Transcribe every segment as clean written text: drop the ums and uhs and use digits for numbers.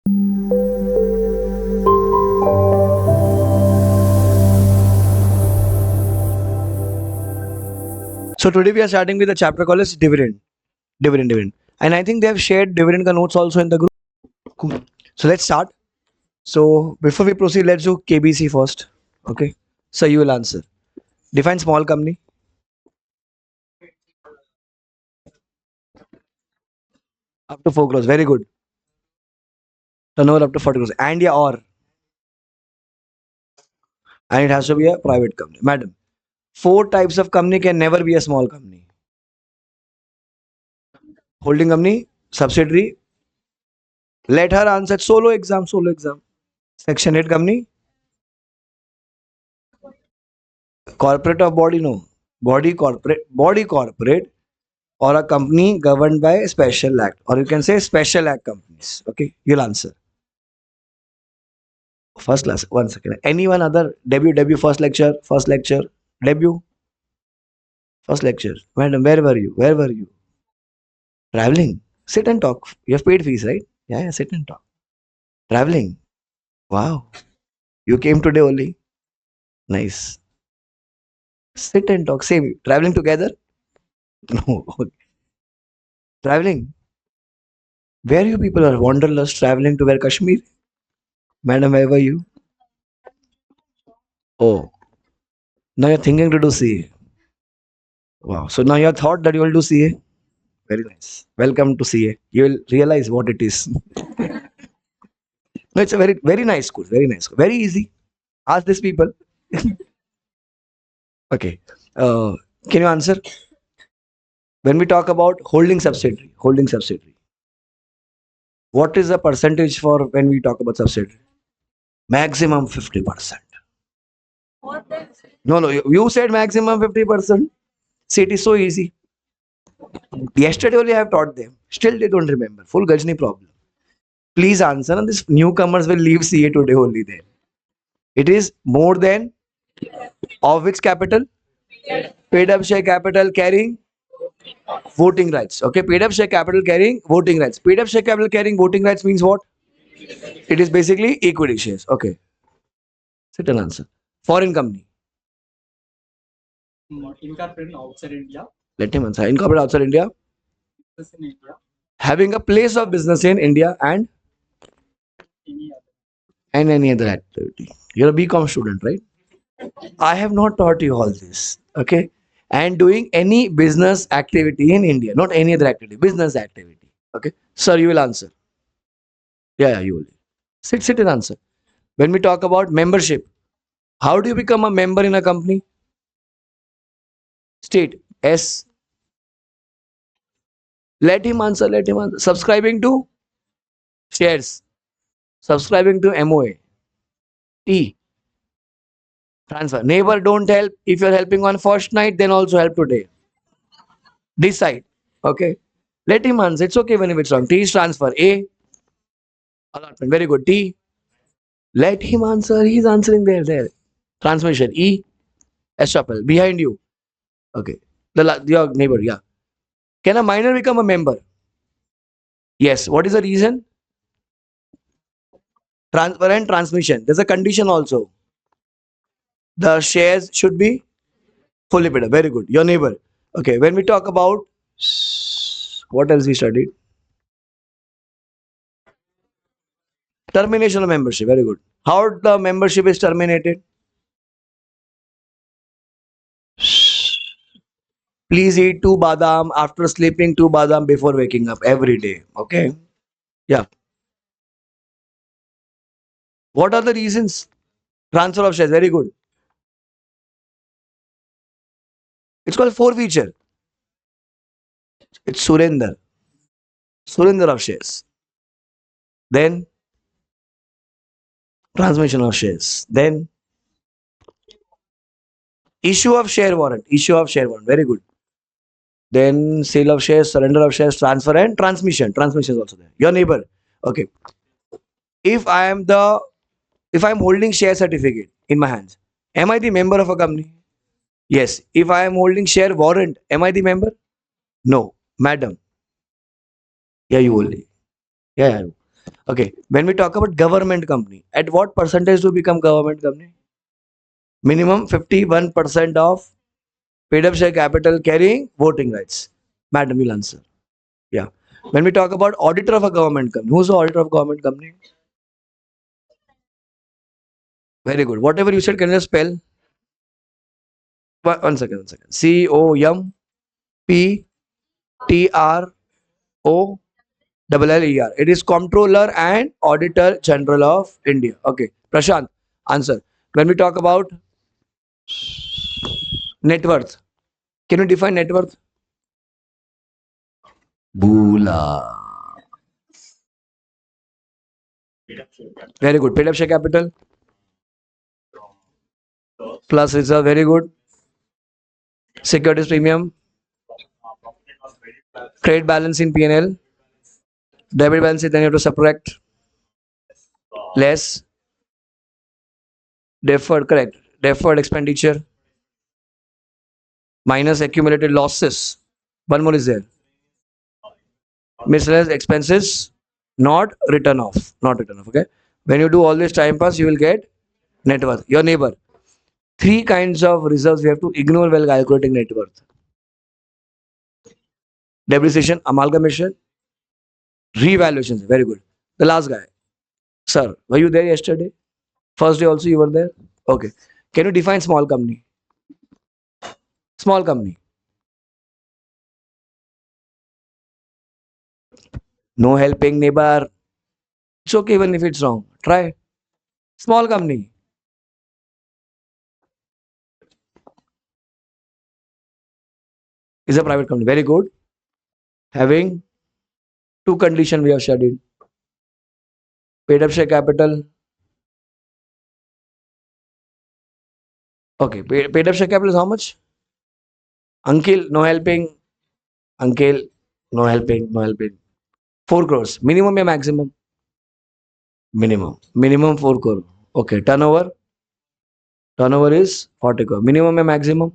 So today we are starting with a chapter called as dividend. And I think they have shared dividend ka notes also in the group. Cool. So let's start. So before we proceed, let's do KBC first. Okay. So you will answer. Define small company. Up to 4 crores. Very good. Turnover up to 40 crores. And it has to be a private company. Madam, four types of company can never be a small company. Holding company, subsidiary. Let her answer. Solo exam. Section 8 company, corporate of body, no. Body corporate, or a company governed by a special act, or you can say special act companies. Okay, you'll answer. First class, 1 second. Anyone other? First lecture, debut, first lecture. Madam, where were you? Where were you? Traveling. Sit and talk. You have paid fees, right? Yeah, sit and talk. Traveling. Wow. You came today only. Nice. Sit and talk. Same. Traveling together? No. Traveling. Where you people are wanderlust traveling to where Kashmir? Madam, where were you? Oh, now you're thinking to do CA. Wow. So now you have thought that you will do CA. Very nice. Welcome to CA. You will realize what it is. No, it's a very nice course. Very nice. Very easy. Ask these people. Okay. Can you answer? When we talk about holding subsidiary, what is the percentage for when we talk about subsidiary? Maximum 50%. No, you said maximum 50%. See, it is so easy. Yesterday only I have taught them. Still they don't remember. Full Gajni problem. Please answer. And this newcomers will leave CA today only there. It is more than of which capital? Paid up share capital carrying voting rights. Okay, paid up share capital carrying voting rights. Paid up share capital carrying voting rights means what? It is basically equity shares. Okay. Sit and answer. Foreign company. Incorporated outside India. Let him answer. Incorporated outside India. Business in India. Having a place of business in India and any other activity. You're a BCom student, right? I have not taught you all this. Okay. And doing any business activity in India, not any other activity, business activity. Okay. Sir, you will answer. Yeah, you will. Sit and answer. When we talk about membership, how do you become a member in a company? State. S. Let him answer. Subscribing to shares. Subscribing to MOA. T. Transfer. Neighbor, don't help. If you're helping on first night, then also help today. Decide. Okay. Let him answer. It's okay when it's wrong. T is transfer. A. Allotment. Very good. T. Let him answer. He's answering there. Transmission. E. Estoppel. Behind you. Okay. Your neighbor. Yeah. Can a minor become a member? Yes. What is the reason? Transfer and transmission. There's a condition also. The shares should be fully paid up. Very good. Your neighbor. Okay. When we talk about what else we studied? Termination of membership. Very good. How the membership is terminated? Please eat 2 badam after sleeping, 2 badam before waking up every day. Okay. Yeah. What are the reasons? Transfer of shares. Very good. It's called forfeiture. It's surrender. Surrender of shares. Then transmission of shares. Then issue of share warrant. Issue of share warrant. Very good. Then sale of shares, surrender of shares, transfer and transmission. Transmission is also there. Your neighbor. Okay. If I'm holding share certificate in my hands, am I the member of a company? Yes. If I am holding share warrant, am I the member? No. Madam. Yeah, you only. Yeah. Okay. When we talk about government company, at what percentage to become government company? Minimum 51% of paid up share capital carrying voting rights. Madam, you'll answer. Yeah. When we talk about auditor of a government company, who's the auditor of government company? Very good. Whatever you said, can you just spell? One second, one second. COMPTROLLER. It is Comptroller and Auditor General of India. Okay. Prashant, answer. When we talk about net worth, can you define net worth? Bula. Very good. Paid up share capital plus reserve. Very good. Securities premium. Trade balance in P&L. Debit balance, then you have to subtract less. Deferred, correct. Deferred expenditure minus accumulated losses. One more is there. Miscellaneous expenses not written off. Not written off. Okay. When you do all this time pass, you will get net worth. Your neighbor. Three kinds of reserves we have to ignore while calculating net worth. Depreciation, amalgamation, revaluation. Very good. The last guy. Sir, were you there yesterday? First day also you were there? Okay. Can you define small company? Small company. No helping neighbor. It's okay even if it's wrong. Try. Small company is a private company. Very good. Having two conditions we have studied. Paid up share capital. Okay. Paid up share capital is how much? Uncle, no helping. Uncle, no helping. No helping. 4 crores. Minimum or maximum? Minimum. Minimum 4 crore. Okay. Turnover. Turnover is 40 crore. Minimum or maximum?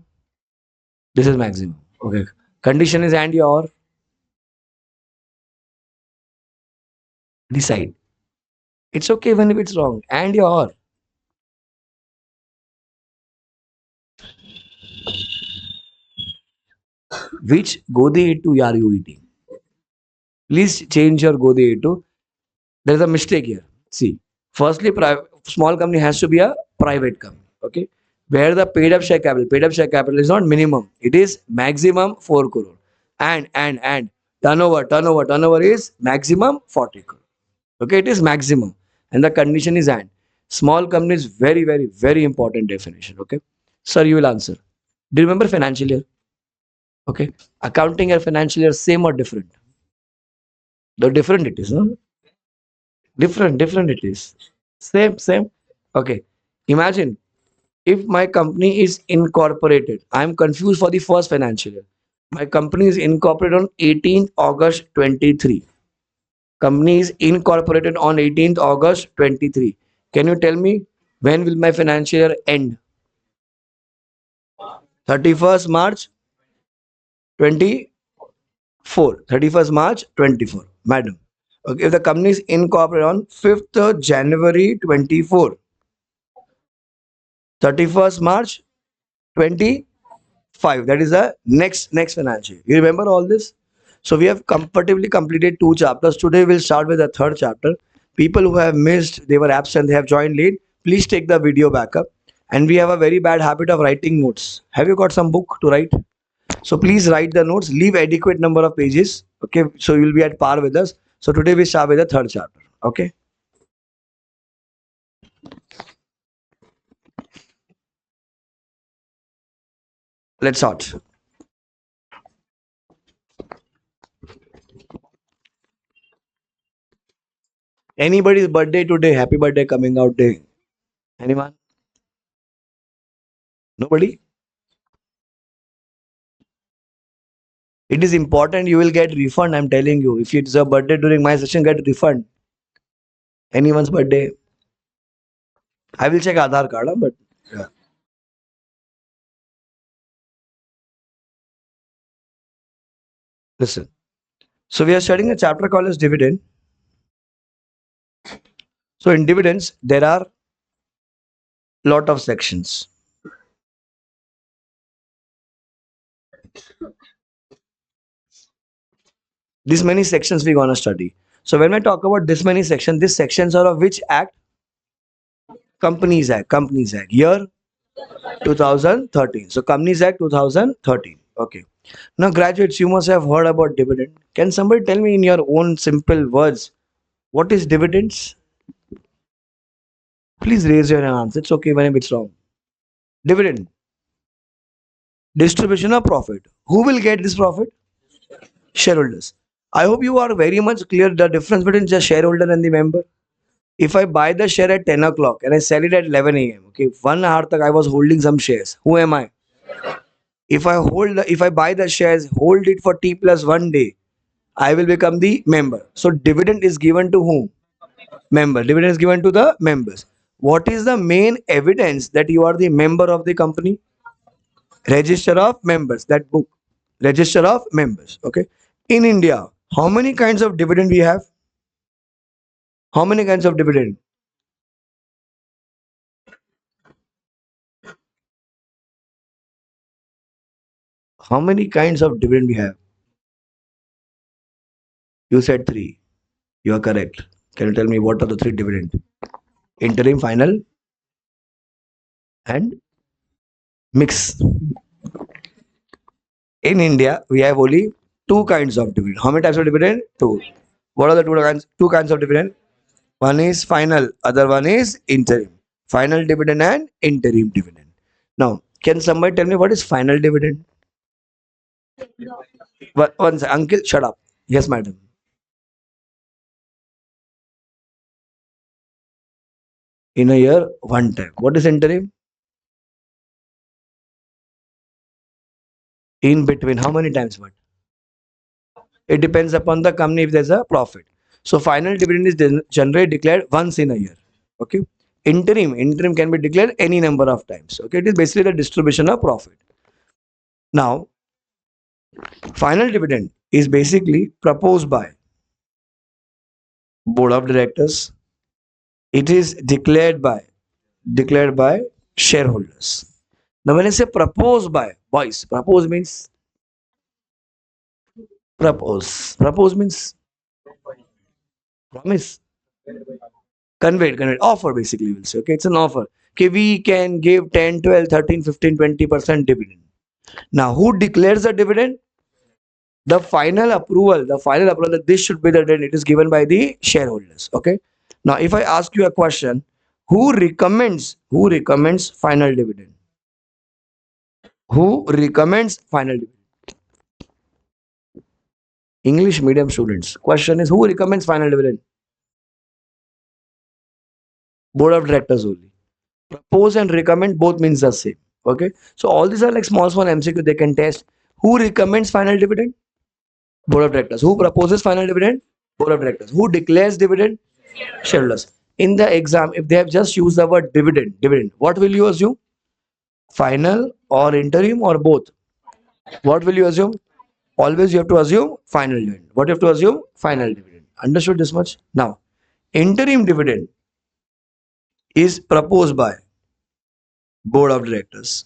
This is maximum. Okay. Condition is and your decide. It's okay even if it's wrong. And your which Godi to are you eating? Please change your Godi to. There is a mistake here. See, firstly, small company has to be a private company. Okay, where the paid up share capital is not minimum. It is maximum 4 crore. And turnover is maximum 40 crore. Okay, it is maximum, and the condition is and. Small company is very important definition. Okay, sir, you will answer. Do you remember financial year? Okay, accounting and financial year same or different? The different it is, no? Different it is. Same. Okay. Imagine if my company is incorporated. I'm confused for the first financial year. My company is incorporated on 18th August 23. Company is incorporated on 18th August 23. Can you tell me when will my financial year end? 31st March 24. 31st March 24. Madam. Okay. If the company is incorporated on 5th January 24. 31st March 25. That is the next financial year. You remember all this? So we have comfortably completed 2 chapters. Today we'll start with the third chapter. People who have missed, they were absent, they have joined late, please take the video back up. And we have a very bad habit of writing notes. Have you got some book to write? So please write the notes, leave adequate number of pages. Okay, so you'll be at par with us. So today we start with the third chapter. Okay, let's start. Anybody's birthday today? Happy birthday coming out day. Anyone? Nobody? It is important you will get refund. I'm telling you. If it's a birthday during my session, get refund. Anyone's birthday. I will check Aadhaar card, but yeah. Listen. So we are studying a chapter called as dividend. So in dividends, there are lot of sections. This many sections we're gonna study. So when I talk about this many sections, these sections are of which act? Companies Act. Companies Act. Year 2013. So Companies Act 2013. Okay. Now graduates, you must have heard about dividend. Can somebody tell me in your own simple words what is dividends? Please raise your hands. It's okay even if it's wrong. Dividend. Distribution of profit. Who will get this profit? Shareholders. I hope you are very much clear the difference between the shareholder and the member. If I buy the share at 10 o'clock and I sell it at 11 a.m., okay, 1 hour tak I was holding some shares. Who am I? If I buy the shares, hold it for T plus 1 day, I will become the member. So dividend is given to whom? Member. Dividend is given to the members. What is the main evidence that you are the member of the company? Register of members. That book. Register of members. Okay. In India, how many kinds of dividend we have? How many kinds of dividend? How many kinds of dividend we have? You said three. You are correct. Can you tell me what are the three dividend? Interim, final, and mix. In India, we have only two kinds of dividend. How many types of dividend? Two. What are the two kinds of dividend? One is final, other one is interim. Final dividend and interim dividend. Now, can somebody tell me what is final dividend? One second, uncle, shut up. Yes, madam. In a year, one time. What is interim? In between, how many times? What? It depends upon the company if there's a profit. So final dividend is generally declared once in a year. Okay. Interim can be declared any number of times. Okay. It is basically the distribution of profit. Now, final dividend is basically proposed by board of directors. It is declared by shareholders. Now, when I say proposed by, boys, propose means propose. Propose means promise. Conveyed. Offer basically will say. Okay, it's an offer. Okay, we can give 10, 12, 13, 15, 20% dividend. Now, who declares the dividend? The final approval that this should be the dividend, it is given by the shareholders. Okay. Now, if I ask you a question, who recommends final dividend? Who recommends final dividend? English medium students. Question is who recommends final dividend? Board of directors only. Propose and recommend both means the same. Okay. So all these are like small MCQ they can test. Who recommends final dividend? Board of directors. Who proposes final dividend? Board of directors. Who declares dividend? Shareholders. In the exam, if they have just used the word dividend, what will you assume? Final or interim or both? What will you assume? Always you have to assume final dividend. What you have to assume? Final dividend. Understood this much? Now, interim dividend is proposed by board of directors.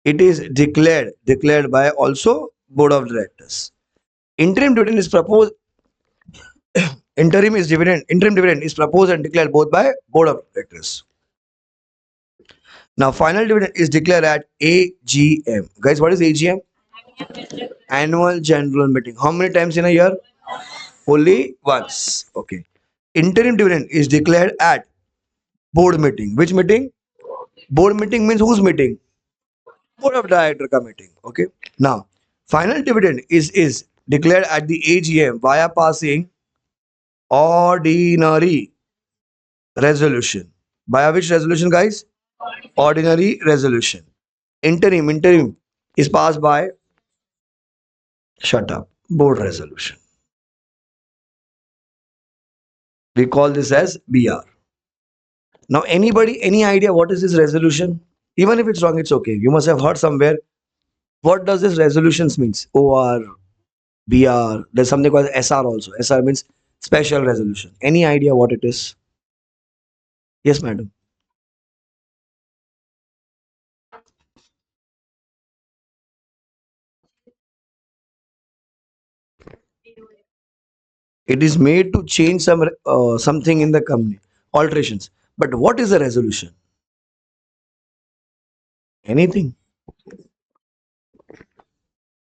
It is declared by also board of directors. Interim dividend is proposed. Interim dividend is proposed and declared both by board of directors. Now, final dividend is declared at AGM. Guys, what is AGM? Annual General Meeting. How many times in a year? Only once. Okay. Interim dividend is declared at board meeting. Which meeting? Board meeting means whose meeting? Board of director meeting. Okay. Now, final dividend is declared at the AGM via passing ordinary resolution. By which resolution, guys? Ordinary resolution. Interim is passed by shut up board resolution. We call this as BR. Now, anybody, any idea what is this resolution? Even if it's wrong, it's okay. You must have heard somewhere. What does this resolutions means? OR, BR. There's something called SR also. SR means special resolution. Any idea what it is? Yes, madam. It is made to change something in the company, alterations. But what is the resolution? Anything?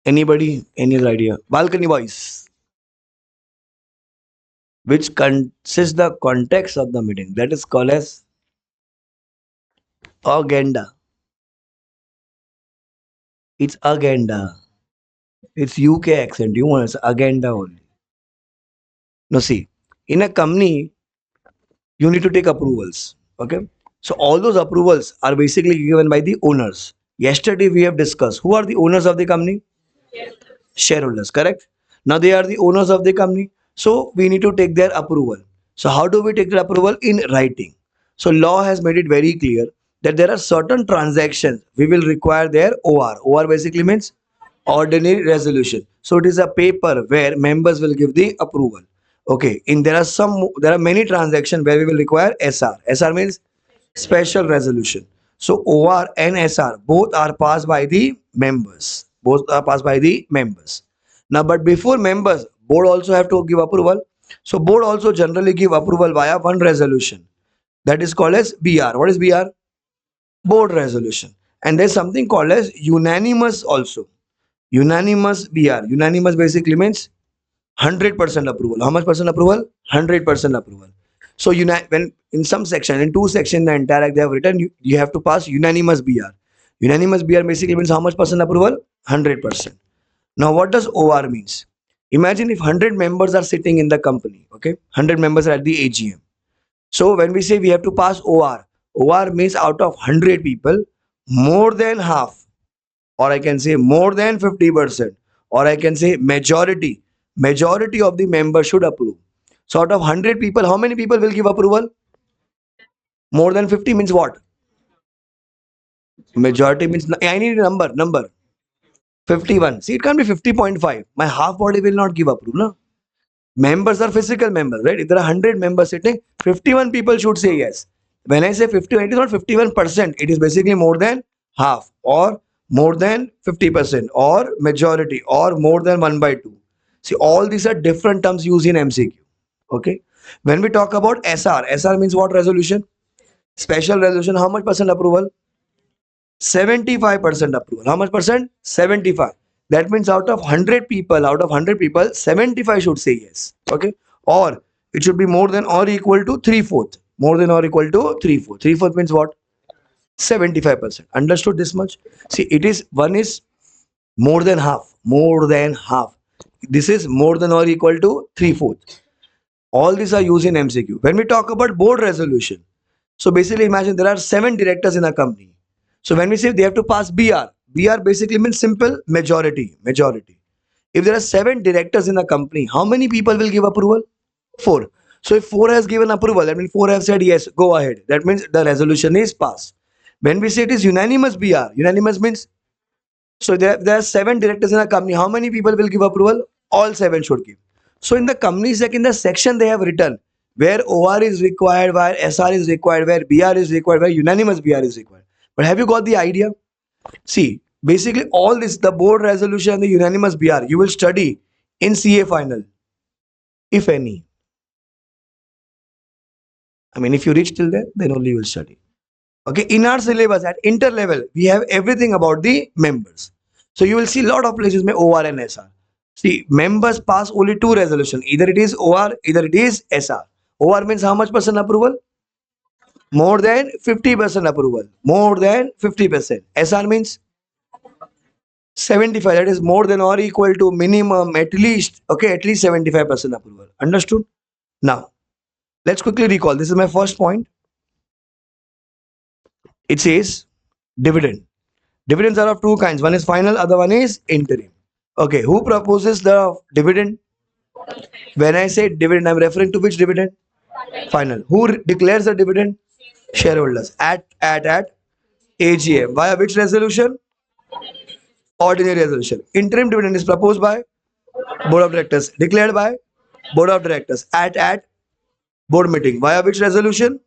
Anybody? Any other idea? Balcony boys, which consists the context of the meeting. That is called as agenda. It's agenda. It's UK accent. You want it's agenda only. No, see, in a company, you need to take approvals. Okay. So all those approvals are basically given by the owners. Yesterday we have discussed who are the owners of the company? Shareholders, correct? Now they are the owners of the company. So we need to take their approval. So how do we take the approval? In writing. So law has made it very clear that there are certain transactions we will require their OR. OR basically means ordinary resolution. So it is a paper where members will give the approval. Okay. In there are many transactions where we will require SR. SR means special resolution. So OR and SR both are passed by the members. Both are passed by the members. Now, but before members, board also have to give approval. So board also generally give approval via one resolution. That is called as BR. What is BR? Board resolution. And there's something called as unanimous also. Unanimous BR. Unanimous basically means 100% approval. How much percent approval? 100% approval. So when in some section, in two section, the entire act they have written, you have to pass unanimous BR. Unanimous BR basically means how much percent approval? 100%. Now what does OR means? Imagine if 100 members are sitting in the company, okay? 100 members are at the AGM. So when we say we have to pass OR means out of 100 people, more than half, or I can say more than 50%, or I can say majority of the members should approve. So out of 100 people, how many people will give approval? More than 50 means what? Majority means I need a number 51. See, it can't be 50.5. My half body will not give approve, no? Members are physical members, right? If there are 100 members sitting, 51 people should say yes. When I say 51, it is not 51%. It is basically more than half, or more than 50%, or majority, or more than 1 by 2. See, all these are different terms used in MCQ. Okay. When we talk about SR means what resolution? Special resolution. How much percent approval? 75% approval. How much percent? 75. That means out of 100 people, 75 should say yes. Okay. Or it should be more than or equal to 3/4. More than or equal to 3/4. 3/4 means what? 75%. Understood this much? See, it is one is more than half. More than half. This is more than or equal to 3/4. All these are used in MCQ. When we talk about board resolution, so basically imagine there are 7 directors in a company. So when we say they have to pass BR basically means simple majority. Majority. If there are 7 directors in a company, how many people will give approval? 4. So if 4 has given approval, that means 4 have said yes, go ahead. That means the resolution is passed. When we say it is unanimous BR, unanimous means so there are 7 directors in a company. How many people will give approval? All 7 should give. So in the company sec, in the section they have written where OR is required, where SR is required, where BR is required, where unanimous BR is required. But have you got the idea? See, basically all this, the board resolution and the unanimous BR, you will study in CA final, if any. I mean, if you reach till there, then only you will study. Okay, in our syllabus at inter level, we have everything about the members. So you will see a lot of places may OR and SR. See, members pass only 2 resolution. Either it is OR, either it is SR. OR means how much percent approval? More than 50% approval. More than 50%. SR means 75. That is more than or equal to minimum at least. Okay, at least 75% approval. Understood? Now, let's quickly recall. This is my first point. It says dividend. Dividends are of 2 kinds. One is final, other one is interim. Okay, who proposes the dividend? When I say dividend, I'm referring to which dividend? Final. Who declares the dividend? Shareholders. At AGM. Via which resolution? Ordinary resolution. Interim dividend is proposed by Board of Directors. Declared by Board of Directors. At board meeting. Via which resolution?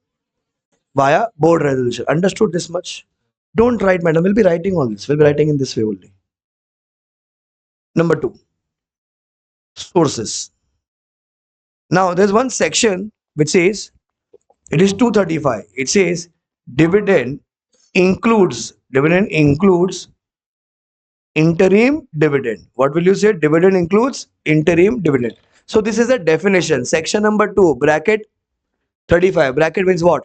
via board resolution. Understood this much? Don't write, madam. We'll be writing all this. We'll be writing in this way only. Number two, sources. Now, there's one section which says it is 235. It says dividend includes interim dividend. What will you say? Dividend includes interim dividend. So this is the definition. Section number 2, bracket 35. Bracket means what?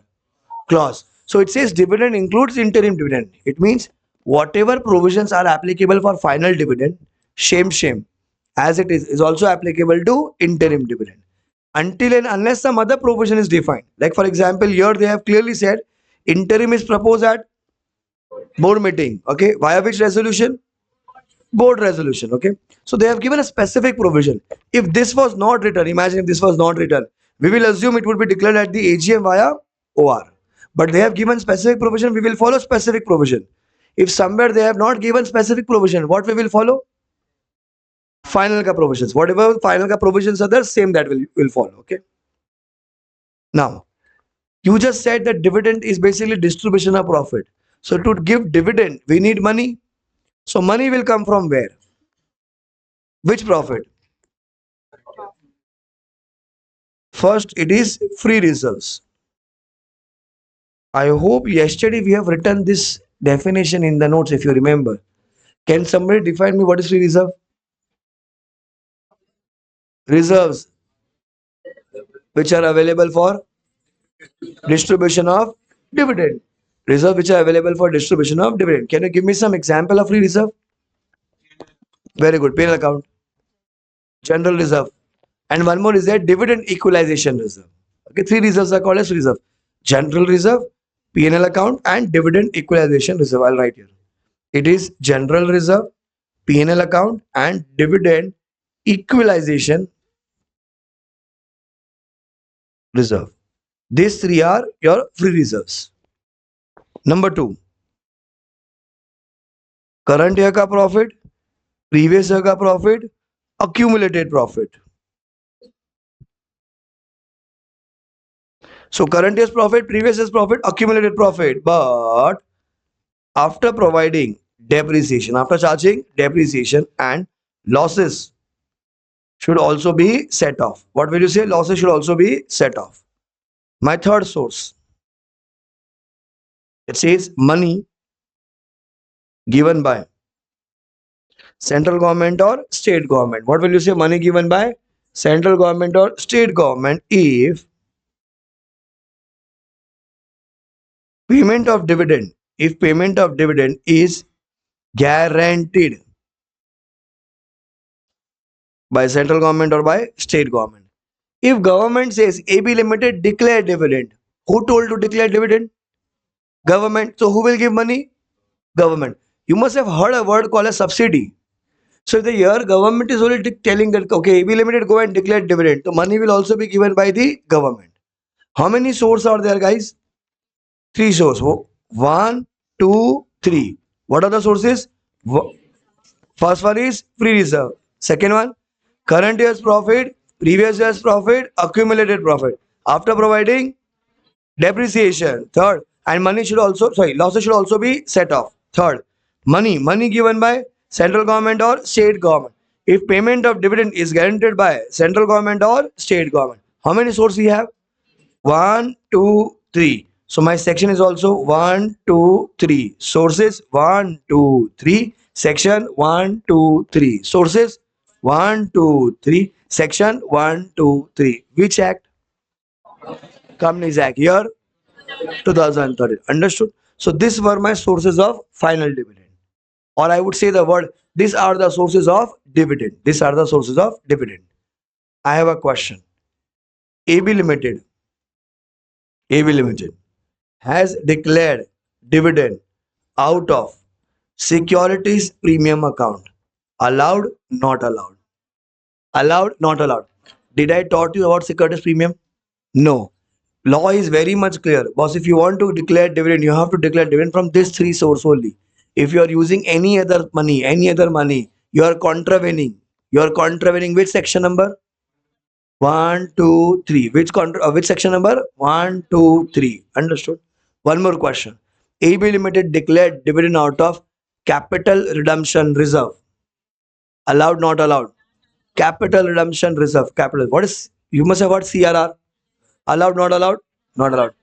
Clause. So it says dividend includes interim dividend. It means whatever provisions are applicable for final dividend, same, as it is also applicable to interim dividend. Until and unless some other provision is defined. Like for example, here they have clearly said interim is proposed at board meeting. Okay, via which resolution? Board resolution. Okay, so they have given a specific provision. If this was not written, imagine if this was not written, we will assume it would be declared at the AGM via OR. But they have given specific provision, we will follow specific provision. If somewhere they have not given specific provision, what we will follow? Final ka provisions. Whatever final ka provisions are there, same that will follow. Okay. Now, you just said that dividend is basically distribution of profit. So to give dividend, we need money. So money will come from where? Which profit? First, it is free reserves. I hope yesterday we have written this definition in the notes if you remember. Can somebody define me what is free reserve? Reserves which are available for distribution of dividend. Reserve which are available for distribution of dividend. Can you give me some example of free reserve? Very good. P&L account. General reserve. And one more is that dividend equalization reserve. Okay, three reserves are called as reserve. General reserve, P&L account and dividend equalization reserve. I'll write here. It is general reserve, P&L account and dividend equalization reserve. These three are your free reserves. Number 2, current year ka profit, previous year ka profit, accumulated profit. So current year's profit, previous year's profit, accumulated profit. But after providing depreciation, after charging depreciation and losses should also be set off. What will you say? Losses should also be set off. My third source, it says money given by central government or state government. What will you say? Money given by central government or state government if payment of dividend, is guaranteed by central government or by state government. If government says AB Limited declare dividend, who told to declare dividend? Government. So who will give money? Government. You must have heard a word called a subsidy. So if the year government is only telling that okay, AB Limited go and declare dividend, so money will also be given by the government. How many sources are there, guys? 3 sources. 1, 2, 3. What are the sources? First one is free reserve. Second one, current year's profit, previous year's profit, accumulated profit. After providing depreciation. Third, and losses should also be set off. Third, money given by central government or state government. If payment of dividend is guaranteed by central government or state government. How many sources we have? 1, 2, 3. So my section is also 1, 2, 3. Sources 1, 2, 3. Section 1, 2, 3. Sources 1, 2, 3. Section 1, 2, 3. Which act? Companies Act, year 2013. Understood? So these were my sources of final dividend. Or I would say the word, these are the sources of dividend. These are the sources of dividend. I have a question. AB Limited has declared dividend out of securities premium account. Allowed, not allowed? Allowed, not allowed? Did I taught you about securities premium? No. Law is very much clear. Boss, if you want to declare dividend, you have to declare dividend from these 3 sources only. If you are using any other money, you are contravening. You are contravening which section number? 1, 2, 3. Which section number? 1, 2, 3. Understood? One more question. AB Limited declared dividend out of capital redemption reserve. Allowed, not allowed? Capital redemption reserve. Capital. What is, you must have heard CRR. Allowed, not allowed? Not allowed.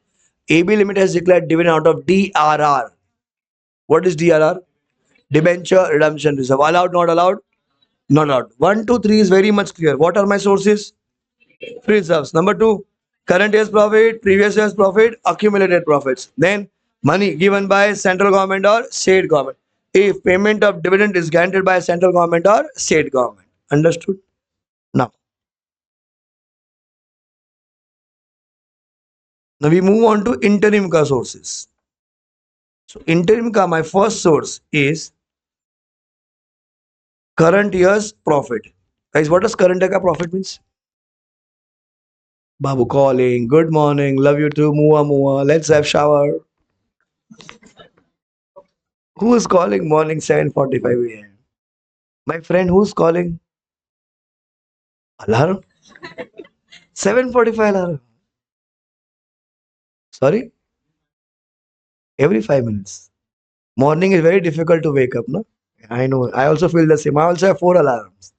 AB Limited has declared dividend out of DRR. What is DRR? Debenture redemption reserve. Allowed, not allowed? Not allowed. 1, 2, 3 is very much clear. What are my sources? Free reserves. Number two, current year's profit, previous year's profit, accumulated profits. Then money given by central government or state government. If payment of dividend is granted by central government or state government. Understood? Now, now we move on to interim ka sources. So interim ka, my first source is current year's profit. Guys, what does current year ka profit means? Babu calling, good morning, love you too, mua mua, let's have shower. Who is calling morning 7:45 a.m.? My friend, who's calling? Alarm? 7:45 alarm. Sorry? Every 5 minutes. Morning is very difficult to wake up, no? I know. I also feel the same. I also have 4 alarms.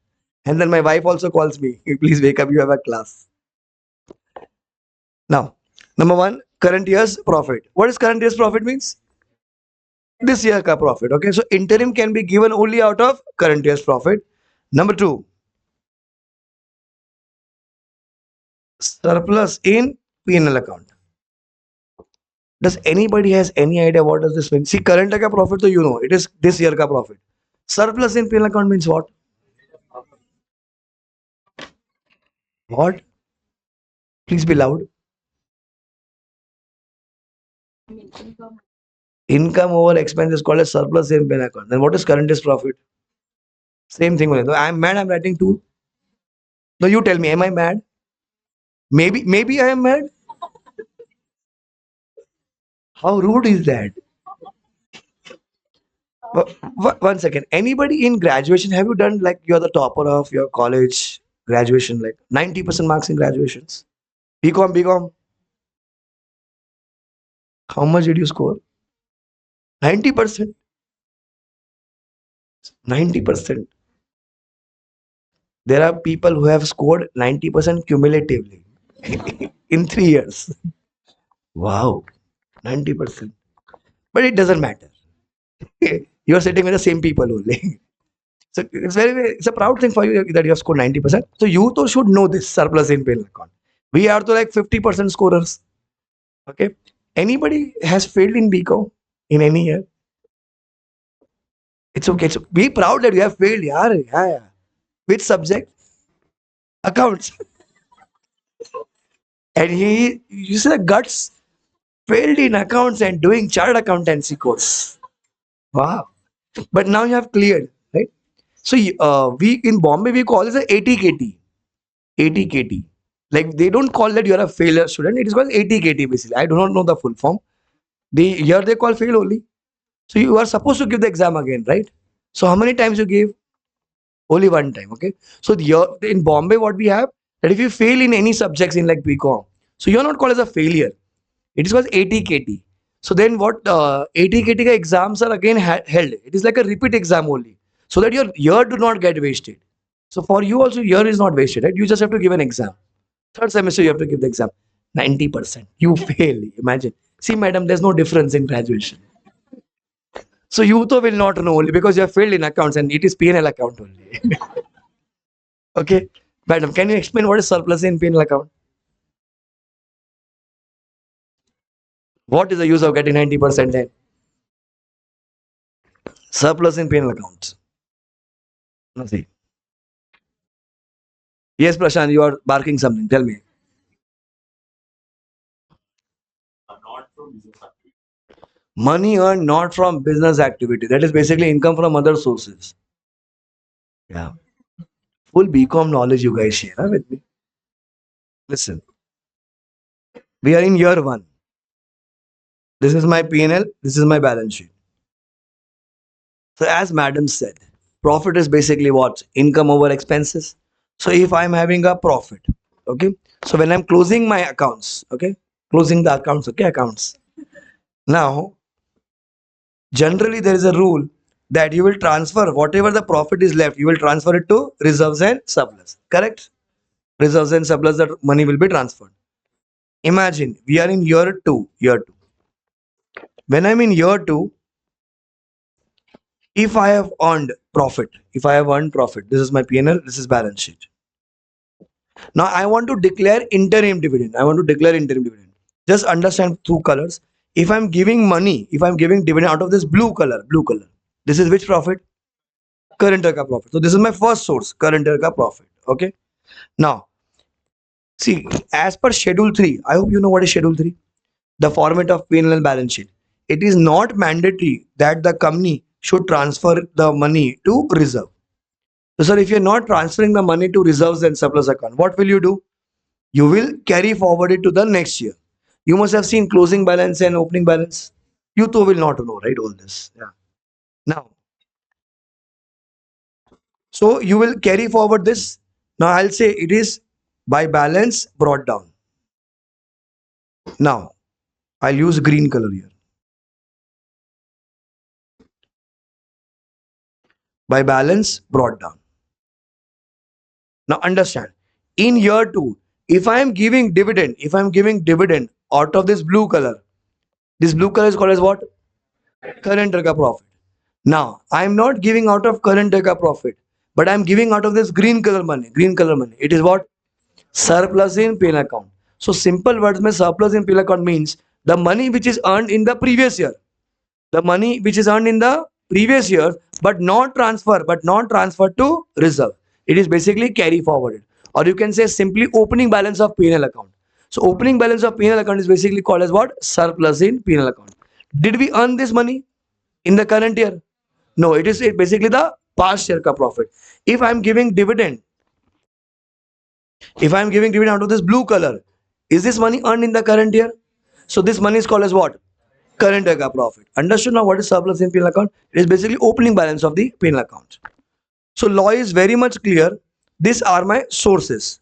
And then my wife also calls me. Please wake up, you have a class. Now, number one, current year's profit. What is current year's profit means? This year ka profit. Okay, so interim can be given only out of current year's profit. Number two, surplus in P&L account. Does anybody has any idea what does this mean? See, current year ka profit, so you know it is this year ka profit. Surplus in P&L account means what? What? Please be loud. Income over expense is called as surplus in P&L account. Then what is current year's profit? Same thing only. I'm mad. I'm writing two. No, you tell me. Am I mad? Maybe I am mad. How rude is that? One second. Anybody in graduation? Have you done like you're the topper of your college graduation, like 90% marks in graduations? BCom. How much did you score? 90%. 90%. There are people who have scored 90% cumulatively in 3 years. Wow, 90%. But it doesn't matter. You're sitting with the same people only. So it's a proud thing for you that you have scored 90%. So you too should know this surplus in P&L account. We are to like 50% scorers. Okay. Anybody has failed in BCom in any year? It's okay. So be proud that you have failed. Yaar. Yeah. Which subject? Accounts. And he used the guts, failed in accounts and doing chartered accountancy course. Wow. But now you have cleared, right? So we in Bombay we call this a 80KT. 80KT. Like they don't call that you're a failure student. It is called 80KT basically. I do not know the full form. Here they call fail only. So you are supposed to give the exam again, right? So how many times you gave? Only one time. Okay. So in Bombay, what we have that if you fail in any subjects in like BCom, so you're not called as a failure. It is called 80KT. So then what 80KT exams are again held. It is like a repeat exam only. So that your year do not get wasted. So for you also year is not wasted, right? You just have to give an exam. Third semester you have to give the exam. 90%. You fail. Imagine. See, madam, there's no difference in graduation. So you too will not know only because you have failed in accounts and it is P&L account only. Okay. Madam, can you explain what is surplus in P&L account? What is the use of getting 90% then? Surplus in P&L accounts. No, see. Yes, Prashant, you are barking something. Tell me. Money earned not from business activity. That is basically income from other sources. Yeah. Full BCom knowledge you guys share with me. Listen, we are in year one. This is my P&L. This is my balance sheet. So as madam said, profit is basically what? Income over expenses. So if I'm having a profit, okay. So when I'm closing my accounts, okay, closing the accounts, okay, accounts. Now, generally there is a rule that you will transfer whatever the profit is left, you will transfer it to reserves and surplus. Correct? Reserves and surplus, that money will be transferred. Imagine we are in year two. Year two. When I'm in year two, if I have earned profit, this is my P&L, this is balance sheet. Now I want to declare interim dividend. Just understand two colors. If I'm giving money, if I'm giving dividend out of this blue color, this is which profit? Current year ka profit. So this is my first source, current year ka profit. Okay. Now, see, as per Schedule 3, I hope you know what is Schedule 3, the format of P&L balance sheet. It is not mandatory that the company should transfer the money to reserve. So, sir, if you're not transferring the money to reserves and surplus account, what will you do? You will carry forward it to the next year. You must have seen closing balance and opening balance. You too will not know, right? All this. Yeah. Now, so you will carry forward this. Now, I'll say it is by balance brought down. Now, I'll use green color here. By balance brought down. Now, understand. In year two, if I am giving dividend out of this blue color is called as what? Current year ka profit. Now, I am not giving out of current year ka profit, but I am giving out of this green color money. Green color money. It is what? Surplus in P&L account. So simple words में surplus in P&L account means the money which is earned in the previous year. The money which is earned in the previous year, but not transferred to reserve. It is basically carry forwarded. Or you can say simply opening balance of P&L account. So opening balance of P&L account is basically called as what? Surplus in P&L account. Did we earn this money in the current year? No, it is basically the past year ka profit. If I am giving dividend, out of this blue color, is this money earned in the current year? So this money is called as what? Current year ka profit. Understood now what is surplus in P&L account? It is basically opening balance of the P&L account. So law is very much clear. These are my sources.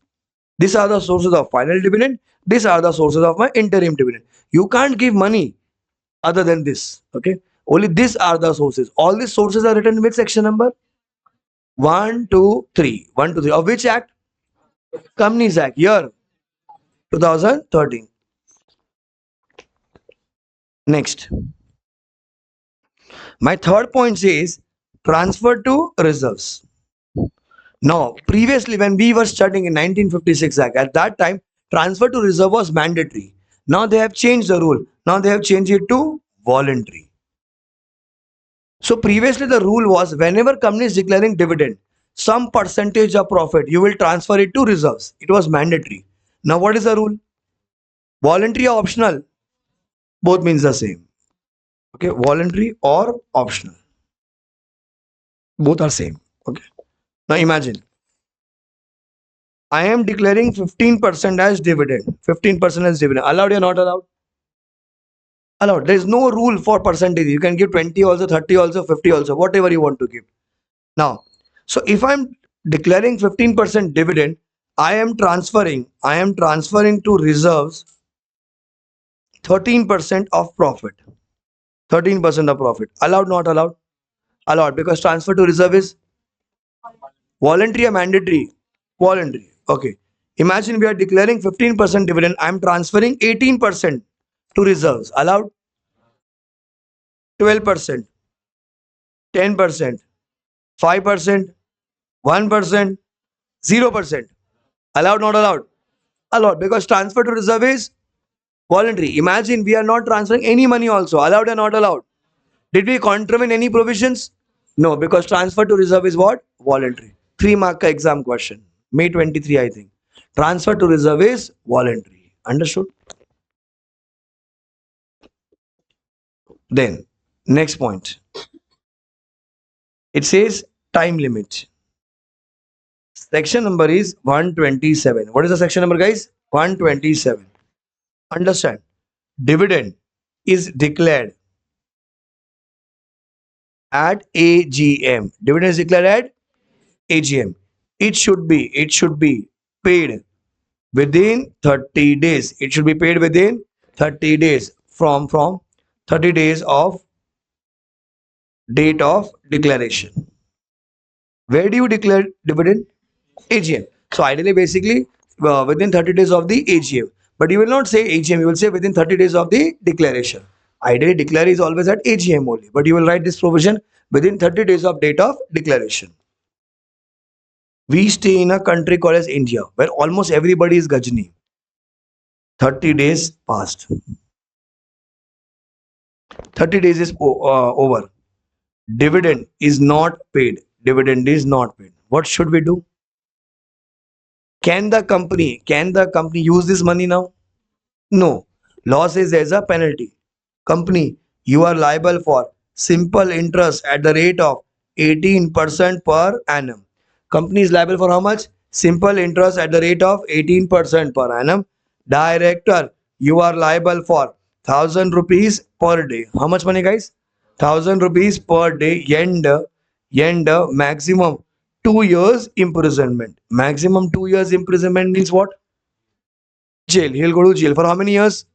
These are the sources of final dividend. These are the sources of my interim dividend. You can't give money other than this. Okay. Only these are the sources. All these sources are written with section number 1, 2, 3. 1, 2, 3. Of which act? Companies Act, year 2013. Next. My third point says transfer to reserves. Now, previously when we were studying in 1956 Act, at that time transfer to reserve was mandatory. Now they have changed the rule. Now they have changed it to voluntary. So previously the rule was whenever company is declaring dividend, some percentage of profit you will transfer it to reserves. It was mandatory. Now what is the rule? Voluntary or optional? Both means the same. Okay, voluntary or optional. Both are same. Okay. Now imagine I am declaring 15% as dividend. 15% as dividend. Allowed or not allowed? Allowed. There is no rule for percentage. You can give 20 also, 30 also, 50 also, whatever you want to give. Now, so if I'm declaring 15% dividend, I am transferring to reserves 13% of profit. 13% of profit. Allowed, not allowed? Allowed, because transfer to reserve is voluntary or mandatory? Voluntary. Okay. Imagine we are declaring 15% dividend. I am transferring 18% to reserves. Allowed? 12%, 10%, 5%, 1%, 0%. Allowed, not allowed? Allowed, because transfer to reserve is voluntary. Imagine we are not transferring any money also. Allowed or not allowed? Did we contravene any provisions? No, because transfer to reserve is what? Voluntary. 3 mark ka exam question. May 23, I think. Transfer to reserve is voluntary. Understood? Then, next point. It says time limit. Section number is 127. What is the section number, guys? 127. Understand. Dividend is declared at AGM. Dividend is declared at AGM. It should be paid within 30 days. It should be paid within 30 days from 30 days of date of declaration. Where do you declare dividend? AGM. So ideally, basically, within 30 days of the AGM. But you will not say AGM, you will say within 30 days of the declaration. Ideally, declare is always at AGM only. But you will write this provision within 30 days of date of declaration. We stay in a country called as India, where almost everybody is Gajni. 30 days passed. 30 days is over. Dividend is not paid. Dividend is not paid. What should we do? Can the company use this money now? No. Law says there's a penalty. Company, you are liable for simple interest at the rate of 18% per annum. Company is liable for how much? Simple interest at the rate of 18% per annum. Director, you are liable for 1000 rupees per day. How much money, guys? 1000 rupees per day. End maximum 2 years imprisonment. Maximum 2 years imprisonment means what? Jail. He'll go to jail for how many years?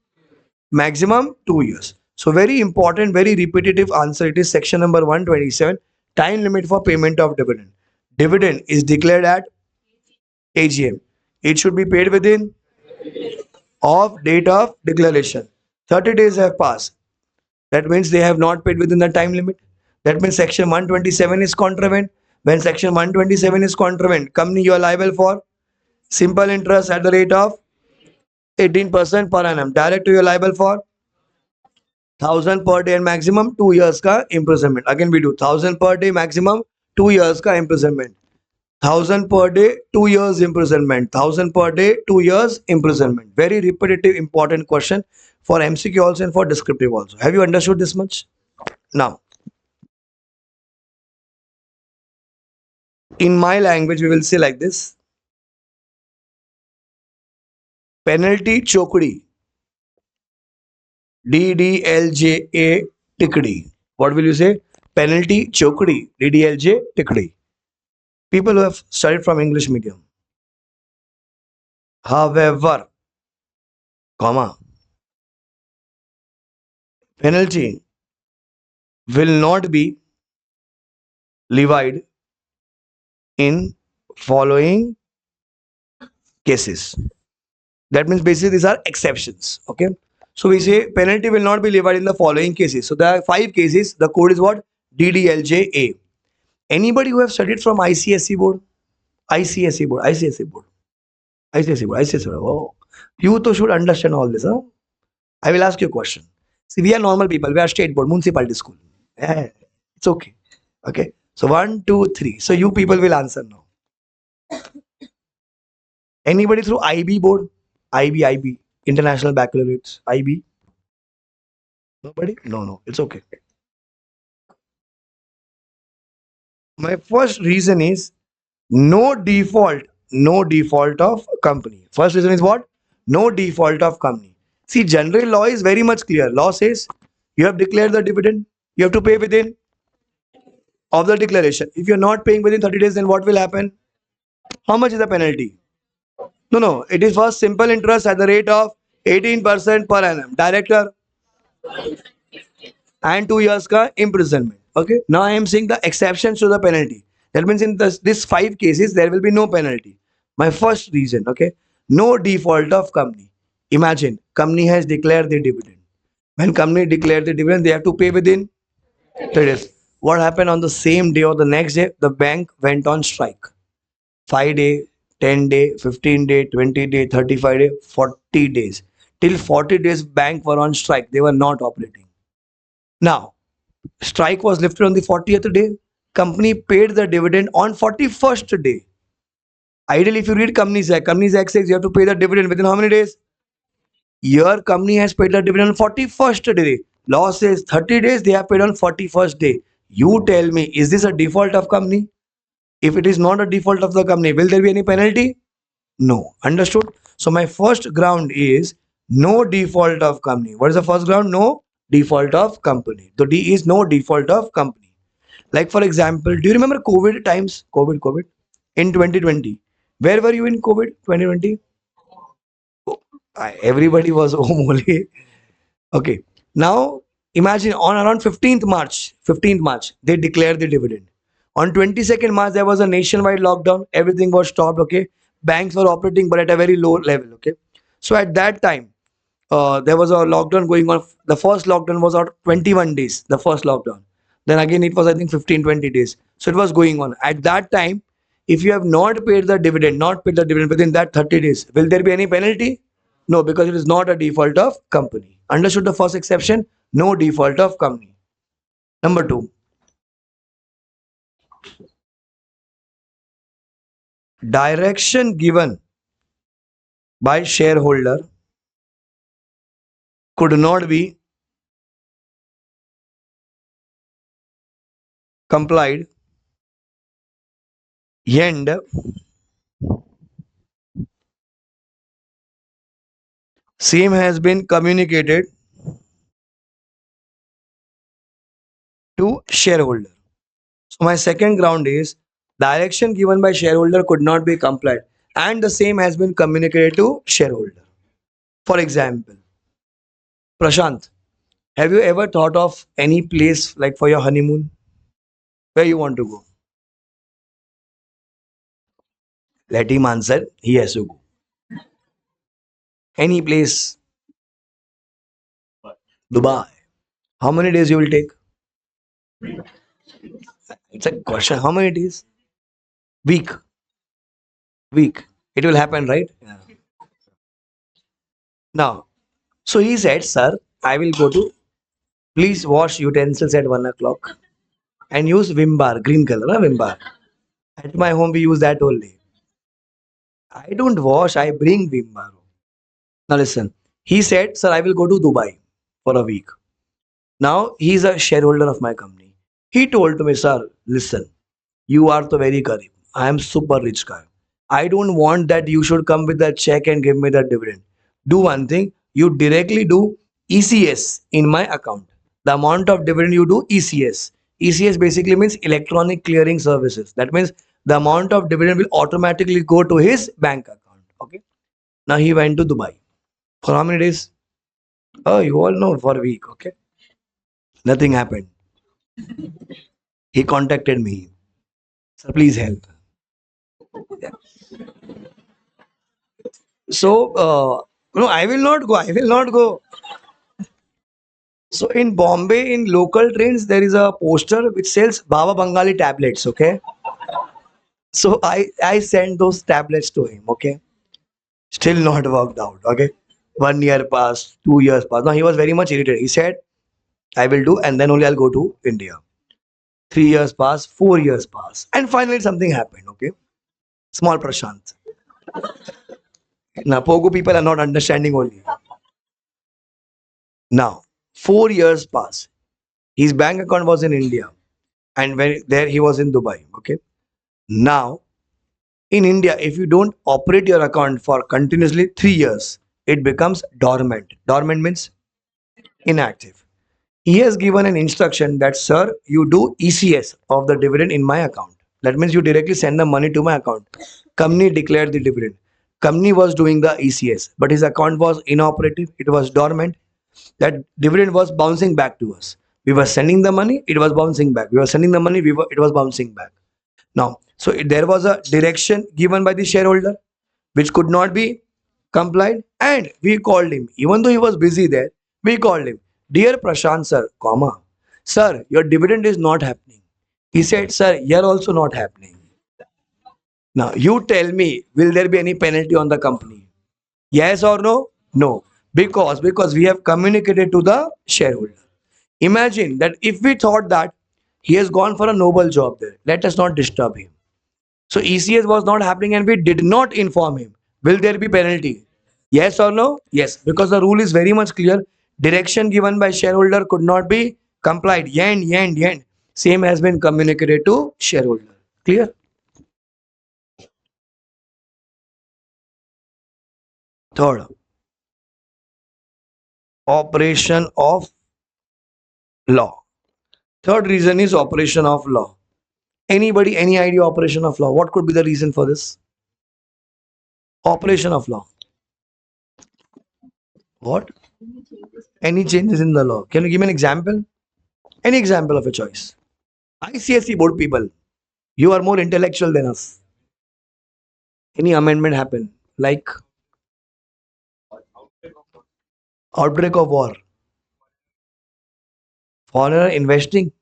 Maximum 2 years. So very important, very repetitive answer. It is section number 127. Time limit for payment of dividend. Dividend is declared at AGM. It should be paid within of date of declaration. 30 days have passed. That means they have not paid within the time limit. That means section 127 is contravened. When section 127 is contravened, company you are liable for simple interest at the rate of 18% per annum. Director you are liable for 1000 per day and maximum 2 years का imprisonment. Again we do 1000 per day, maximum 2 years का imprisonment. 1000 per day, 2 years imprisonment. 1000 per day, 2 years imprisonment. Very repetitive, important question for MCQ also and for descriptive also. Have you understood this much? Now, in my language, we will say like this: penalty chokdi, DDLJA tikdi. What will you say? Penalty chokdi, DDLJ tikdi. People who have studied from English medium. However, comma, penalty will not be levied in following cases. That means basically these are exceptions. Okay. So we say penalty will not be levied in the following cases. So there are 5 cases. The code is what? DDLJA. Anybody who have studied from ICSE board? ICSE board, ICSE board, ICSE board, ICSE board. Oh, you too should understand all this. Huh? I will ask you a question. See, we are normal people. We are state board, municipality school. Yeah, it's okay. Okay. So 1, 2, 3. So you people will answer now. Anybody through IB board? IB, International Baccalaureates. IB? Nobody? No, no. It's okay. My first reason is no default of company. First reason is what? No default of company. See, general law is very much clear. Law says you have declared the dividend, you have to pay within of the declaration. If you're not paying within 30 days, then what will happen? How much is the penalty? No, no. It is first simple interest at the rate of 18% per annum. Director and 2 years ka imprisonment. Okay. Now I am saying the exceptions to the penalty. That means in this 5 cases, there will be no penalty. My first reason, okay, no default of company. Imagine company has declared the dividend. When company declared the dividend, they have to pay within 30 days. What happened on the same day or the next day? The bank went on strike. 5 day, 10 day, 15 day, 20 day, 35 day, 40 days. Till 40 days, bank were on strike. They were not operating. Now, strike was lifted on the 40th day. Company paid the dividend on 41st day. Ideally, if you read Companies Act says you have to pay the dividend within how many days? Your company has paid the dividend on 41st day. Law says 30 days, they have paid on 41st day. You tell me, is this a default of company? If it is not a default of the company, will there be any penalty? No. Understood? So my first ground is no default of company. What is the first ground? No default of company. So D is no default of company. Like for example, do you remember COVID times? COVID in 2020. Where were you in COVID 2020? Everybody was home only. Okay. Now Imagine on around 15th March, they declared the dividend. On 22nd March, there was a nationwide lockdown. Everything was stopped. Okay, banks were operating, but at a very low level. Okay, so at that time, there was a lockdown going on. The first lockdown was out 21 days. The first lockdown. Then again, it was I think 15-20 days. So it was going on. At that time, if you have not paid the dividend within that 30 days, will there be any penalty? No, because it is not a default of company. Understood the first exception? No default of company. Number two, direction given by shareholder could not be complied and same has been communicated to shareholder. So my second ground is direction given by shareholder could not be complied and the same has been communicated to shareholder. For example, Prashant, have you ever thought of any place like for your honeymoon where you want to go? Let him answer. He has to go. Any place, Dubai. How many days you will take? It's a question. How many days? Week. Week. It will happen, right? Yeah. Now, so he said, sir, I will go to, please wash utensils at 1 o'clock and use Vim bar, green color, Vim bar. At my home, we use that only. I don't wash, I bring Vim bar. Now listen, he said, sir, I will go to Dubai for a week. Now he's a shareholder of my company. He told to me, sir, listen, you are the very Garib. I am super rich guy. I don't want that you should come with that check and give me that dividend. Do one thing, you directly do ECS in my account. The amount of dividend you do ECS. ECS basically means electronic clearing services. That means the amount of dividend will automatically go to his bank account. Okay. Now he went to Dubai. For how many days? Oh, you all know, for a week. Okay. Nothing happened. He contacted me. Sir, please help. Yeah. So, no, I will not go. I will not go. So in Bombay, in local trains, there is a poster which sells Baba Bengali tablets. Okay. So I sent those tablets to him. Okay. Still not worked out. Okay. 1 year passed, 2 years passed. Now he was very much irritated. He said, I will do, and then only I'll go to India. 3 years passed, 4 years passed, and finally something happened. Okay. Small Prashant. Now Pogo people are not understanding only. Now 4 years passed. His bank account was in India, and when there he was in Dubai. Okay. Now in India, if you don't operate your account for continuously 3 years, it becomes dormant. Dormant means inactive. He has given an instruction that, sir, you do ECS of the dividend in my account. That means you directly send the money to my account. Company declared the dividend. Company was doing the ECS, but his account was inoperative. It was dormant. That dividend was bouncing back to us. We were sending the money, it was bouncing back. We were sending the money, it was bouncing back. Now, so there was a direction given by the shareholder which could not be complied, and we called him. Even though he was busy there, we called him. Dear Prashant sir, comma, sir, your dividend is not happening. He said, sir, you're also not happening. Now, you tell me, will there be any penalty on the company? Yes or no? No. Because we have communicated to the shareholder. Imagine that if we thought that he has gone for a noble job there, let us not disturb him. So ECS was not happening and we did not inform him. Will there be penalty? Yes or no? Yes, because the rule is very much clear. Direction given by shareholder could not be complied. Yen, yen, yen. Same has been communicated to shareholder. Clear? Third, operation of law. Third reason is operation of law. Anybody, any idea operation of law? What could be the reason for this? Operation of law. What? Any changes in the law? Can you give me an example? Any example of a choice? ICSE board people, you are more intellectual than us. Any amendment happen? Like outbreak of war, foreigner investing,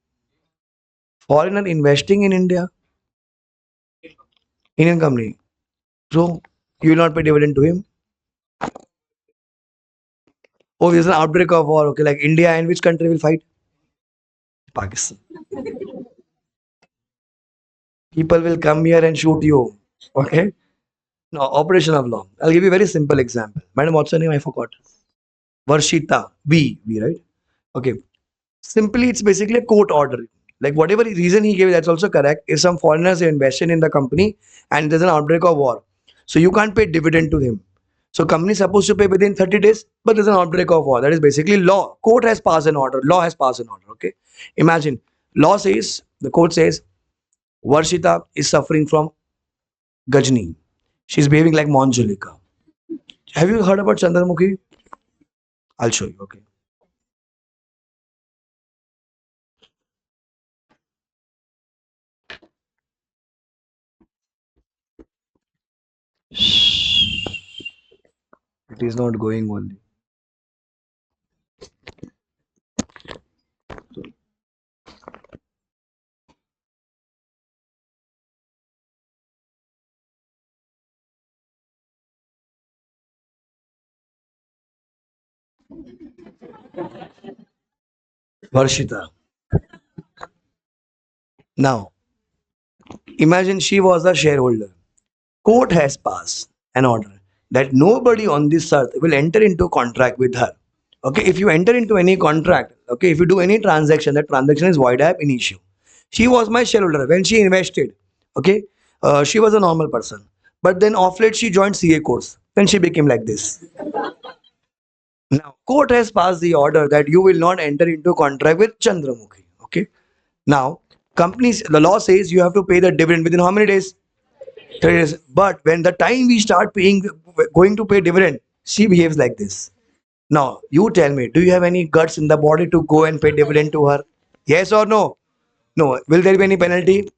foreigner investing in India, Indian company. So you will not pay dividend to him. Oh, there's an outbreak of war. Okay, like India and which country will fight? Pakistan. People will come here and shoot you. Okay. No, operation of law. I'll give you a very simple example. Madam, what's your name? I forgot. Varshita. V, right? Okay. Simply, it's basically a court order. Like whatever reason he gave, that's also correct. If some foreigners have invested in the company and there's an outbreak of war, so you can't pay dividend to him. So company is supposed to pay within 30 days, but there's an outbreak of war. That is basically law. Court has passed an order. Law has passed an order. Okay. Imagine law says the court says Varshita is suffering from Gajni. She's behaving like Monjulika. Have you heard about Chandramukhi? I'll show you. Okay. It is not going only. Varshita. Now, imagine she was a shareholder. Court has passed an order that nobody on this earth will enter into contract with her. Okay, if you enter into any contract, okay, if you do any transaction, that transaction is void ab initio. She was my shareholder when she invested. Okay, she was a normal person, but then off late she joined CA course. Then she became like this. Now, court has passed the order that you will not enter into contract with Chandramukhi. Okay. Now, companies, the law says you have to pay the dividend within how many days? 30 days. But when the time we start paying, going to pay dividend, she behaves like this. Now, you tell me, do you have any guts in the body to go and pay dividend to her? Yes or no? No. Will there be any penalty?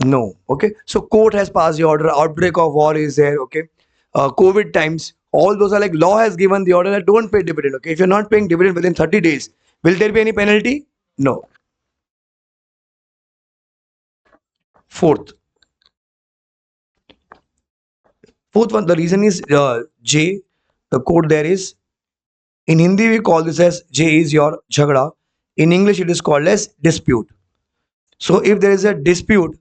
No. Okay. So court has passed the order. Outbreak of war is there. Okay. COVID times. All those are like law has given the order that don't pay dividend. Okay. If you're not paying dividend within 30 days, will there be any penalty? No. Fourth. Fourth one. The reason is J. The code there is in Hindi we call this as J is your jhagda. In English it is called as dispute. So if there is a dispute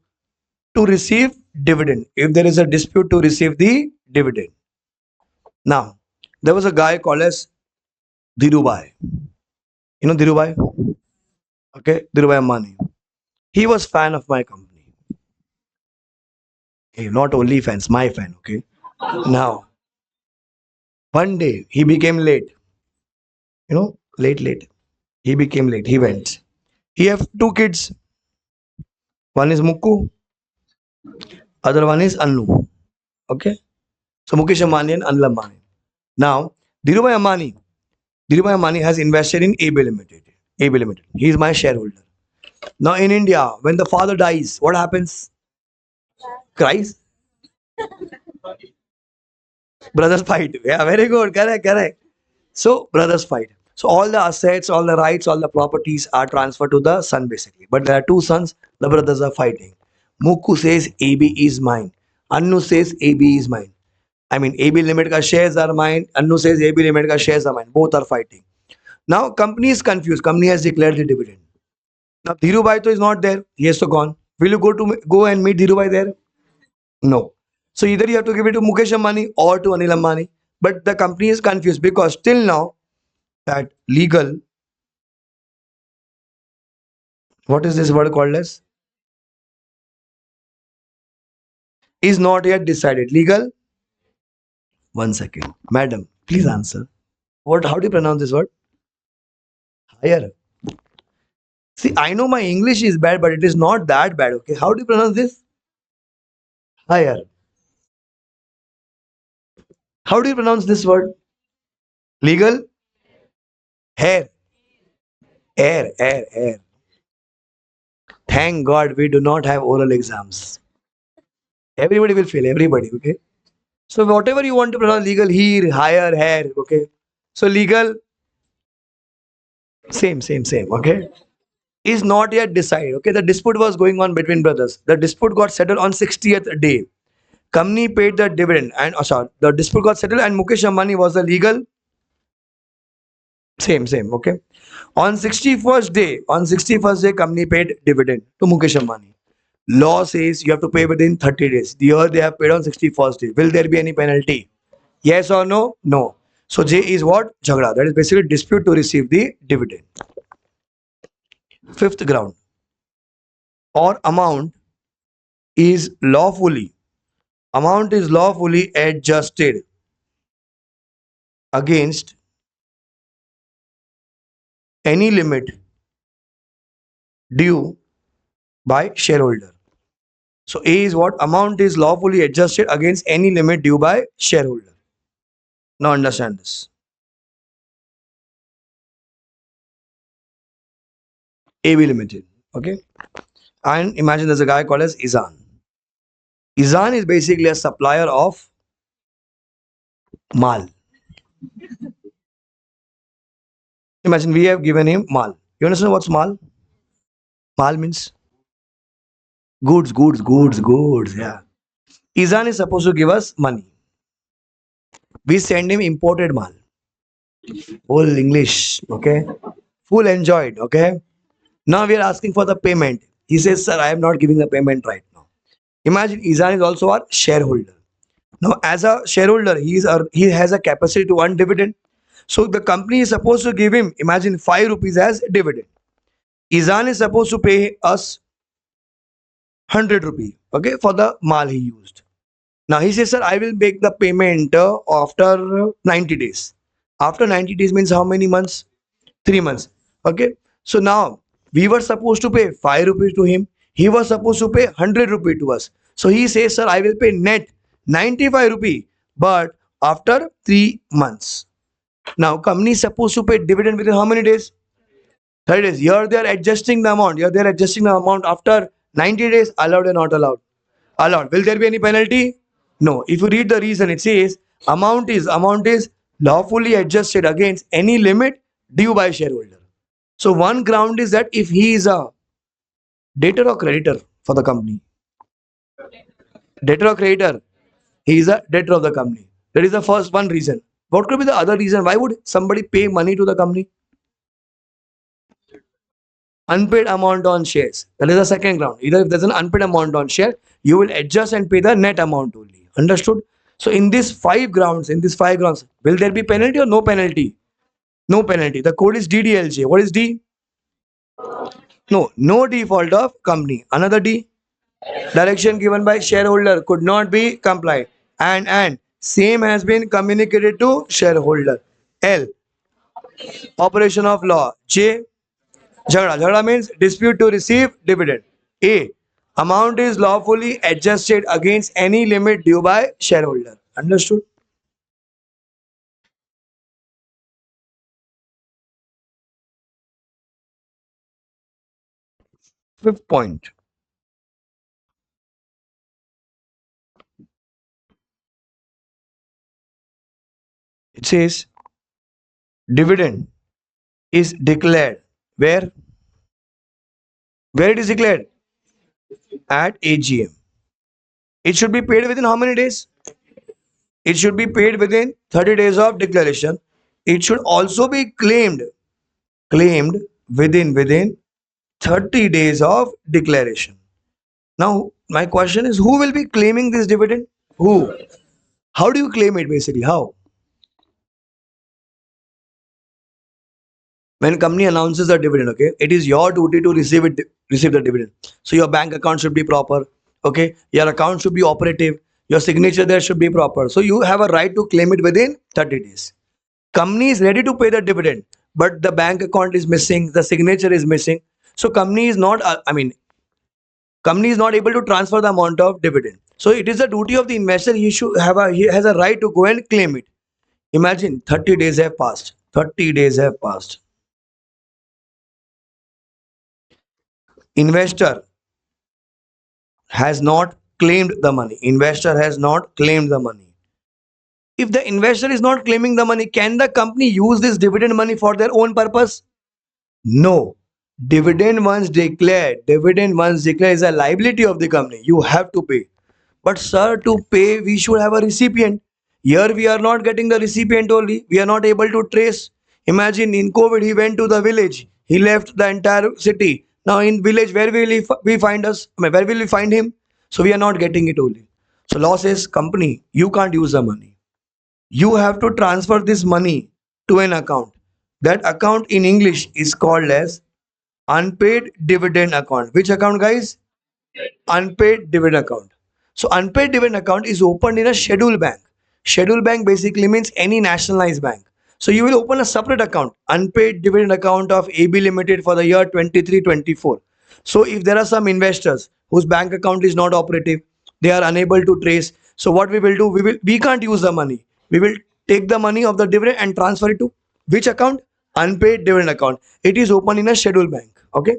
to receive dividend, if there is a dispute to receive the dividend. Now, there was a guy called as Dhirubhai. You know Dhirubhai? Okay, Dhirubhai Ambani. He was fan of my company. Hey, not only fans, my fan. Okay. Now, one day he became late. Late. He became late. He went. He have two kids. One is Mukku, other one is Annu. Okay. So Mukesh Ambani and Anil Ambani. Now, Dhirubhai Ambani. Dhirubhai Ambani has invested in AB Limited. AB Limited. He is my shareholder. Now in India, when the father dies, what happens? Cries. Brothers fight. Yeah, very good. Correct. So brothers fight. So all the assets, all the rights, all the properties are transferred to the son basically. But there are two sons. The brothers are fighting. Mukku says AB is mine. Annu says AB is mine. I mean AB Limited ka shares are mine. Annu says AB Limited ka shares are mine. Both are fighting. Now company is confused. Company has declared the dividend. Now Dhirubhai is not there. He has to gone. Will you go and meet Dhirubhai there? No. So either you have to give it to Mukesh Ambani or to Anil Ambani. But the company is confused because till now that legal, what is this word called as, is not yet decided. Legal. One second, madam, please answer. What? How do you pronounce this word? Higher. See, I know my English is bad, but it is not that bad. Okay, how do you pronounce this? Higher. How do you pronounce this word? Legal. Hair, air. Thank God we do not have oral exams. Everybody will fail, everybody, okay? So whatever you want to pronounce legal, here, higher, hair, okay? So legal, same, okay? Is not yet decided, okay? The dispute was going on between brothers. The dispute got settled on 60th day. Company paid the dividend and, sorry, the dispute got settled and Mukesh Ambani was the legal, same, okay? On 61st day, company paid dividend to Mukesh Ambani. Law says you have to pay within 30 days. The year they have paid on 61st day. Will there be any penalty? Yes or no? No. So J is what? Jhagda. That is basically dispute to receive the dividend. Fifth ground. Or is lawfully amount is lawfully adjusted against any limit due by shareholder. So A is what? Amount is lawfully adjusted against any limit due by shareholder. Now understand this. AB Limited. Okay. And imagine there's a guy called as Izan. Izan is basically a supplier of mal. Imagine we have given him mal. You understand what's mal? Mal means goods. Yeah. Izan is supposed to give us money. We send him imported mal. Full English. Okay. Full enjoyed. Okay. Now we are asking for the payment. He says, sir, I am not giving the payment right now. Imagine Izan is also our shareholder. Now, as a shareholder, he has a capacity to earn dividend. So the company is supposed to give him, imagine 5 rupees as dividend. Izan is supposed to pay us 100 rupees, okay, for the mal he used. Now he says, sir, I will make the payment after 90 days. After 90 days means how many months? 3 months. Okay. So now we were supposed to pay 5 rupees to him. He was supposed to pay 100 rupees to us. So he says, sir, I will pay net 95 rupees, but after 3 months. Now company is supposed to pay dividend within how many days? 30 days. Here they are adjusting the amount. Here they are adjusting the amount after 90 days. Allowed or not allowed? Allowed. Will there be any penalty? No. If you read the reason, it says amount is lawfully adjusted against any limit due by shareholder. So one ground is that if he is a debtor or creditor for the company, debtor or creditor, he is a debtor of the company. That is the first one reason. What could be the other reason? Why would somebody pay money to the company? Unpaid amount on shares. That is the second ground. Either if there's an unpaid amount on share, you will adjust and pay the net amount only. Understood? So in these five grounds, will there be penalty or no penalty? No penalty. The code is DDLJ. What is D? No default of company. Another D. Direction given by shareholder could not be complied. And same has been communicated to shareholder. L. Operation of law. J. Jhagda means dispute to receive dividend. A. Amount is lawfully adjusted against any limit due by shareholder. Understood? Fifth point. It says dividend is declared. Where? Where it is declared? At AGM. It should be paid within how many days? It should be paid within 30 days of declaration. It should also be claimed within 30 days of declaration. Now, my question is, who will be claiming this dividend? Who? How do you claim it basically? How? When company announces a dividend, okay, it is your duty to receive the dividend. So your bank account should be proper, okay, your account should be operative, your signature there should be proper. So you have a right to claim it within 30 days. Company is ready to pay the dividend, but the bank account is missing, the signature is missing. So company is not able to transfer the amount of dividend. So it is the duty of the investor. He has a right to go and claim it. Imagine 30 days have passed. 30 days have passed. Investor has not claimed the money. Investor has not claimed the money. If the investor is not claiming the money, can the company use this dividend money for their own purpose? No. Dividend once declared is a liability of the company. You have to pay. But sir, to pay, we should have a recipient. Here we are not getting the recipient only. We are not able to trace. Imagine in COVID, he went to the village. He left the entire city. Now in village, where will we find us? I mean, where will we find him? So we are not getting it only. So law says, company, you can't use the money. You have to transfer this money to an account. That account in English is called as unpaid dividend account. Which account, guys? Unpaid dividend account. So unpaid dividend account is opened in a scheduled bank. Scheduled bank basically means any nationalized bank. So you will open a separate account, unpaid dividend account of AB Limited for the year 23-24. So if there are some investors whose bank account is not operative, they are unable to trace. So what we will do, we can't use the money. We will take the money of the dividend and transfer it to which account? Unpaid dividend account. It is open in a scheduled bank. Okay.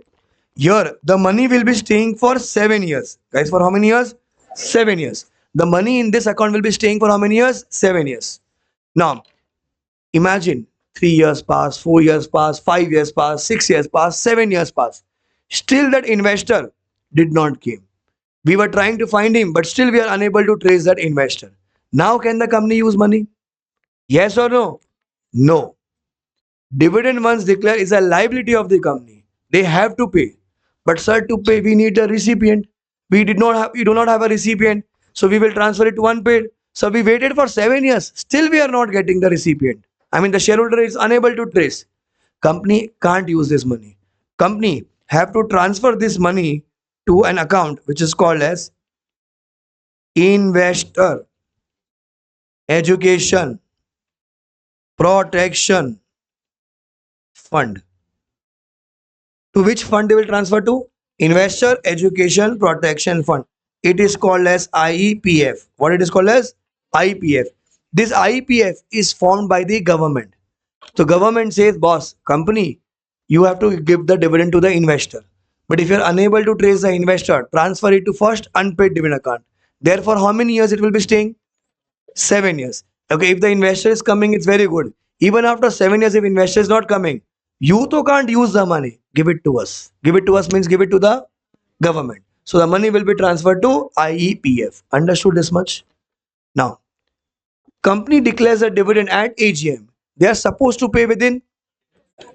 Here, the money will be staying for 7 years. Guys, for how many years? 7 years. The money in this account will be staying for how many years? 7 years. Now, imagine 3 years pass, 4 years pass, 5 years pass, 6 years pass, 7 years pass. Still, that investor did not came. We were trying to find him, but still we are unable to trace that investor. Now, can the company use money? Yes or no? No. Dividend once declared is a liability of the company. They have to pay. But sir, to pay, we need a recipient. We do not have a recipient. So we will transfer it to unpaid. So we waited for 7 years. Still we are not getting the recipient. I mean the shareholder is unable to trace. Company can't use this money. Company have to transfer this money to an account which is called as investor education protection fund. To which fund they will transfer to? Investor Education Protection Fund. It is called as IEPF. What it is called as? IEPF. This IEPF is formed by the government. So government says, boss, company, you have to give the dividend to the investor. But if you are unable to trace the investor, transfer it to first unpaid dividend account. Therefore, how many years it will be staying? 7 years. Okay, if the investor is coming, it's very good. Even after 7 years, if investor is not coming, you too can't use the money. Give it to us. Give it to us means give it to the government. So the money will be transferred to IEPF. Understood this much? Now, company declares a dividend at AGM. They are supposed to pay within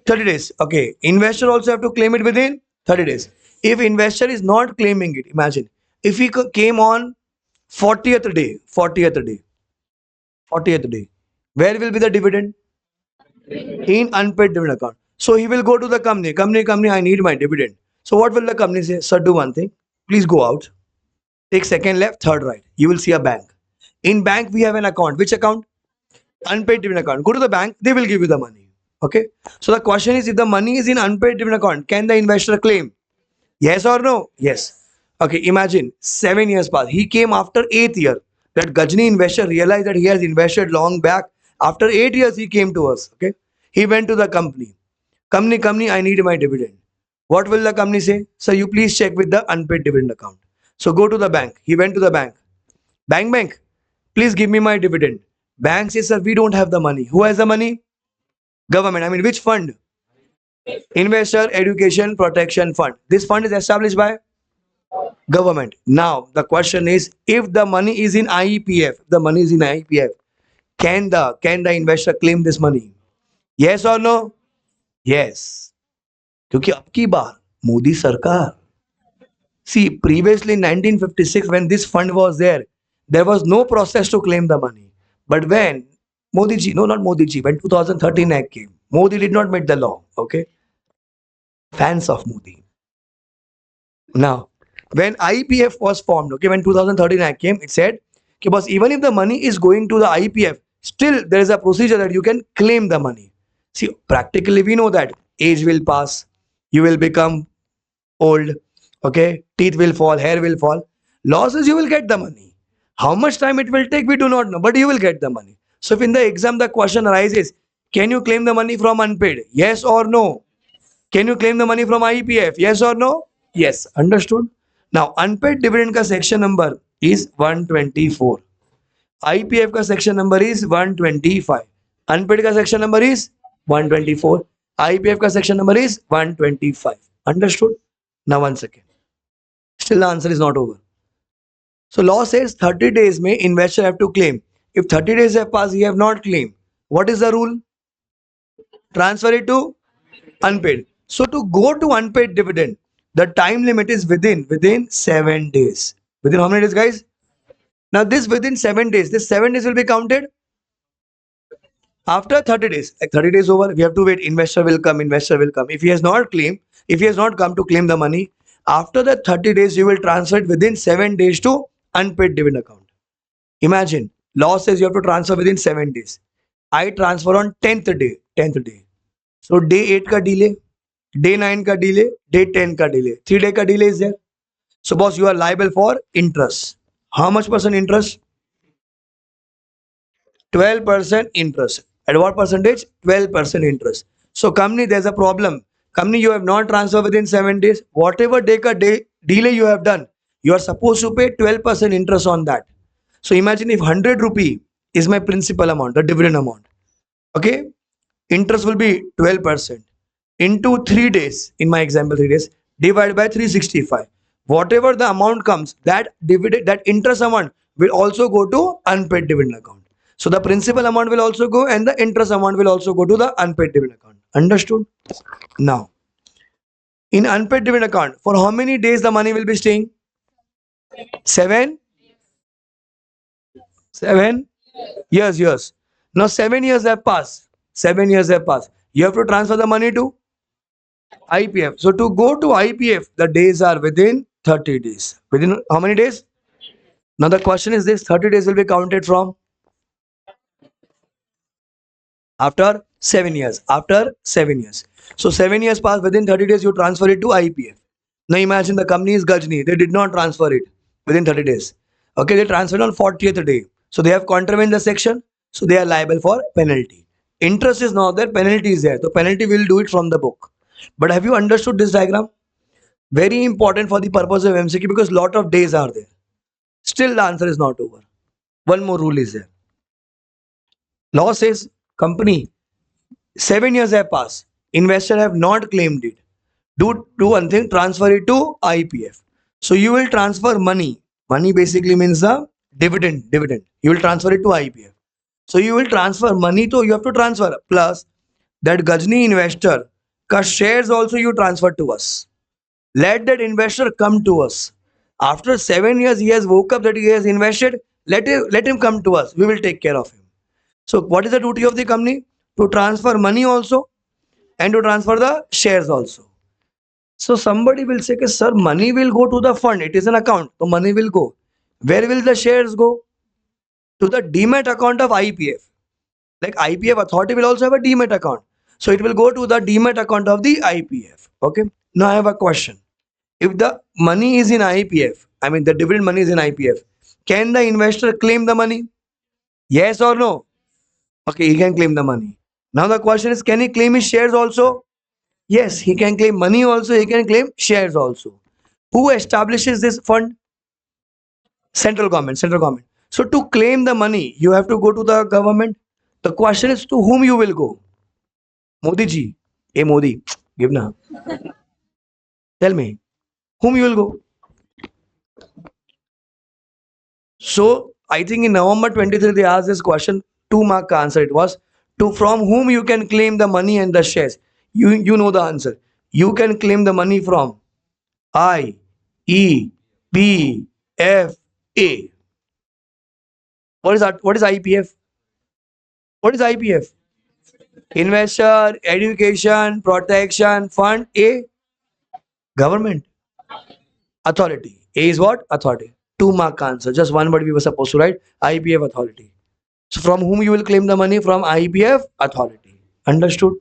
30 days. Okay, investor also have to claim it within 30 days. If investor is not claiming it, imagine if he came on 40th day, 40th day, 40th day. Where will be the dividend? In unpaid dividend account. So he will go to the company, I need my dividend. So what will the company say? Sir, do one thing. Please go out. Take second left, third right. You will see a bank. In bank, we have an account. Which account? Unpaid dividend account. Go to the bank, they will give you the money. Okay. So the question is, if the money is in unpaid dividend account, can the investor claim? Yes or no? Yes. Okay, imagine 7 years pass. He came after 8th year. That Gajni investor realized that he has invested long back. After 8 years, he came to us. Okay. He went to the company. Company, I need my dividend. What will the company say? Sir, you please check with the unpaid dividend account. So go to the bank. He went to the bank. Bank, please give me my dividend. Bank says, sir, we don't have the money. Who has the money? Government. I mean, which fund? Investor Education Protection Fund. This fund is established by government. Now the question is, if the money is in IEPF, the money is in IEPF, can the investor claim this money? Yes or no? Yes. क्योंकि अब की बार मोदी सरकार. See, previously in 1956, when this fund was there was no process to claim the money. But when Modi ji, no, not Modi ji, when 2013 Act came, Modi did not make the law. Okay, fans of Modi. Now, when IPF was formed, okay, when 2013 Act came, it said, okay, boss, even if the money is going to the IPF, still there is a procedure that you can claim the money. See, practically we know that age will pass, you will become old, okay, teeth will fall, hair will fall. Losses, you will get the money. How much time it will take, we do not know, but you will get the money. So if in the exam the question arises, can you claim the money from unpaid? Yes or no? Can you claim the money from IPF? Yes or no? Yes, understood. Now unpaid dividend का section number is 124. IPF का section number is 125. Unpaid का section number is 124. IPF का section number is 125. Understood? Now one second. Still the answer is not over. So law says 30 days may investor have to claim. If 30 days have passed, he have not claimed. What is the rule? Transfer it to unpaid. So to go to unpaid dividend, the time limit is within 7 days. Within how many days, guys? Now this within 7 days. This 7 days will be counted after 30 days. Like 30 days over, we have to wait. Investor will come. Investor will come. If he has not claimed, if he has not come to claim the money, after the 30 days, you will transfer it within 7 days to unpaid dividend account. Imagine law says you have to transfer within 7 days. I transfer on 10th day. 10th day. So day 8 ka delay, day 9 ka delay, day 10 ka delay. 3 day ka delay is there. So boss, you are liable for interest. How much percent interest? 12% interest. At what percentage? 12% interest. So company, there's a problem. Company, you have not transferred within 7 days. Whatever day delay you have done, you are supposed to pay 12% interest on that. So imagine if 100 rupee is my principal amount, the dividend amount. Okay, interest will be 12% into 3 days. In my example, 3 days divided by 365. Whatever the amount comes, that dividend, that interest amount will also go to unpaid dividend account. So the principal amount will also go and the interest amount will also go to the unpaid dividend account. Understood? Now, in unpaid dividend account, for how many days the money will be staying? 7? 7? Yes. Now 7 years have passed. 7 years have passed. You have to transfer the money to IPF. So to go to IPF, the days are within 30 days. Within how many days? Now the question is this: 30 days will be counted from after 7 years. After 7 years. So 7 years pass, within 30 days you transfer it to IPF. Now imagine the company is Gajni. They did not transfer it within 30 days. Okay, they transferred on 40th day. So they have contravened the section. So they are liable for penalty. Interest is not there, penalty is there. So penalty will do it from the book. But have you understood this diagram? Very important for the purpose of MCQ because lot of days are there. Still the answer is not over. One more rule is there. Law says company 7 years have passed. Investor have not claimed it. Do one thing, transfer it to IPF. So you will transfer money. Money basically means the dividend. You will transfer it to IPF. So you will transfer money to you have to transfer plus that Gajni investor ka shares also you transfer to us. Let that investor come to us. After 7 years, he has woke up that he has invested. Let him come to us. We will take care of him. So, what is the duty of the company? To transfer money also and to transfer the shares also. So, somebody will say, sir, money will go to the fund. It is an account. So, money will go. Where will the shares go? To the demat account of IPF. Like IPF authority will also have a demat account. So, it will go to the demat account of the IPF. Okay. Now, I have a question. If the money is in IPF, I mean the dividend money is in IPF, can the investor claim the money? Yes or no? Okay, he can claim the money. Now the question is, can he claim his shares also? Yes, he can claim money also, he can claim shares also. Who establishes this fund? Central government, central government. So to claim the money, you have to go to the government. The question is to whom you will go? Modi ji. Hey Modi, give na. Tell me, whom you will go? So I think in November 23 they asked this question. 2 mark answer it was to from whom you can claim the money and the shares. You know the answer. You can claim the money from I E P F A. What is that? What is IPF? What is IPF? Investor, Education, Protection Fund. A, government, authority. A is what? Authority. 2 mark answer. Just one word we were supposed to write. IPF authority. So from whom you will claim the money? From IPF authority. Understood?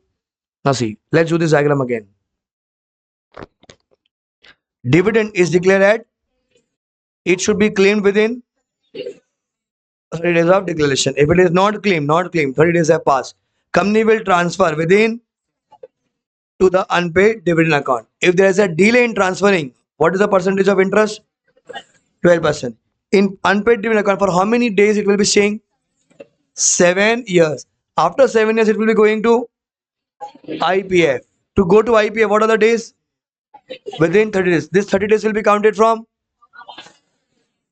Now see, let's do this diagram again. Dividend is declared at, it should be claimed within 30 days of declaration. If it is not claimed, 30 days have passed. Company will transfer within to the unpaid dividend account. If there is a delay in transferring, What is the percentage of interest? 12%. In unpaid dividend account, for how many days it will be staying? 7 years. After 7 years, it will be going to IPF. To go to IPF, what are the days? Within 30 days. This 30 days will be counted from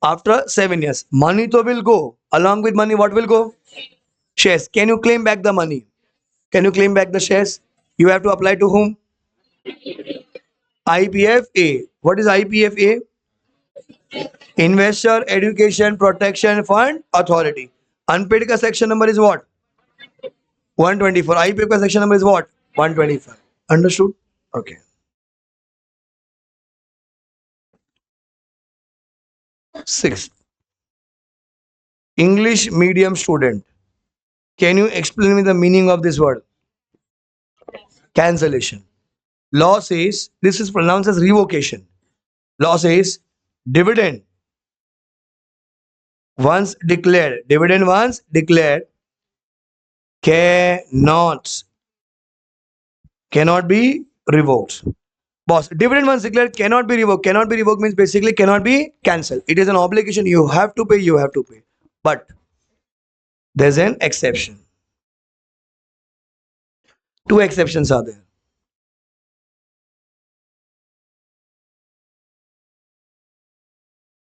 after 7 years. Money to will go. Along with money, what will go? Shares. Can you claim back the money? Can you claim back the shares? You have to apply to whom? IPFA. What is IPFA? Investor Education Protection Fund Authority. Unpaid ka section number is what? 124. IPF ka section number is what? 125. Understood? Okay. 6. English medium student. Can you explain me the meaning of this word? Cancellation. Law says, this is pronounced as revocation. Law says dividend once declared cannot be revoked. Boss, dividend once declared cannot be revoked. Cannot be revoked means basically cannot be cancelled. It is an obligation. You have to pay. You have to pay. But there's an exception. Two exceptions are there.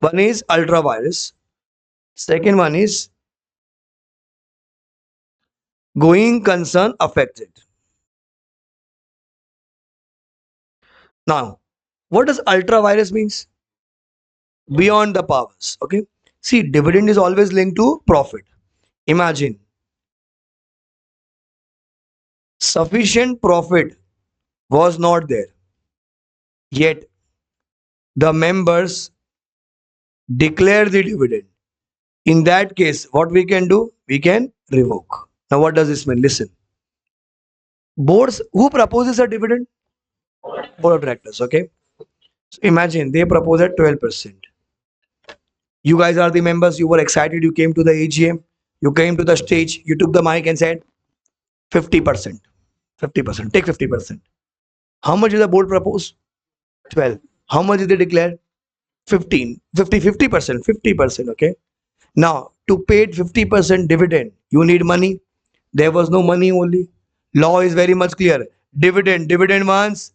One is ultra virus. Second one is going concern affected. Now, what does ultra virus means? Beyond the powers. Okay. See, dividend is always linked to profit. Imagine sufficient profit was not there, yet the members declare the dividend. In that case, what we can do? We can revoke. Now, what does this mean? Listen. Boards, who proposes a dividend? Board of directors. Okay. So imagine they propose at 12%. You guys are the members. You were excited. You came to the AGM. You came to the stage. You took the mic and said 50%. 50%. Take 50%. How much did the board propose? 12. How much did they declare? 15. 50%. 50%. Okay. Now, to pay 50% dividend, you need money. There was no money only. Law is very much clear. Dividend once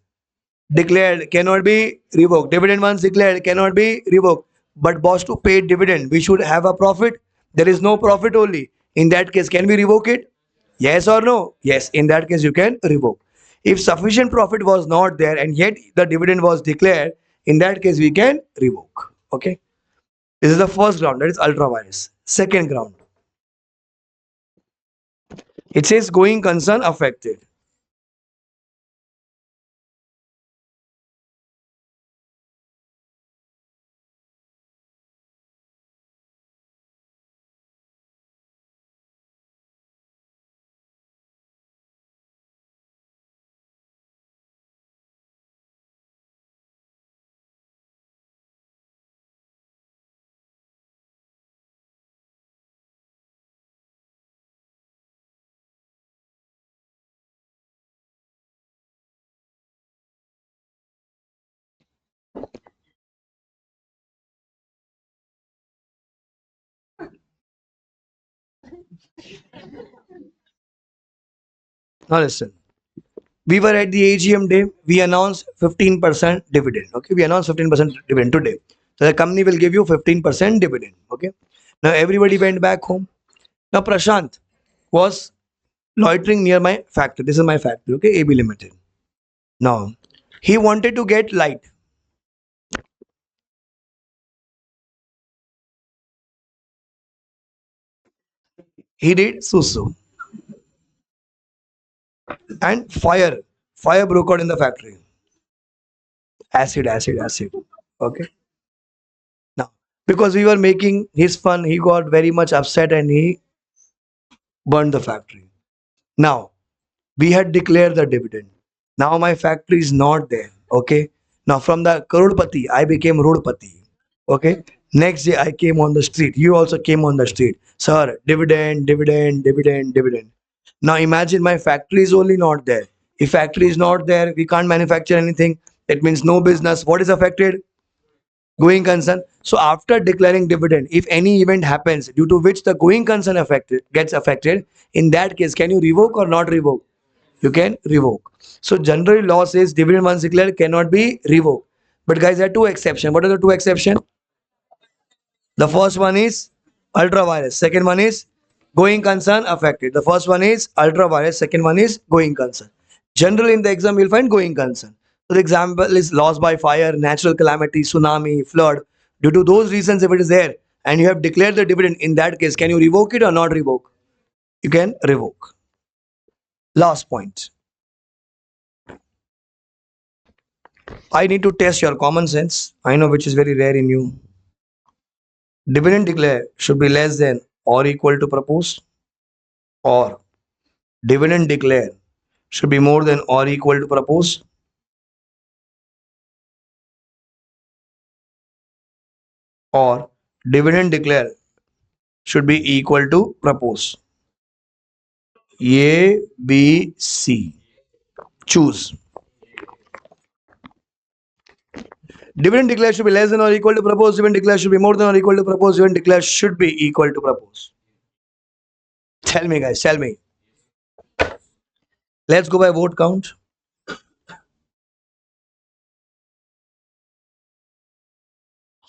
declared cannot be revoked. Dividend once declared cannot be revoked. But boss, to pay dividend, we should have a profit. There is no profit only. In that case, can we revoke it? Yes or no? Yes. In that case, you can revoke. If sufficient profit was not there and yet the dividend was declared, in that case, we can revoke. Okay. This is the first ground, that is ultra virus. Second ground, it says going concern affected. Now listen, we were at the AGM day, we announced 15% dividend. Okay, we announced 15% dividend today. So the company will give you 15% dividend. Okay. Now everybody went back home. Now Prashant was loitering near my factory. This is my factory, okay, AB Limited. Now he wanted to get light. He did susu and fire broke out in the factory. Acid. Okay. Now, because we were making his fun, he got very much upset and he burned the factory. Now, we had declared the dividend. Now my factory is not there. Okay. Now from the Karodpati, I became Rodpati. Okay. Next day I came on the street. You also came on the street. Sir, dividend. Now imagine my factory is only not there. If factory is not there, we can't manufacture anything. That means no business. What is affected? Going concern. So after declaring dividend, if any event happens due to which the going concern affected gets affected, in that case, can you revoke or not revoke? You can revoke. So generally law says dividend once declared cannot be revoked. But guys, there are two exceptions. What are the two exceptions? The first one is ultra-virus. Second one is going concern affected. The first one is ultra-virus. Second one is going concern. Generally in the exam, you'll find going concern. So the example is loss by fire, natural calamity, tsunami, flood. Due to those reasons, if it is there and you have declared the dividend, in that case, can you revoke it or not revoke? You can revoke. Last point. I need to test your common sense. I know which is very rare in you. Dividend declared should be less than or equal to proposed, or dividend declared should be more than or equal to proposed, or dividend declared should be equal to proposed. A, B, C. Choose. Dividend declared should be less than or equal to proposed. Dividend declared should be more than or equal to proposed. Dividend declared should be equal to proposed. Tell me, guys. Tell me. Let's go by vote count.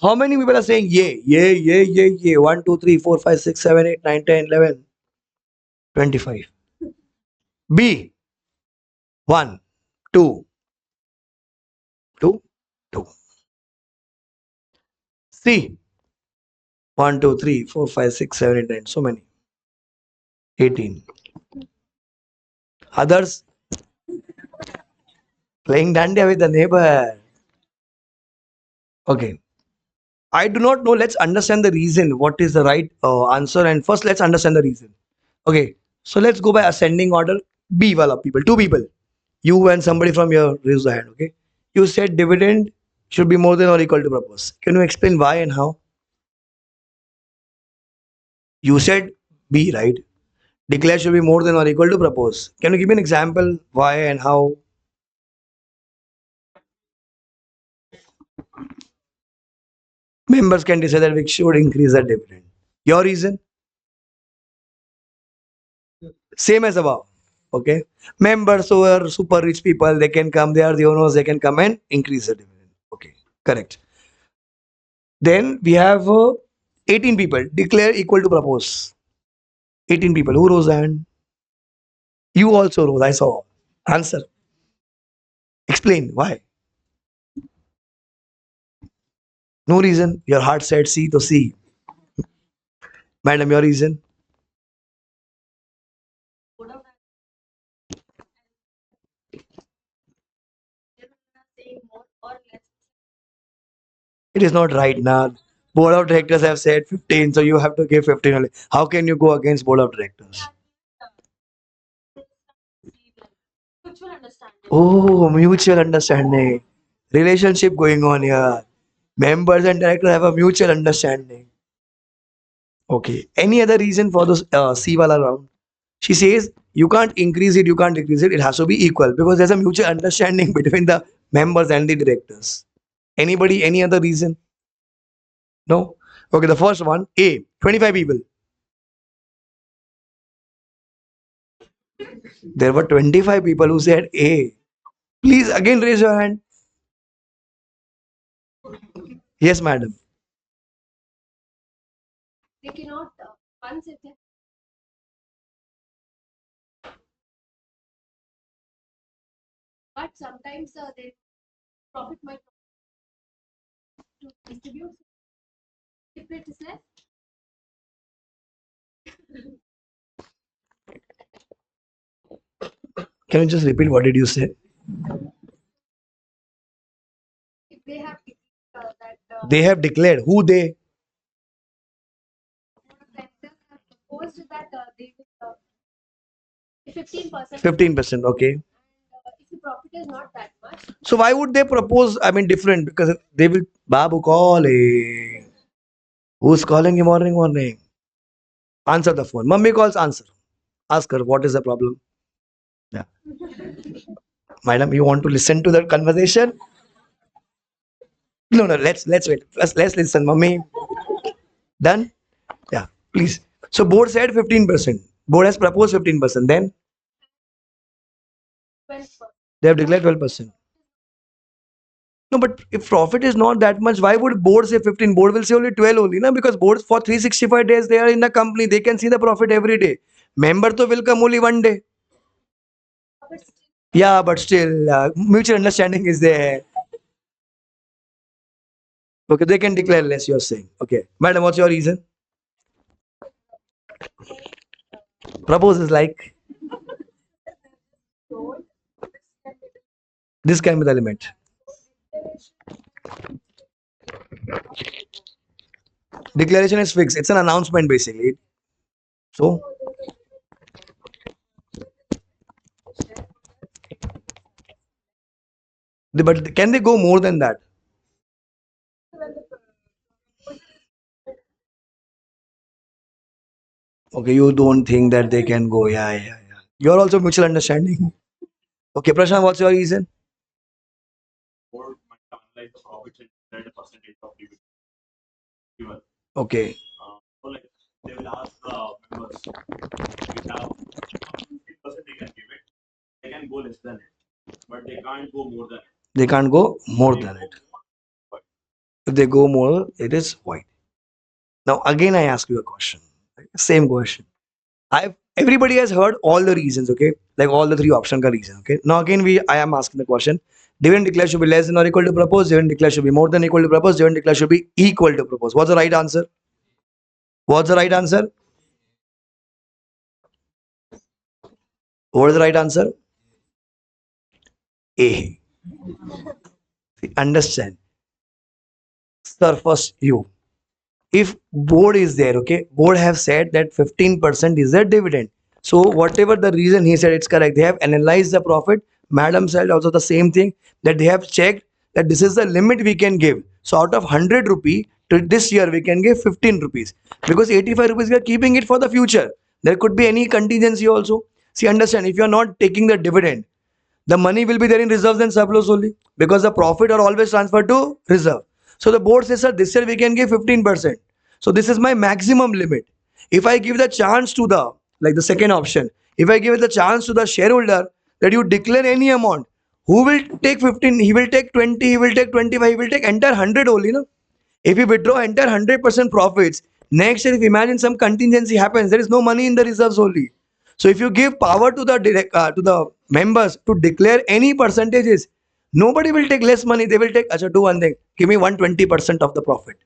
How many people are saying yay, yay, yay, yay, yay? 1, 2, 3, 4, 5, 6, 7, 8, 9, 10, 11, 25. B, 1, 2, 2, 2. C, 1, 2, 3, 4, 5, 6, 7, 8, 9. So many. 18. Others playing dandiya with the neighbor. Okay. I do not know. Let's understand the reason. What is the right answer? And first, let's understand the reason. Okay. So let's go by ascending order. B wala people. Two people. You and somebody from your raise the hand. Okay. You said dividend should be more than or equal to purpose. Can you explain why and how? You said B, right? Declare should be more than or equal to propose. Can you give me an example why and how? Members can decide that we should increase the dividend. Your reason? Same as above. Okay. Members who are super rich people, they can come, they are the owners, they can come and increase the dividend. Okay. Correct. Then we have 18 people. Declare equal to propose. 18 people. Who rose the hand? You also rose. I saw. Answer. Explain why. No reason. Your heart said C to C. Madam, your reason? It is not right now. Board of directors have said 15, so you have to give 15 only. How can you go against board of directors? Oh, mutual understanding. Relationship going on here. Members and directors have a mutual understanding. Okay. Any other reason for this C wala round? She says you can't increase it, you can't decrease it. It has to be equal because there's a mutual understanding between the members and the directors. Anybody, any other reason? No? Okay, the first one, A, 25 people. There were 25 people who said A. Please again raise your hand. Yes, madam. Can you just repeat what did you say? They have declared. Who they? 15%. Okay. So why would they propose? I mean, different because they will. Babu calling. Who's calling you morning, morning? Answer the phone. Mummy calls. Answer. Ask her what is the problem. Yeah. Madam, you want to listen to the conversation? No, no, let's wait. Let's listen, mommy. Done? Yeah, please. So board said 15%. Board has proposed 15%. Then they have declared 12%. No, but if profit is not that much, why would board say 15? Board will say only 12 only, na? Because boards for 365 days they are in the company. They can see the profit every day. Member to will come only one day. Yeah, but still, mutual understanding is there. Okay, they can declare less, you're saying. Okay. Madam, what's your reason? Propose is like, this can be the limit. Declaration is fixed. It's an announcement basically. So, but can they go more than that? Okay, you don't think that they can go. Yeah, yeah, yeah. You're also mutual understanding. Okay, Prashant, what's your reason? Board might analyze the profits and decide a percentage of dividend given. Okay. So like they will ask the members, we have 15% they can give it, they can go less than it, but they can't go more than it. They can't go more than it. But If they go more, it is white. Now, again, I ask you a question. Same question. I've everybody has heard all the reasons, okay? Like all the three option ka reason, okay? Now again, I am asking the question. Dividend declare should be less than or equal to propose. Dividend declare should be more than equal to propose. Dividend declare should be equal to propose. What's the right answer? What's the right answer? What is the right answer? A. Understand. Sir, first you. If board is there, okay, board have said that 15% is a dividend. So whatever the reason he said, it's correct. They have analyzed the profit. Madam said also the same thing, that they have checked that this is the limit we can give. So out of 100 rupee to this year we can give 15 rupees, because 85 rupees we are keeping it for the future. There could be any contingency also. See, understand, if you are not taking the dividend, the money will be there in reserves and surplus only, because the profit are always transferred to reserve. So the board says, sir, this year we can give 15%. So this is my maximum limit. If I give the chance to the, like the second option, if I give the chance to the shareholder that you declare any amount, who will take 15? He will take 20, he will take 25, he will take entire 100 only, no? If you withdraw entire 100% profits, next year if imagine some contingency happens, there is no money in the reserves only. So if you give power to the to the members to declare any percentages, nobody will take less money. They will take, acha, do one thing, give me 120% of the profit.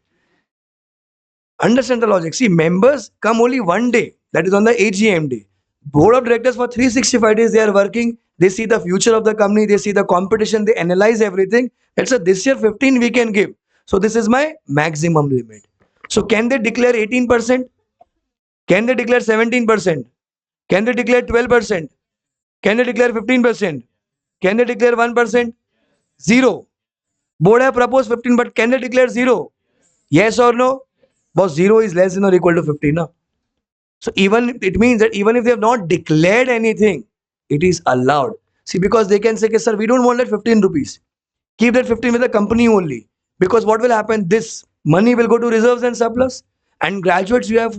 Understand the logic. See, members come only one day, that is on the AGM day. Board of directors for 365 days they are working. They see the future of the company, they see the competition, they analyze everything. Let's say this year 15 we can give. So this is my maximum limit. So can they declare 18%? Can they declare 17%? Can they declare 12%? Can they declare 15%? Can they declare 1%? Zero. Board have proposed 15, but can they declare zero? Yes or no? Because zero is less than or equal to 15. No? So even it means that even if they have not declared anything, it is allowed. See, because they can say, okay, sir, we don't want that 15 rupees. Keep that 15 with the company only. Because what will happen? This money will go to reserves and surplus. And graduates, you had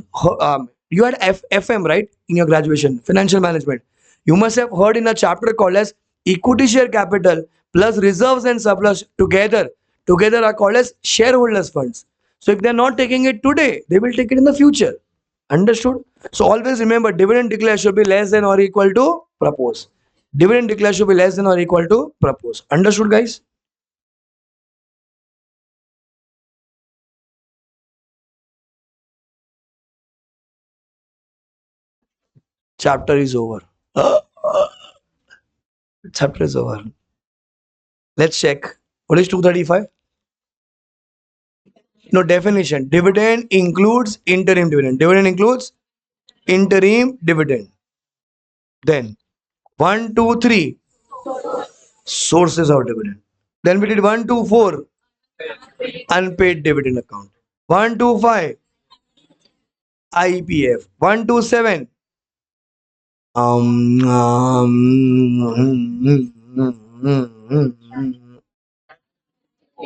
FM, right? In your graduation, financial management. You must have heard in a chapter called as equity share capital plus reserves and surplus together. Together are called as shareholders funds. So if they're not taking it today, they will take it in the future. Understood? So always remember, dividend declare should be less than or equal to propose. Dividend declare should be less than or equal to propose. Understood, guys? Chapter is over. Chapter is over. Let's check. What is 235? No, definition. Dividend includes interim dividend. Dividend includes interim dividend. Then 1, 2, 3 sources of dividend. Then we did 1, 2, 4 unpaid dividend account. 1, 2, 5 IPF. 1, 2, 7 um, um,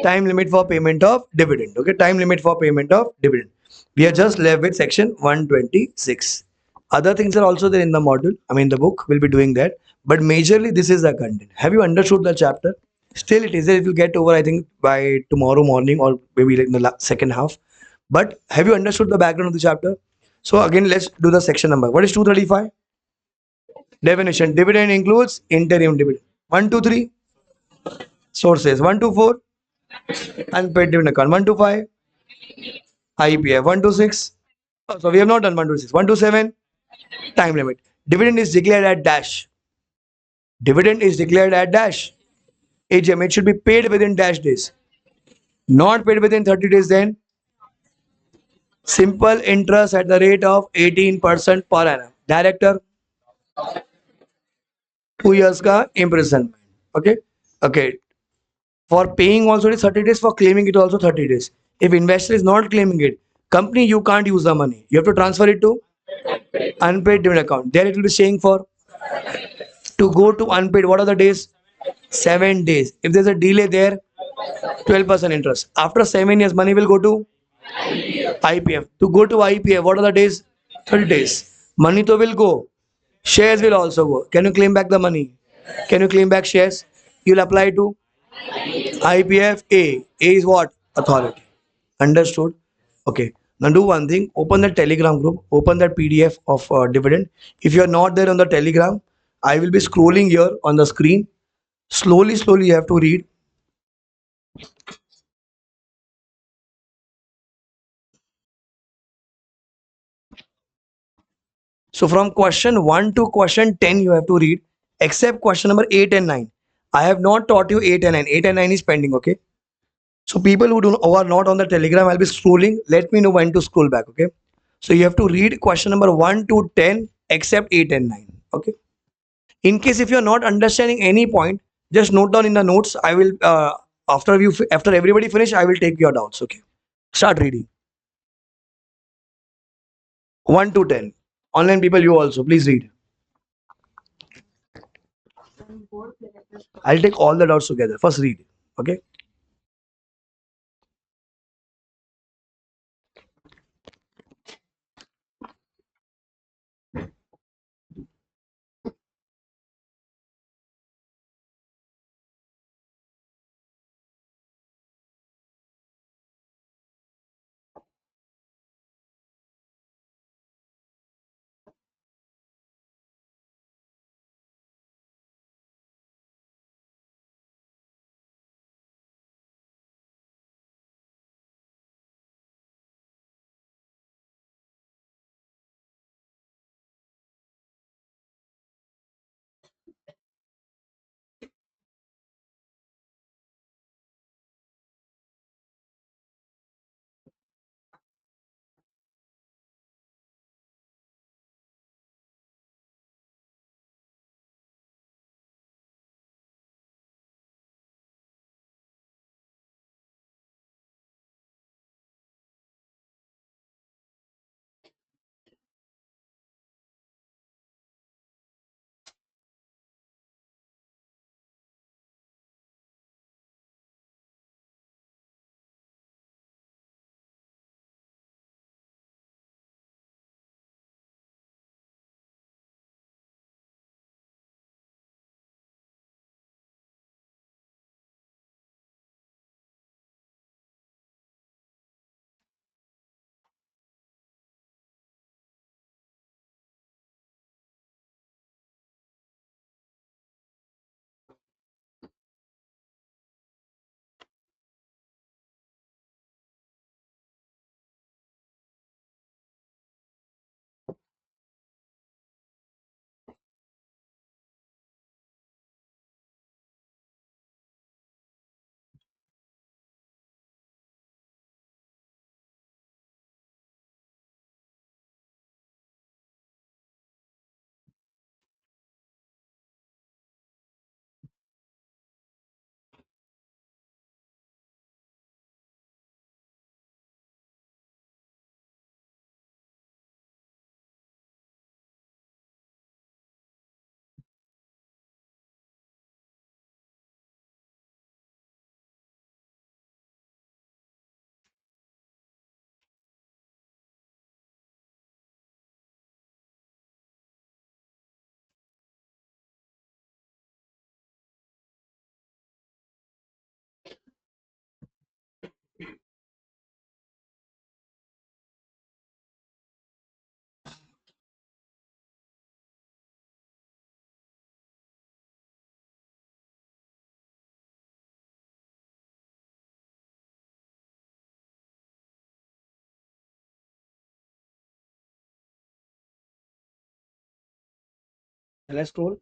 Time limit for payment of dividend. Okay, time limit for payment of dividend. We are just left with section 126. Other things are also there in the module. I mean, the book will be doing that, but majorly this is the content. Have you understood the chapter? Still, it is there. It will get over, I think, by tomorrow morning or maybe like in the second half. But have you understood the background of the chapter? So again, let's do the section number. What is 235? Definition. Dividend includes interim dividend. 1 2 3 sources. 1 2 4 unpaid dividend account. 1 2 5 IPF. 1 2 6. Oh, so we have not done 1 2 6. 1 2 7 time limit. Dividend is declared at dash. Dividend is declared at dash. AGM. It should be paid within dash days. Not paid within 30 days, then simple interest at the rate of 18% per annum. Director, 2 years ka imprisonment. Okay. Okay. For paying also it is 30 days. For claiming it also 30 days. If investor is not claiming it, company you can't use the money. You have to transfer it to unpaid dividend account. There it will be saying for to go to unpaid. What are the days? 7 days. If there's a delay there, 12% interest. After 7 years, money will go to IPF. To go to IPF, what are the days? 30 days. Money to will go. Shares will also go. Can you claim back the money? Can you claim back shares? You'll apply to IPF A. A is what? Authority. Understood? Okay. Now do one thing. Open the Telegram group. Open that PDF of dividend. If you're not there on the Telegram, I will be scrolling here on the screen. Slowly, you have to read. So from question 1 to question 10, you have to read, except question number 8 and 9. I have not taught you 8 and 9. 8 and 9 is pending, okay? So people who are not on the Telegram, I'll be scrolling. Let me know when to scroll back, okay? So you have to read question number 1 to 10, except 8 and 9, okay? In case if you're not understanding any point, just note down in the notes. I will, after everybody finish, I will take your doubts, okay? Start reading. 1 to 10. Online people, you also, please read. I'll take all the doubts together. First read, okay? Shall I scroll?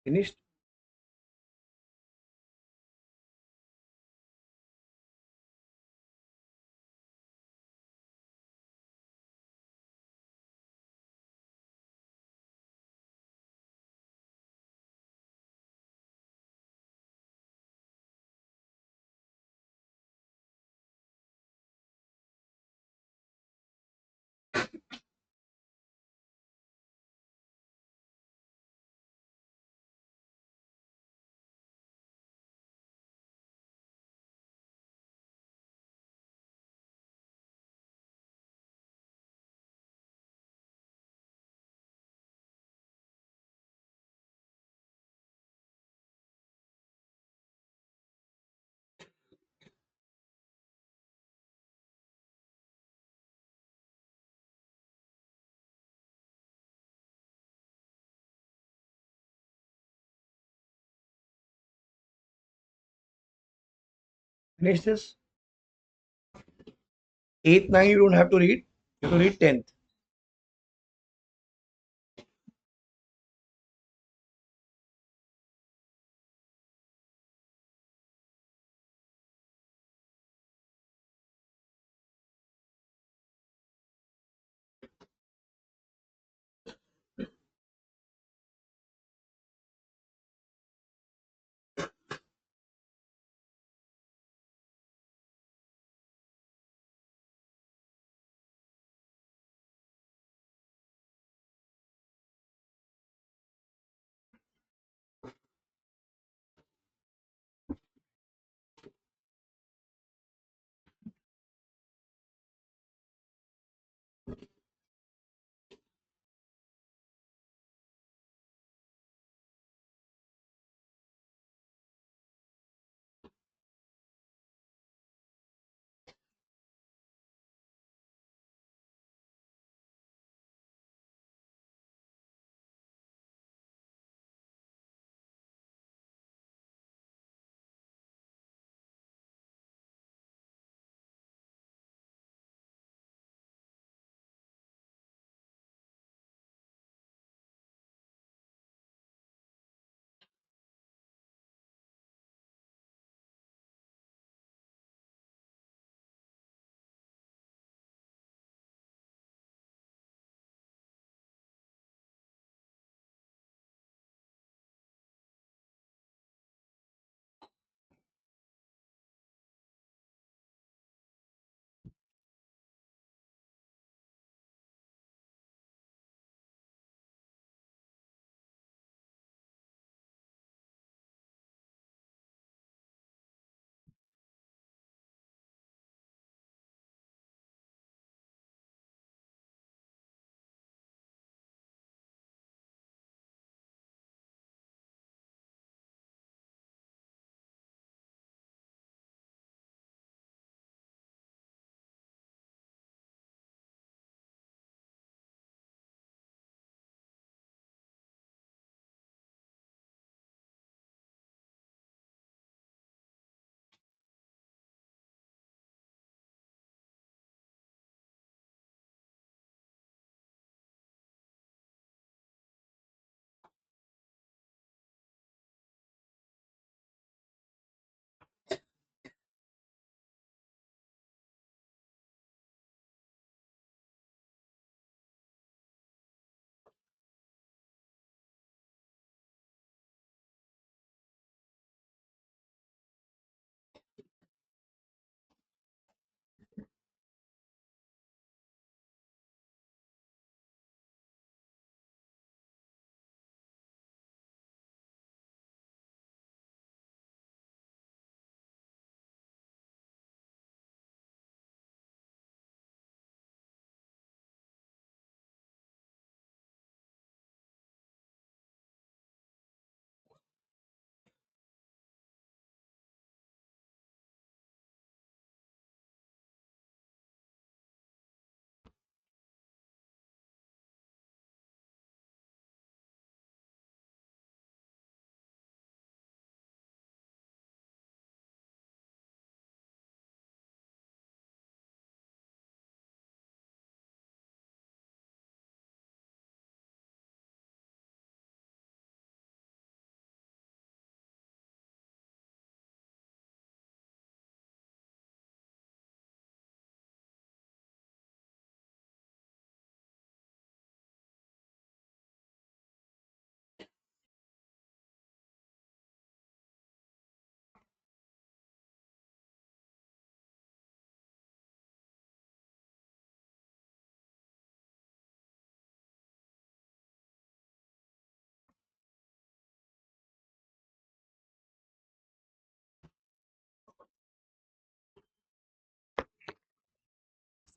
Finished? Finish this? 8th, 9 you don't have to read. You have to read 10th.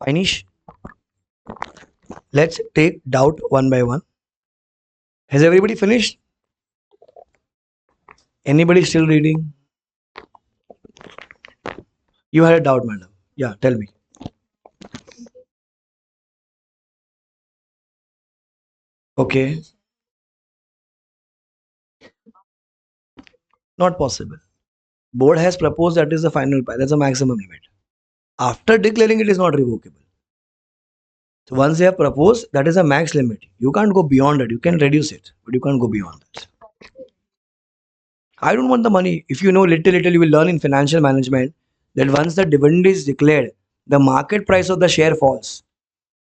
Finish. Let's take doubt one by one. Has everybody finished? Anybody still reading? You had a doubt, madam. Yeah, tell me. Okay, not possible. Board has proposed that is the final price. That's a maximum limit. After declaring it is not revocable. So once they have proposed, that is a max limit. You can't go beyond it. You can reduce it, but you can't go beyond that. I don't want the money. If you know little, you will learn in financial management that once the dividend is declared, the market price of the share falls.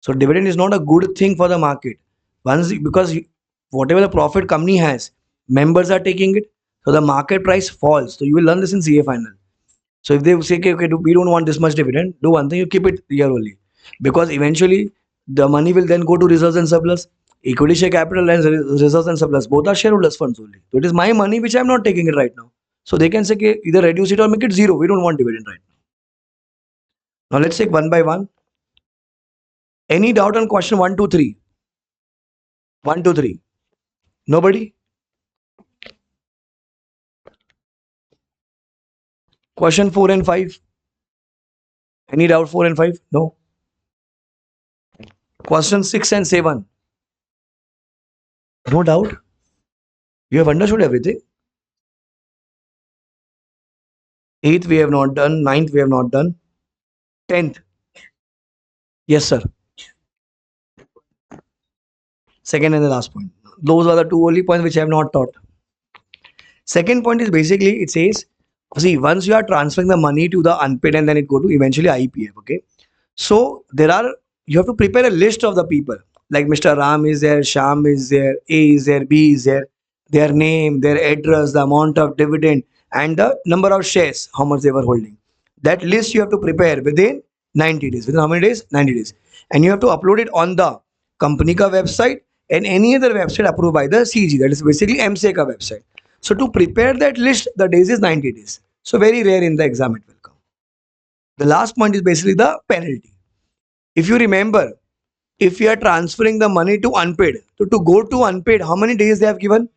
So dividend is not a good thing for the market. Whatever the profit company has, members are taking it. So the market price falls. So you will learn this in CA final. So if they say, okay, we don't want this much dividend, do one thing, you keep it year only. Because eventually the money will then go to reserves and surplus. Equity share capital and reserves and surplus, both are shareholders funds only. So it is my money which I am not taking it right now. So they can say, okay, either reduce it or make it zero. We don't want dividend right now. Now let's take one by one. Any doubt on question 1, 2, 3? 1, 2, 3. Nobody? Question 4 and 5. Any doubt 4 and 5? No. Question 6 and 7. No doubt. You have understood everything. 8th we have not done. 9th we have not done. 10th. Yes, sir. Second and the last point. Those are the two only points which I have not taught. Second point is basically it says, see, once you are transferring the money to the unpaid and then it go to eventually IPF. Okay. So you have to prepare a list of the people. Like Mr. Ram is there, Sham is there, A is there, B is there, their name, their address, the amount of dividend, and the number of shares, how much they were holding. That list you have to prepare within 90 days. Within how many days? 90 days. And you have to upload it on the company ka website and any other website approved by the CG. That is basically MCA ka website. So to prepare that list, the days is 90 days. So very rare in the exam it will come. The last point is basically the penalty. If you remember, if you are transferring the money to unpaid, so to go to unpaid, how many days they have given?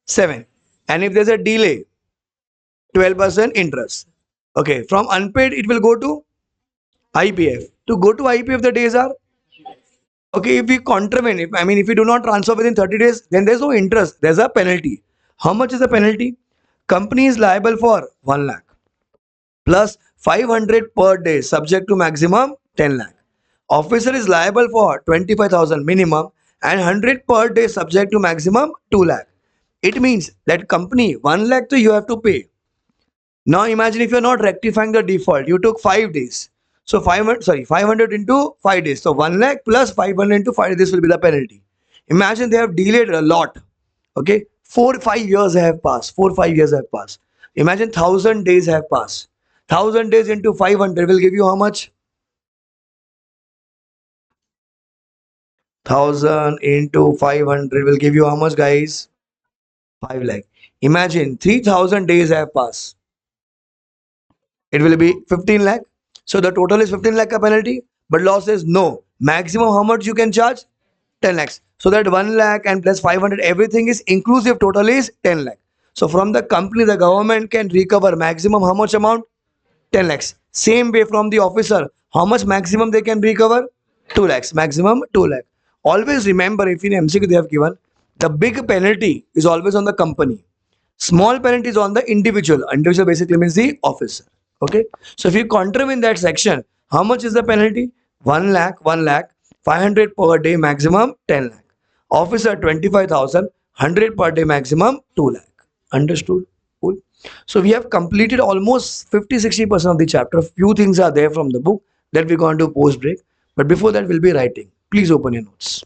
7. And if there's a delay, 12% interest. Okay, from unpaid, it will go to IPF. To go to IPF, the days are okay. If we contravene, if we do not transfer within 30 days, then there's no interest, there's a penalty. How much is the penalty? Company is liable for 1 lakh plus 500 per day, subject to maximum 10 lakh. Officer is liable for 25,000 minimum and 100 per day, subject to maximum 2 lakh. It means that company 1 lakh to you have to pay. Now imagine if you're not rectifying the default, you took 5 days. So 500 into 5 days. So 1 lakh plus 500 into 5 days will be the penalty. Imagine they have delayed a lot. Okay, 4 5 years have passed. 4 5 years have passed. Imagine 1,000 days have passed. 1,000 days into 500 will give you how much? 1,000 into 500 will give you how much, guys? 5 lakh. Imagine 3,000 days have passed. It will be 15 lakh. So the total is 15 lakh penalty. But law says no. Maximum how much you can charge? 10 lakhs. So that 1 lakh and plus 500, everything is inclusive. Total is 10 lakh. So from the company, the government can recover maximum how much amount? 10 lakhs. Same way from the officer, how much maximum they can recover? 2 lakhs. Maximum 2 lakh. Always remember, if in MCQ they have given, the big penalty is always on the company. Small penalty is on the individual. Individual basically means the officer. Okay. So if you contravene that section, how much is the penalty? 1 lakh, 1 lakh, 500 per day, maximum 10 lakh. Officer 25,000, 100 per day, maximum 2 lakh. Understood? Cool. So we have completed almost 50 60% of the chapter. Few things are there from the book that we're going to do post break. But before that, we'll be writing. Please open your notes.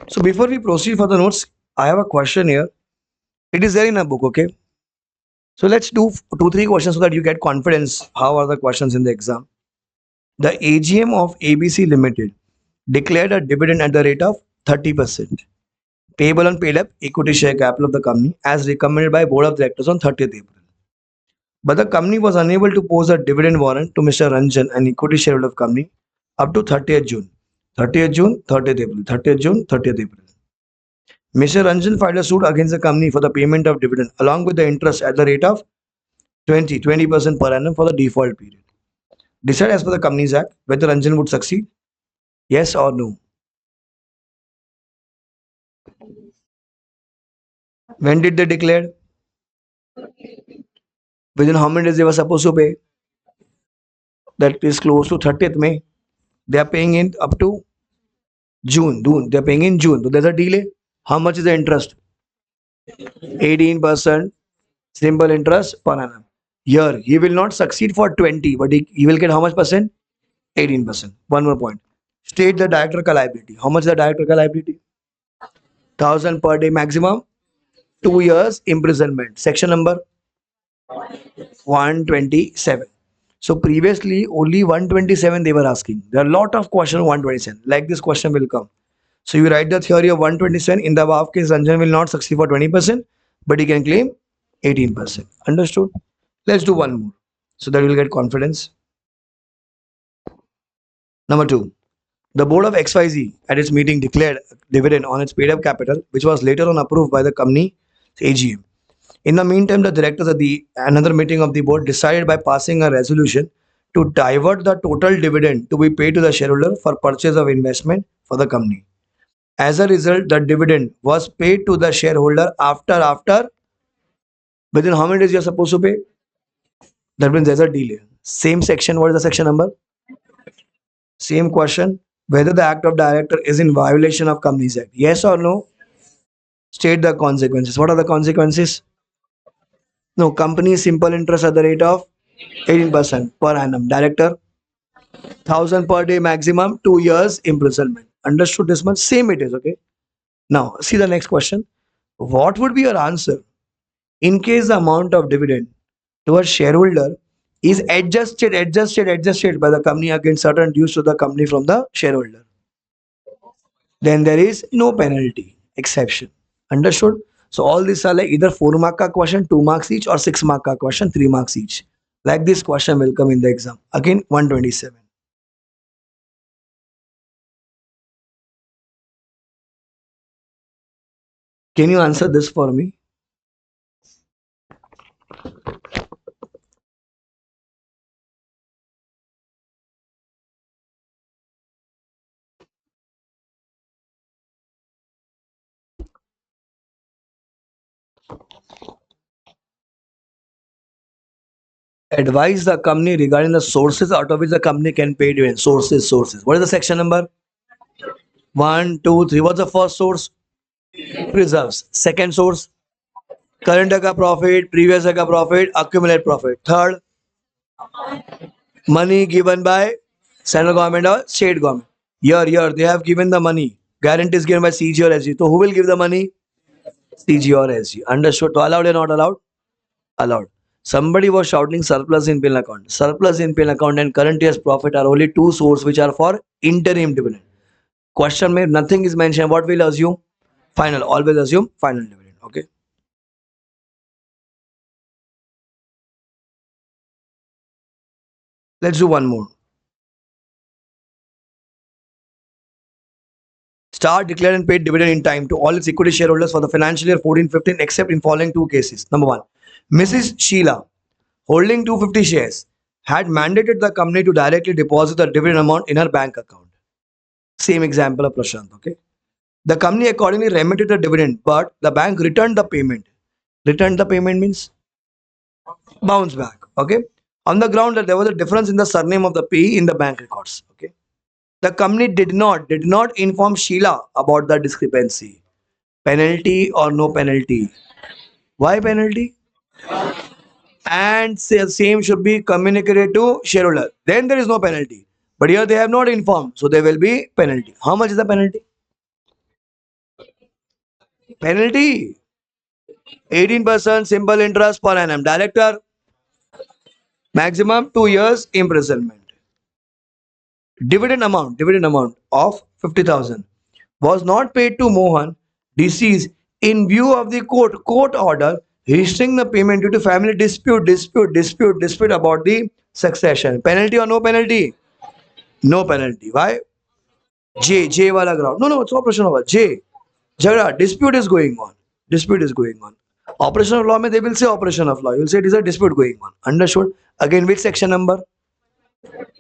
So before we proceed for the notes, I have a question here. It is there in a book, okay? So let's do two, three questions so that you get confidence. How are the questions in the exam? The AGM of ABC Limited declared a dividend at the rate of 30%, payable on paid up equity share capital of the company as recommended by Board of Directors on 30th April. But the company was unable to post a dividend warrant to Mr. Ranjan, an equity shareholder of the company, up to 30th June. 30th June, 30th April, 30th June, 30th April. Mr. Ranjan filed a suit against the company for the payment of dividend along with the interest at the rate of 20% per annum for the default period. Decide as per the Companies Act whether Ranjan would succeed, yes or no. When did they declare? Within how many days they were supposed to pay? That is close to 30th May. They are paying in up to June. June. They are paying in June. So there's a delay. How much is the interest? 18% simple interest per annum. Here, he will not succeed for 20, but he will get how much percent? 18%. One more point. State the director liability. How much is the director liability? 1,000 per day maximum. 2 years imprisonment. Section number 127. So previously only 127 they were asking. There are a lot of questions 127. Like this question will come. So you write the theory of 127. In the above case, Ranjan will not succeed for 20%, but he can claim 18%. Understood? Let's do one more. So that will get confidence. Number two. The board of XYZ at its meeting declared dividend on its paid up capital, which was later on approved by the company AGM. In the meantime, the directors at the another meeting of the board decided by passing a resolution to divert the total dividend to be paid to the shareholder for purchase of investment for the company. As a result, the dividend was paid to the shareholder after within how many days you are supposed to pay? That means there's a delay. Same section. What is the section number? Same question. Whether the act of director is in violation of Companies Act. Yes or no? State the consequences. What are the consequences? No, company simple interest at the rate of 18% per annum. Director 1,000 per day maximum, 2 years imprisonment. Understood this much? Same it is, okay? Now, see the next question. What would be your answer in case the amount of dividend to a shareholder is adjusted by the company against certain dues to the company from the shareholder? Then there is no penalty exception. Understood? So all these are like either 4 mark ka question, 2 marks each, or 6 mark ka question, 3 marks each. Like this question will come in the exam. Again, 127. Can you answer this for me? Advise the company regarding the sources out of which the company can pay dividend. Sources. What is the section number? One, two, three. What's the first source? Reserves. Second source? Current year ka profit, previous year ka profit, accumulate profit. Third, money given by central government or state government. Here, they have given the money. Guarantee is given by CG or SG. So who will give the money? CG or SG. Understood? So allowed or not allowed? Allowed. Somebody was shouting surplus in PIN account. Surplus in PIN account and current year's profit are only two sources which are for interim dividend. Question में nothing is mentioned. What will assume? Final. Always assume final dividend. Okay. Let's do one more. Star declared and paid dividend in time to all its equity shareholders for the financial year 14-15 except in following two cases. Number one, Mrs. Sheila, holding 250 shares, had mandated the company to directly deposit the dividend amount in her bank account. Same example of Prashant. Okay. The company accordingly remitted the dividend, but the bank returned the payment. Returned the payment means bounce back. Okay. On the ground that there was a difference in the surname of the payee in the bank records. Okay. The company did not inform Sheila about the discrepancy. Penalty or no penalty? Why penalty? And same should be communicated to shareholder. Then there is no penalty. But here they have not informed, so there will be penalty. How much is the penalty? Penalty 18% simple interest per annum. Director maximum 2 years imprisonment. Dividend amount of 50,000 was not paid to Mohan, deceased, in view of the court order restricting the payment due to family dispute about the succession. Penalty or no penalty? No penalty. Why? J wala ground. No, it's operation over. J. Jagda, dispute is going on. Dispute is going on. Operation of law, they will say operation of law. You will say it is a dispute going on. Understood? Again, which section number?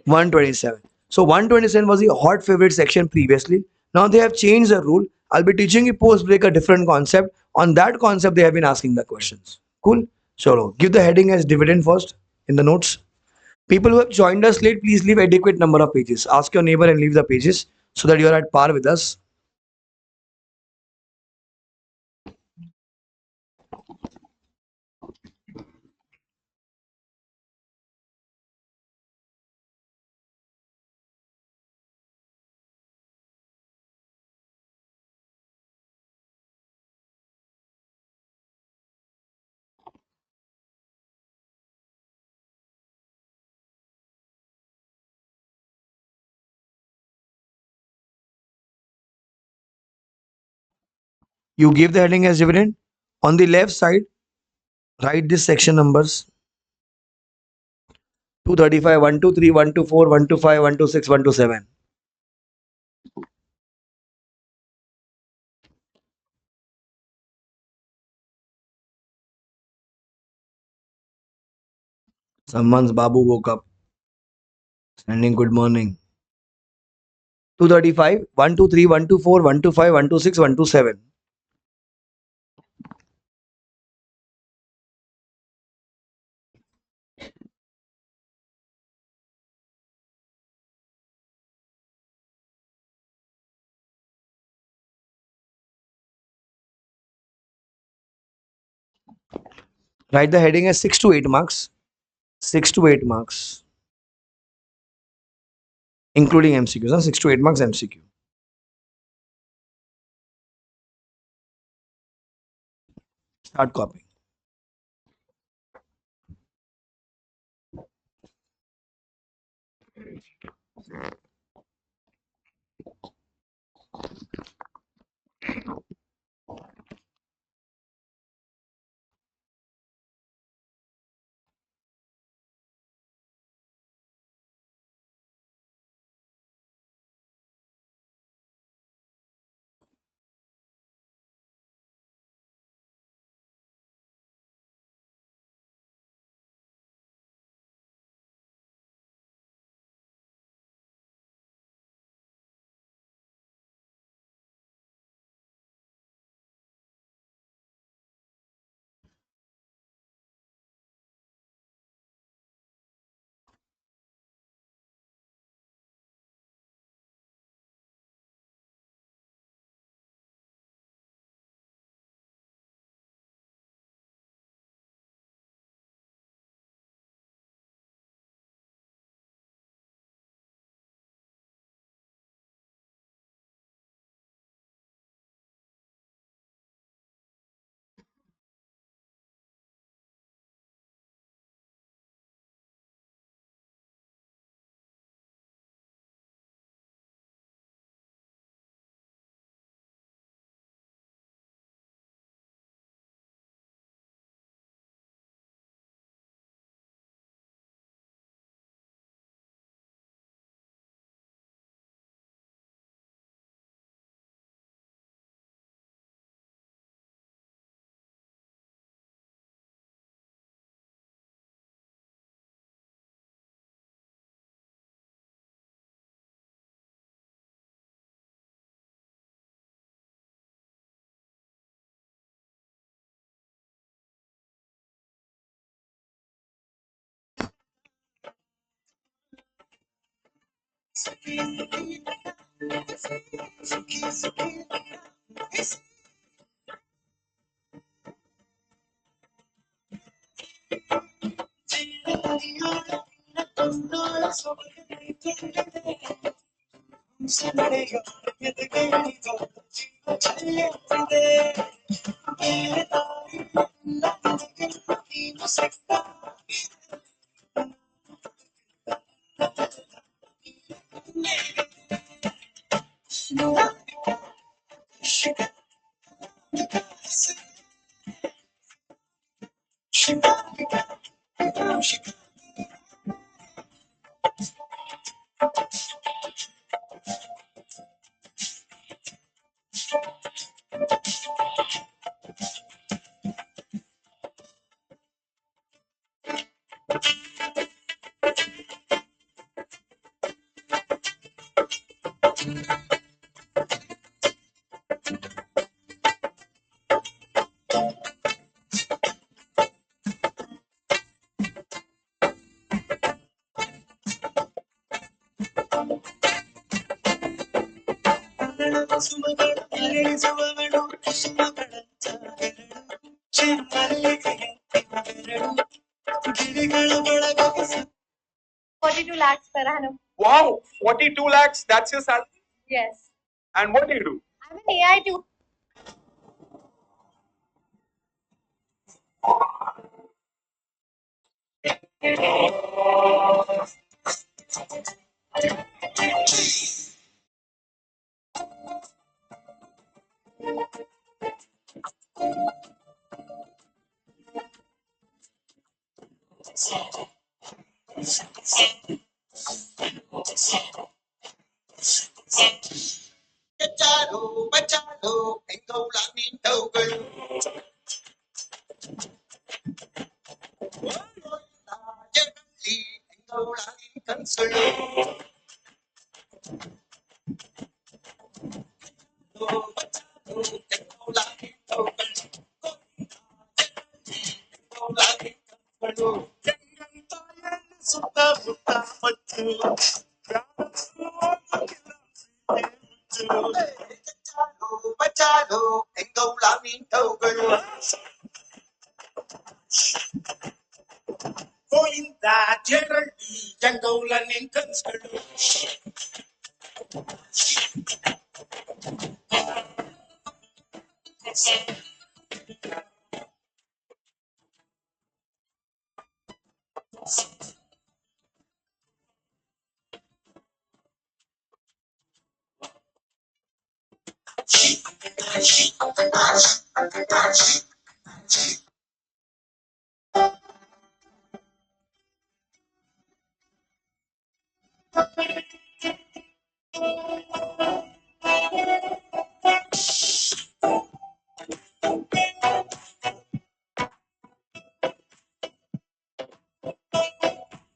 127. So 127 was the hot favorite section previously. Now they have changed the rule. I'll be teaching you post break a different concept. On that concept, they have been asking the questions. Cool. So give the heading as dividend first in the notes. People who have joined us late, please leave adequate number of pages. Ask your neighbor and leave the pages so that you are at par with us. You give the heading as dividend. On the left side, write this section numbers 235, 123, 124, 125, 126, 127. Someone's Babu woke up. Sending good morning. 235, 123, 124, 125, 126, 127. Write the heading as 6 to 8 marks. 6 to 8 marks, including MCQs. 6 to 8 marks MCQ. Start copying. lakhs per annum. Wow, 42 lakhs, that's your salary? Yes. And what do you do? I'm an AI too.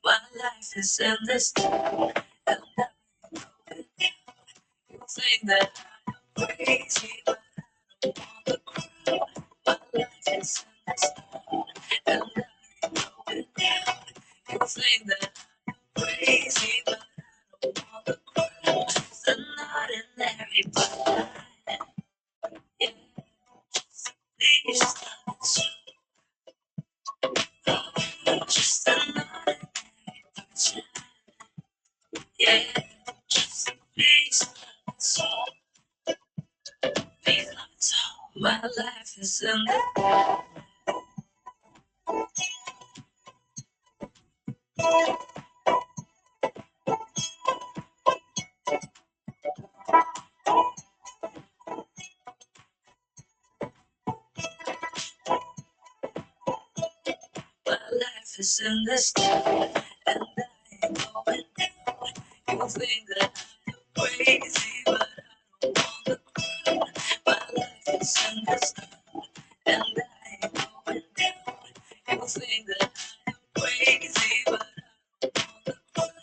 My life is endless. And you think that I'm crazy, but my life is endless. And you think that I'm crazy, but it's an ordinary but yeah, please stop. Just another yeah, just please stop. Please stop. My life is endless. My life is endless. And I ain't going down. You think that I'm crazy, but I don't wanna cry. My life is endless. And I ain't going down. You think that I'm crazy, but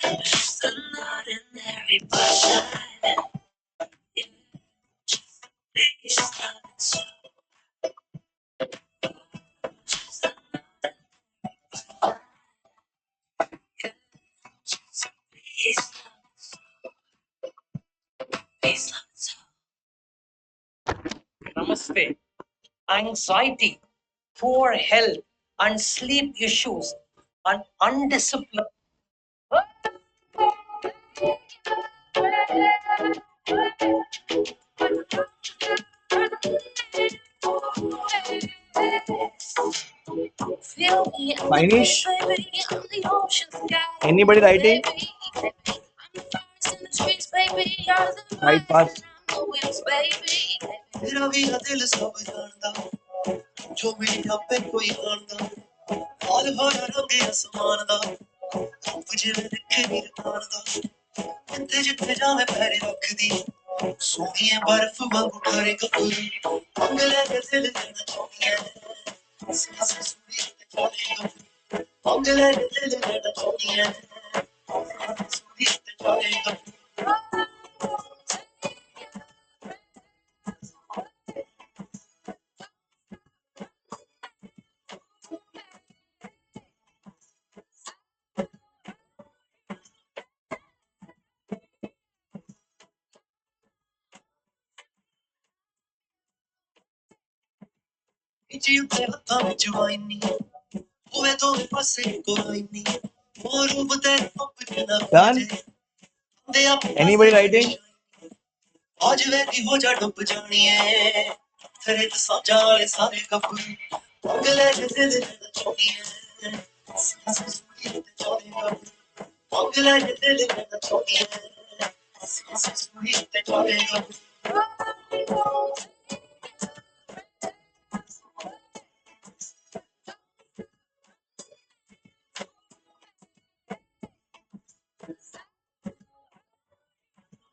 I'm just an ordinary person. Yeah, please stop it so. Just an yeah, please stop it so. Please stop it so. Namaste. Anxiety, poor health, and sleep issues, and undisciplined. Finish. Anybody writing? Right fast. मेरा भी दिल सब जानदा जो मेरी आपे कोई जानदा हाल भरा रंग आसमान दा रूप जिवें दिखे नीर तारदा जिथे जिथे जावे पैरे रखदी सोहणिए बर्फ वांगू ठरे कपूरी अंग लैके दिल लेना चाहनी है सांस सुनी ते चले अंग लैके दिल लेना चाहनी है सांस सुनी ते चले जी उते हत्थां विच वाइनी होवे दोवे पासे कोई नहीं मोर रूप तेरे पप जना Done. दे आप Anybody writing? आज वेगी हो जा डुब जानी है तेरे तो साजा वाले सारे कपूर अगले के दिल लेना चाहनी है सांस सुनी ते चलेगा अगले के दिल लेना चाहनी है सांस सुनी ते चलेगा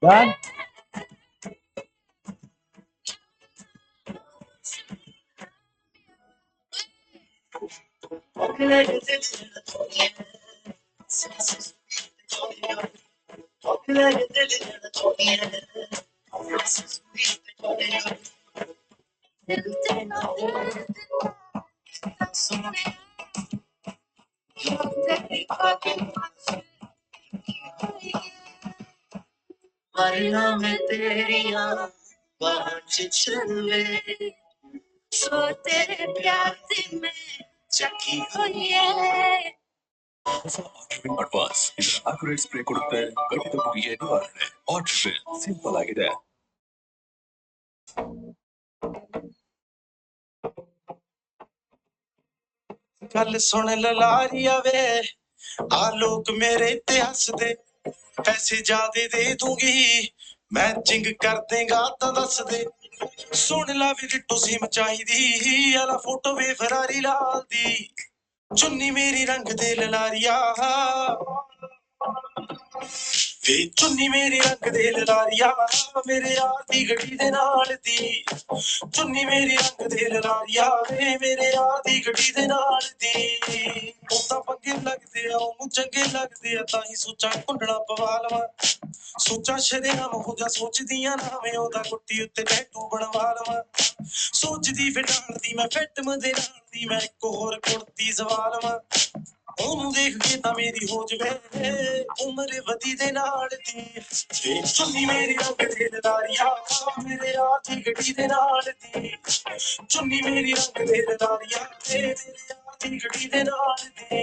Done. अगले के दिल लेना चाहनी है सांस सुनी ते चलेगा अगले के दिल लेना चाहनी है सांस सुनी ते चलेगा मरना मैं तेरिया बाँच चलवे सो तेरे प्यार से मैं चकी हुई है ಅಡ್ವಾನ್ಸ್ ಇದರ ಅಕ್ಯುರೇಟ್ ಸ್ಪ್ರೇ ಕೊಡುತ್ತೆ ಕಡಿತ ಮುಗಿಯ ನಿವಾರಣೆ ಆರ್ಟಿಫಿಲ್ ಸಿಂಪಲ್ ಆಗಿದೆ गल सुन ललारिया वे आ लोग मेरे इतिहास दे पैसे ज्यादा दे दूंगी मैचिंग कर देगा तो दस दे सुन ला भी डिट्टो सिम चाहिदी आला फोटो वे फरारी लाल दी चुन्नी मेरी रंग दे ललारिया वे चुन्नी मेरी रंग दे ललारिया मेरे यार दी गड्डी दे नाल दी चुन्नी मेरी रंग दे ललारिया वे मेरे यार दी गड्डी दे नाल दी उता पंगे लगदे आ ओनू चंगे लगदे आ ताही सोचा कुंडड़ा पवा लवां सोचा शरेआम हो जा सोचदियां ना मैं ओदा कुट्टी उत्ते टैटू बनवा लवां सोचदी फिर डालदी मैं फिट मदे डालदी मैं इक होर कुर्ती सवा लवां ਉਹਨੂੰ ਦੇਖ ਕੇ ਤਾਂ ਮੇਰੀ ਹੋ ਜਵੇ ਉਮਰ ਵਧੀ ਦੇ ਨਾਲ ਦੀ ਵੇ ਚੁੰਨੀ ਮੇਰੀ ਰੰਗ ਦੇ ਲਲਾਰੀਆ ਮੇਰੇ ਯਾਰ ਦੀ ਗੱਡੀ ਦੇ ਨਾਲ ਦੀ ਚੁੰਨੀ ਮੇਰੀ ਰੰਗ ਦੇ ਲਲਾਰੀਆ ਮੇਰੇ ਯਾਰ ਦੀ ਗੱਡੀ ਦੇ ਨਾਲ ਦੀ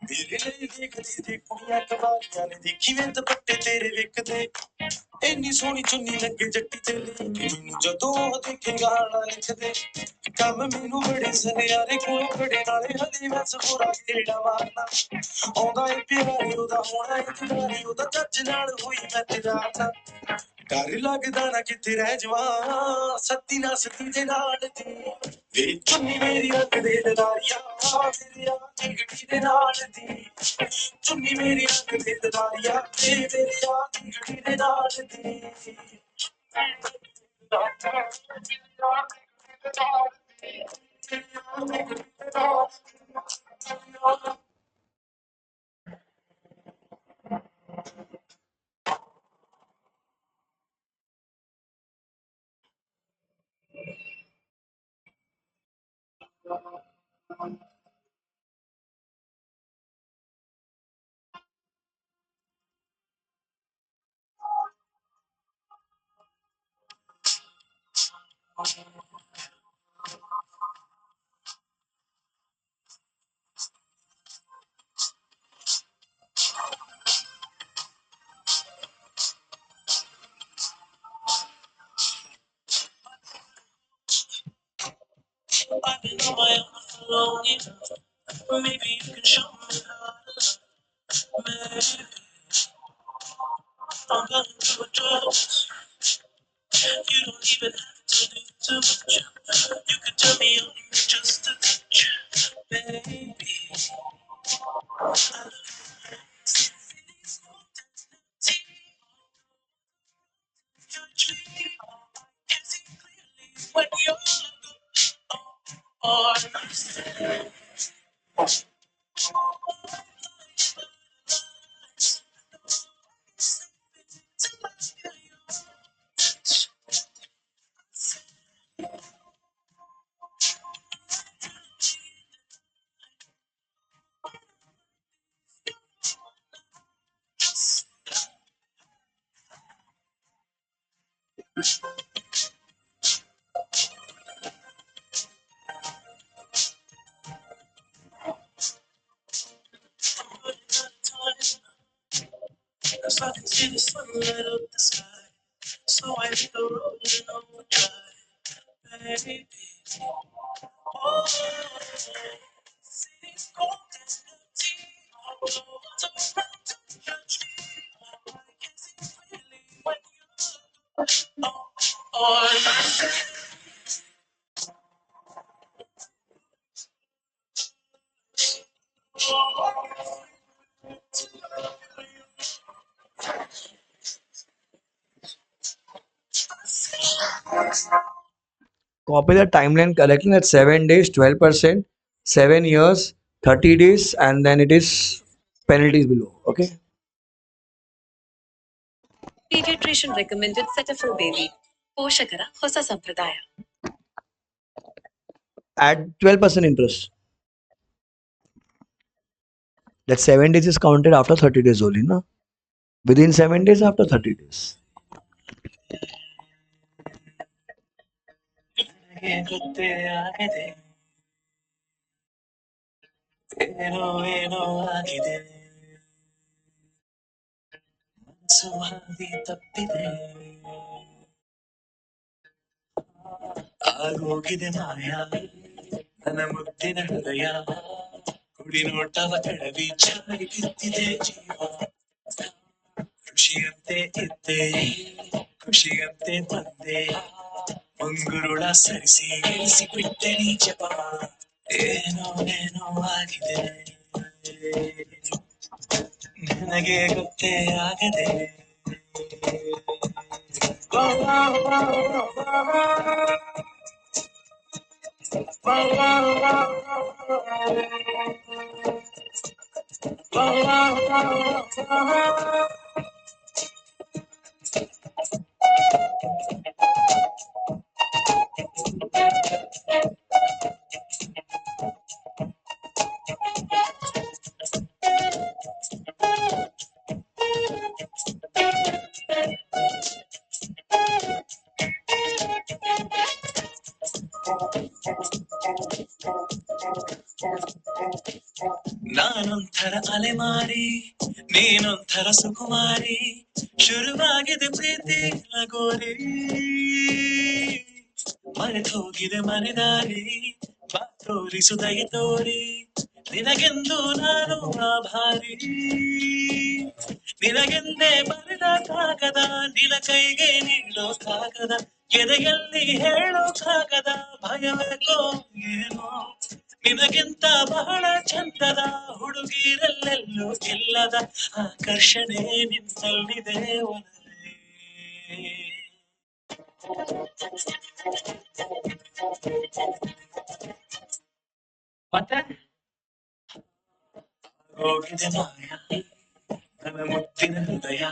ਮੇਰੇ ਲਈ ਦੇਖਦੀ ਜੇ ਕੁੜੀਆਂ ਕਵਾਲੀਆਂ ਨੇ ਦੇਖੀ ਵੇ ਦੁਪੱਟੇ ਤੇਰੇ ਵਿਕਦੇ ਇੰਨੀ ਸੋਹਣੀ ਚੁੰਨੀ ਲੱਗੇ ਜੱਟੀ ਤੇਰੀ ਕਿ ਮੈਨੂੰ ਜਦੋਂ ਉਹ ਦੇਖੇ ਗਾਣਾ ਲਿਖਦੇ ਕੰਮ ਮੈਨੂੰ ਬੜੇ ਸਨਿਆਰੇ ਕੋਲੋਂ ਖੜੇ ਨਾਲੇ ਹਲੇ ਮੈਂ ਸਫੋਰਾ ਗੇੜਾ ਮਾਰਨਾ ਆਉਂਦਾ ਏ ਪਿਆਰੇ ਉਹਦਾ ਹੋਣਾ ਏ ਖਿਡਾਰੀ ਉਹਦਾ ਜੱਜ ਨਾਲ ਹੋਈ ਮੈਂ ਤੇਰਾ ਨਾ ਡਰ ਲੱਗਦਾ ਨਾ ਕਿਤੇ ਰਹਿ ਜਾਵਾਂ ਸੱਤੀ ਨਾ ਸੱਤੀ ਦੇ ਨਾਲ ਦੀ ਵੇ ਚੁੰਨੀ ਮੇਰੀ ਅੱਖ ਦੇ ਲਲਾਰੀਆ ਮੇਰੇ ਯਾਰ ਦੀ ਗੱਡੀ ਦੇ ਨਾਲ ਦੀ ਚੁੰਨੀ ਮੇਰੀ ਅੱਖ ਦੇ ਲਲਾਰੀਆ ਮੇਰੇ ਯਾਰ ਦੀ ਗੱਡੀ ਦੇ ਨਾਲ ਦੀ I've been on my own for long enough. Maybe you can show me how to love. Maybe I'm gonna do it yours. You don't even have to do too much. You can turn me on with just a touch, baby. Touch me, can see clearly when you're on. Cause I can see the sun light up the sky. So I hit the road and overdrive, baby. Oh, city's cold and empty. No one's around to judge me. I can see clearly when you're on. Copy the timeline correctly. That's 7 days, 12%, 7 years, 30 days, and then it is penalties below. Okay. Pediatrician recommended Cetaphil baby. ಪೋಷಕರ ಹೊಸ ಸಂಪ್ರದಾಯ. At 12% interest. That 7 days is counted after 30 days only, no? Within 7 days, after 30 days. ನನಗೆ ಗೊತ್ತೇ ಆಗದೆ ಏನೋ ಏನೋ ಆಗಿದೆ ಮನಸ್ಸು ಹಾದಿ ತಪ್ಪಿದೆ ಆಗೋಗಿದೆ ಮಾಯ ನನ್ನ ಮುದ್ದಿನ ಹೃದಯ ಕುಡಿ ನೋಟವ ಕೆಡವಿ ಚಾಡಿ ಬಿದ್ದಿದೆ ಜೀವ ಖುಷಿಯಂತೆ ಇದ್ದೆ ಖುಷಿಯಂತೆ ಬಂದೆ ಮುಂಗುರುಳ ಸರಿಸಿ ಇಳಿಸಿ ಬಿಟ್ಟೆ ನೀ ಜಪ ಏನೋ ಏನೋ ಆಗಿದೆ ನನಗೆ ಗೊತ್ತೇ ಆಗದೆ ನಾನೊಂಥರ ಅಲೆಮಾರಿ ನೀನೊಂಥರ ಸುಕುಮಾರಿ ಶುರುವಾಗಿದೆ ಪ್ರೀತಿ ಲಗೋರಿ ಮರೆತೋಗಿದೆ ಮನೆದಾರಿ ಬಾ ತೋರಿಸು ದಯೆ ತೋರಿ ನಿನಗೆಂದು ನಾನು ಆಭಾರಿ ನಿನಗೆಂದೇ ಬರೆದ ಕಾಗದ ನಿನ ಕೈಗೆ ನೀಡೋ ಕಾಗದ ಎದೆಯಲ್ಲಿ ಹೇಳೋ ಕಾಗದ ಭಯಬೇಕೋ ಏನೋ ನಿನಗಿಂತ ಬಹಳ ಚಂದದ ಹುಡುಗಿರಲ್ಲೆಲ್ಲೂ ಇಲ್ಲದ ಆಕರ್ಷಣೆ ನಿನ್ನಲ್ಲಿದೆ ಒಲವೇ ಮತ್ತೆ ಹೋಗಿದೆ ಮಾಯ ನನ್ನ ಮುತ್ತಿನ ಹೃದಯ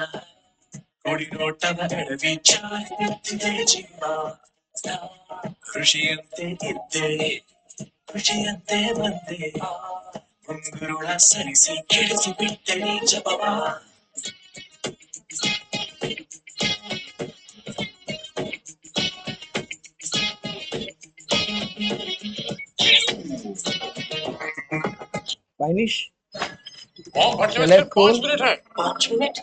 ಕೊಡಿ ನೋಟದ ಎಡವಿ ಚಾಯ್ತಿದ್ದೆ ಜೀವ ಖುಷಿಯಂತೆ ಇದ್ದೆ ಖುಷಿಯಂತೆ ಬಂದೆ ಮುಂಗುರುಳ ಸರಿಸಿ ಕೆಡಿಸಿ ಬಿಟ್ಟೆ ನೀ ಜಪವ Finish. Oh, but Shall I scroll? 5 minutes है. 5 मिनट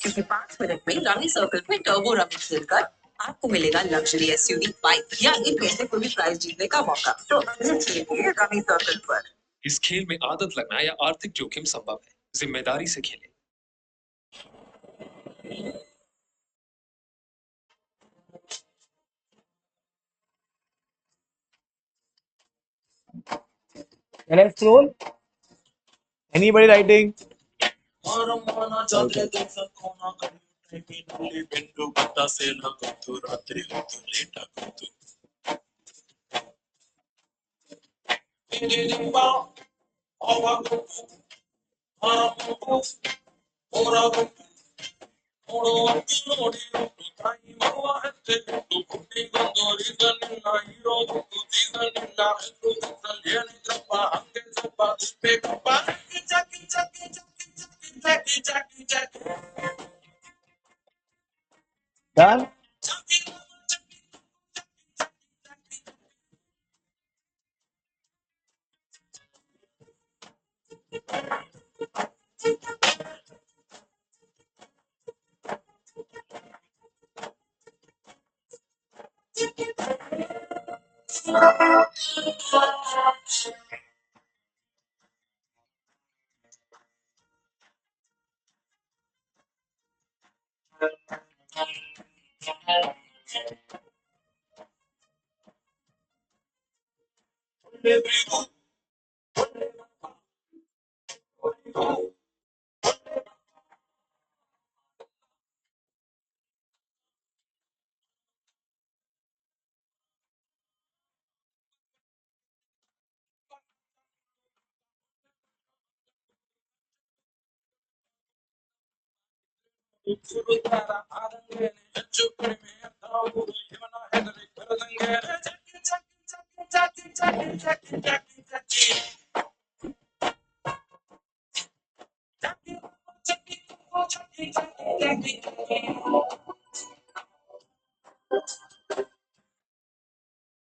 क्योंकि 5 मिनट में रमी सर्कल में टर्बो रमी खेलकर आपको मिलेगा लग्जरी एसयूवी बाइक या इनमें से कोई भी प्राइज जीतने का मौका। तो अभी खेलिए रमी सर्कल पर। इस खेल में आदत लगना या आर्थिक जोखिम संभव है, जिम्मेदारी से खेलें। Can I scroll? Anybody writing? Done?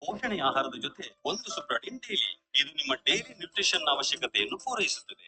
ಪೋಷಣೆ ಆಹಾರದ ಜೊತೆ ಒಂದು ಸುಪ್ರಟಿನ್ ಡೈಲಿ. ಇದು ನಿಮ್ಮ ಡೈಲಿ ನ್ಯೂಟ್ರಿಷನ್ ಅವಶ್ಯಕತೆಯನ್ನು ಪೂರೈಸುತ್ತದೆ.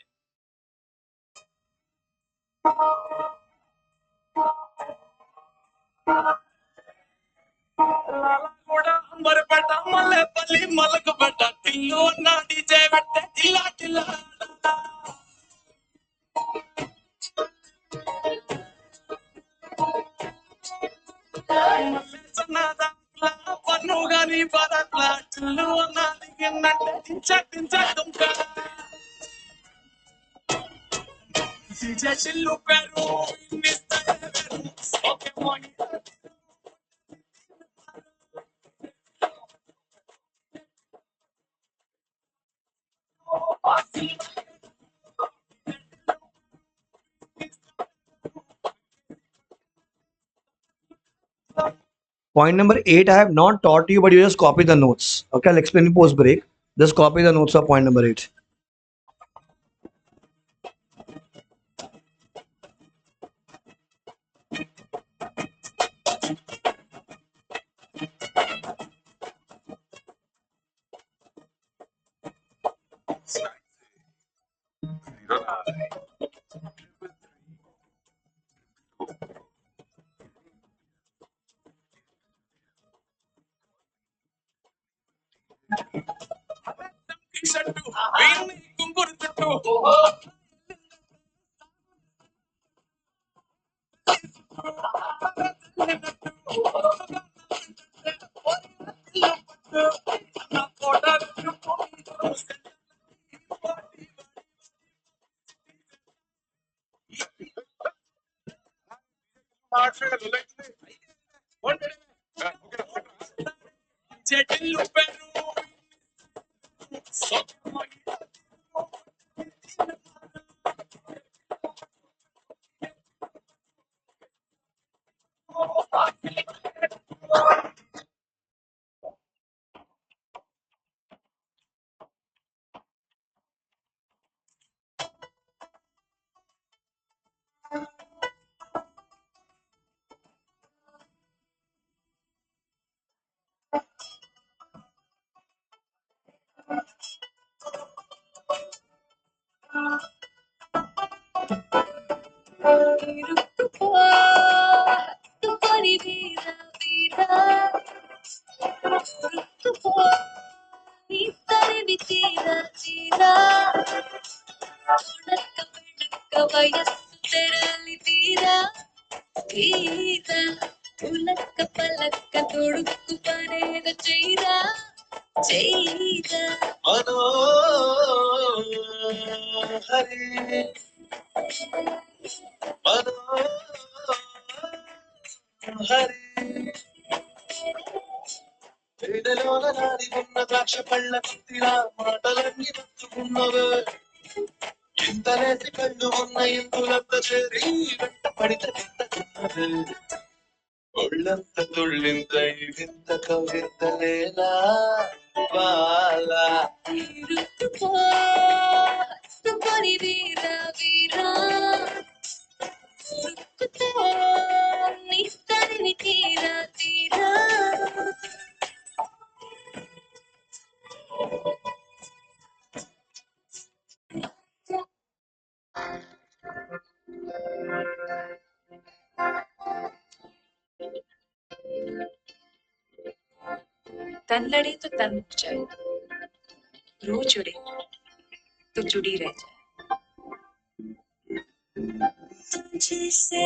Point number 8, I have not taught you, but you just copy the notes. Okay, I'll explain you post break. Just copy the notes of point number 8. చీర ఉలక్క పలక్క తొడుక్కు పరేద చీర చీర మనోహరి మనోహరి పేదలోన నాడి ఉన్న ద్రాక్ష పళ్ళ కుత్తిలా మాటలన్నీ నచ్చుకున్నవే ఇంతలేసి కళ్ళు ఉన్న ఇందులంత చేరి వెంట పడితే వింతకున్నదే ఒళ్ళంత తుళ్ళింత ఈ వింత కవింతలేలా బాల ఇరుక్కుపో హత్తుకొని వీరా వీరా ఉరుక్కుతో నీ తనివి తీరా తీరా तन लड़े तो तन मुक जाए रूह जुड़े तो जुड़ी रह जाए तुझसे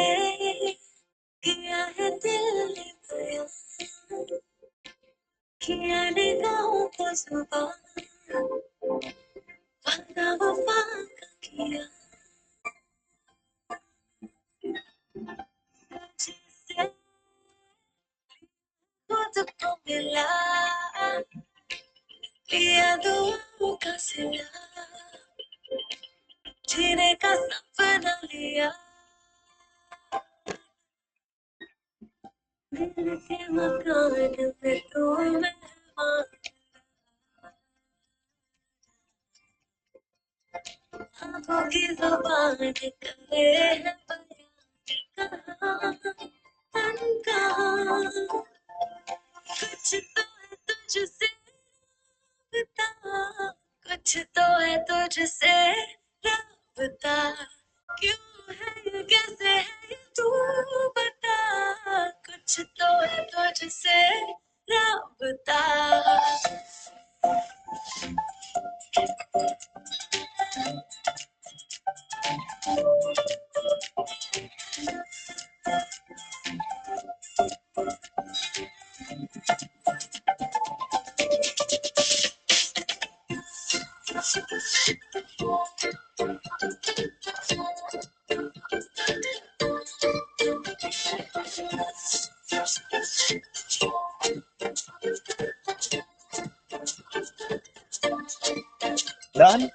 किया है दिल ने बयां किया निगाहों को जुबान वादा वफा का किया तुझसे खुद को मिला लिया दुआओं का सिला जीने का सपना लिया दिल के मकान पे तू मेहमान आंखों की जुबान करे है बयां तन कहाँ कुछ तो है तुझसे बता कुछ तो है तुझसे राबता क्यों है ये कैसे है ये तू बता कुछ तो है तुझसे राबता Done?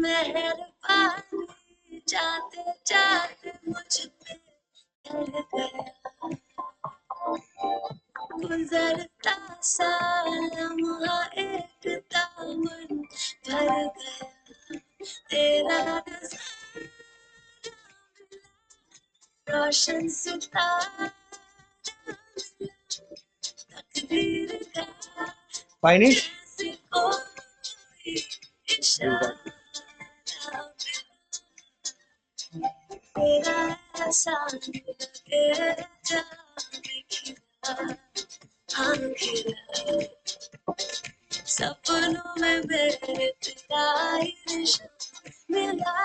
मेहरबानी जाते जाते मुझ पे ढल गया गुजरता सा लम्हा एक दामन भर गया तेरा नजारा रोशन सितारा तकदीर का Finish? जैसे कोई इशारा तेरा एहसास लगे जाने खिला हाँ खिला सपनों में मेरे तेरा इशारा मिला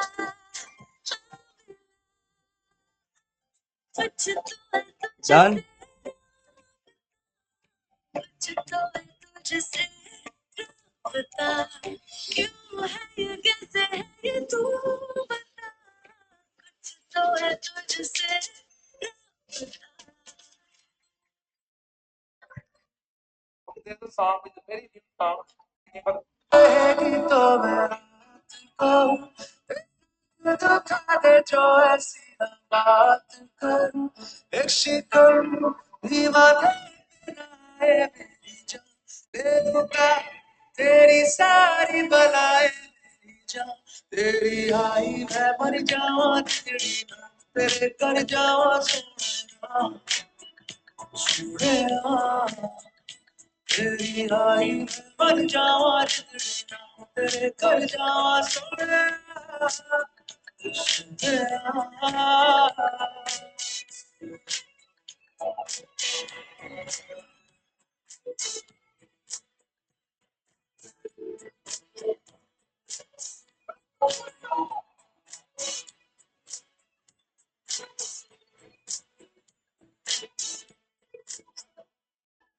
कुछ तो है तुझसे Done? कुछ तो है तुझसे बता क्यों है ये कैसे है ये तू बता कुछ तो है तुझसे There's a song with a very deep song. रहेगी तो मैं रात को दुखा दे जो ऐसी ना बात करूं एक शिकम भी माने है मेरी जान बेखुदा तेरी सारी बलाएं मेरी जान तेरी आई मैं मर जावा तेरी ना तेरे कर जावा सोना सोना तेरी आई मैं मर जावा तेरी ना तेरे कर जावा सोना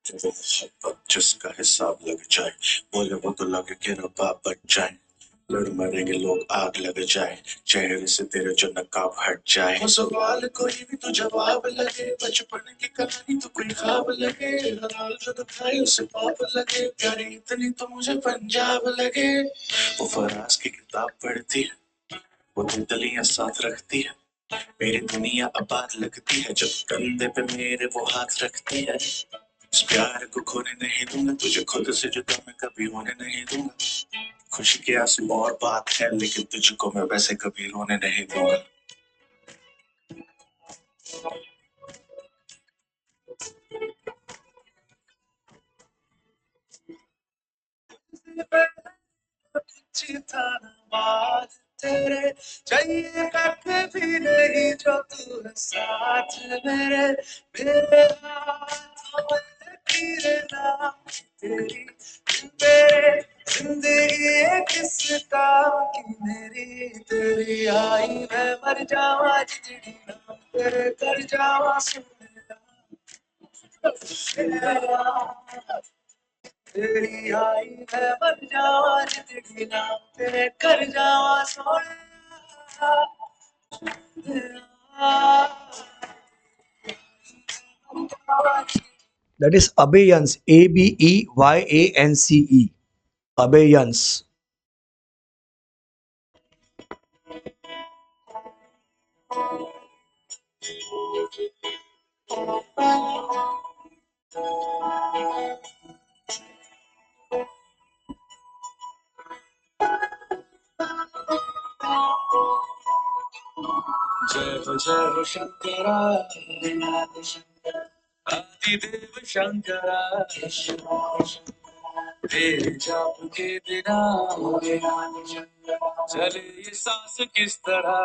जिसका हिसाब लग जाए बोले वो तो लगे कि रब्बा बच जाए लड़ मरेंगे लोग आग लग जाए चेहरे से तेरे जो नकाब हट जाए वो सवाल कोई भी तो जवाब लगे बचपन की कहानी तो कोई ख्वाब लगे हर हाल जो दिखाई उसे पाप लगे प्यारी इतनी तो मुझे पंजाब लगे वो फराज की किताब पढ़ती है वो तितलियां साथ रखती है मेरी दुनिया आबाद लगती है जब कंधे पे मेरे वो हाथ रखती है इस प्यार को खोने नहीं दूंगा तुझे खुद से जुदा मैं कभी होने नहीं दूंगा खुशी के आंसू और बात है लेकिन तुझको मैं वैसे कभी रोने नहीं दूंगा बात तेरे चाहिए कभी नहीं जो तू है साथ मेरे मेरे हाथों में तेरे नाम तेरी मेरे जिंदगी है किस काम की मेरी तेरी आई मैं मर जावा जिंदगी नाम तेरे कर जावा सुन तेरी आई मैं मर जावा जिंदगी नाम तेरे कर जावा सोना That is abeyance. Abeyance. Abeyance. जय हो शंकरा आदिदेव शंकरा तेरे जाप के बिना चले ये सांस किस तरह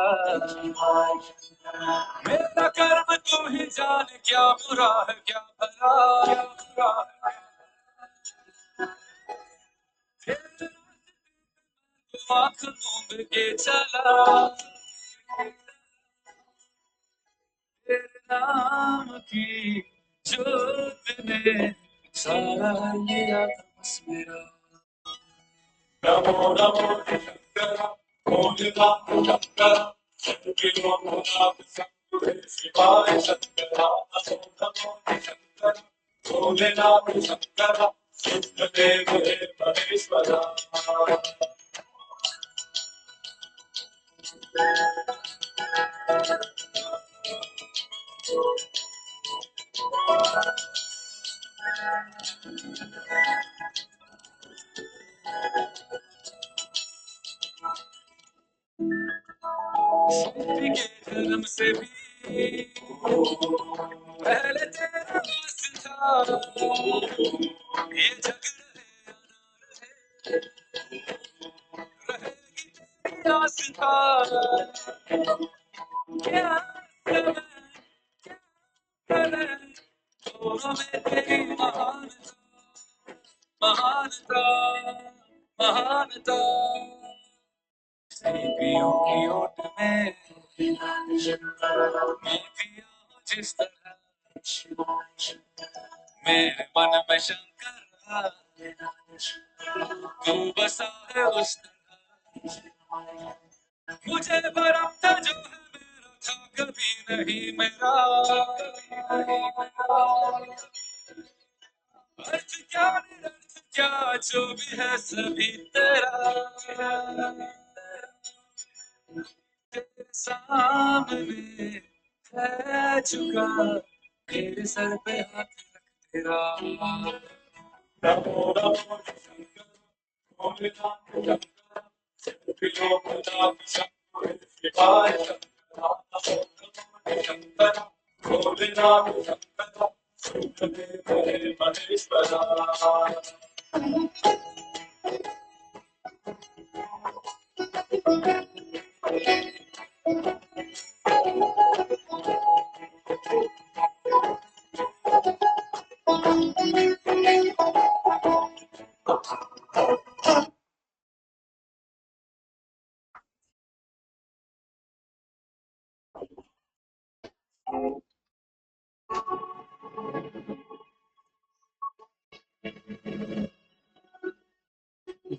मेरा कर्म तू ही जान क्या बुरा है क्या भला आंख मूंद के चला तेरे नाम की जोत ने सारा लिया था बस मेरा नमो नमो शंकरा भोलेनाथ शंकरा त्रिलोकनाथ शंकर शिवाय शंकरा नमो नमो शंकरा भोलेनाथ शंकरा देव हे महेश्वरा सृष्टि के जन्म से भी पहले तेरा वास था ये जग रहेगी तेरी आस था क्या समय करे दोनों में तेरी महानता महानता सीपियों की ओट में मोतियां जिस तरह मेरे मन में शंकर तू बसा है उस तरह मुझे भरम था जो है मेरा था कभी नहीं मेरा अर्थ क्या निरर्थ क्या जो भी है सभी तेरा तेरे सामने है झुका मेरे सर पे हाथ रख तेरा नमो नमो शंकर भोलेनाथ शंकर त्रिलोकनाथ शंकर शिवाय शंकर नमो नमो शंकर भोलेनाथ शंकर देव हे Maheshwara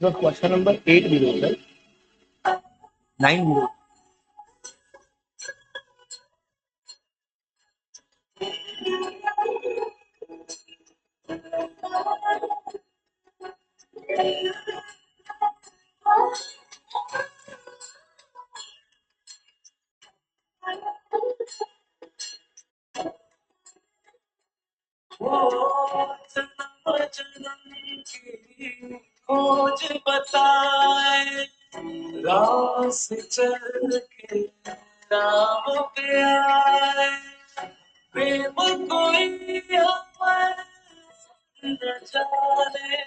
This was question number 80, right? 90. खोज बताए रास चल के राम पे आए प्रेम कोई अमर न जाने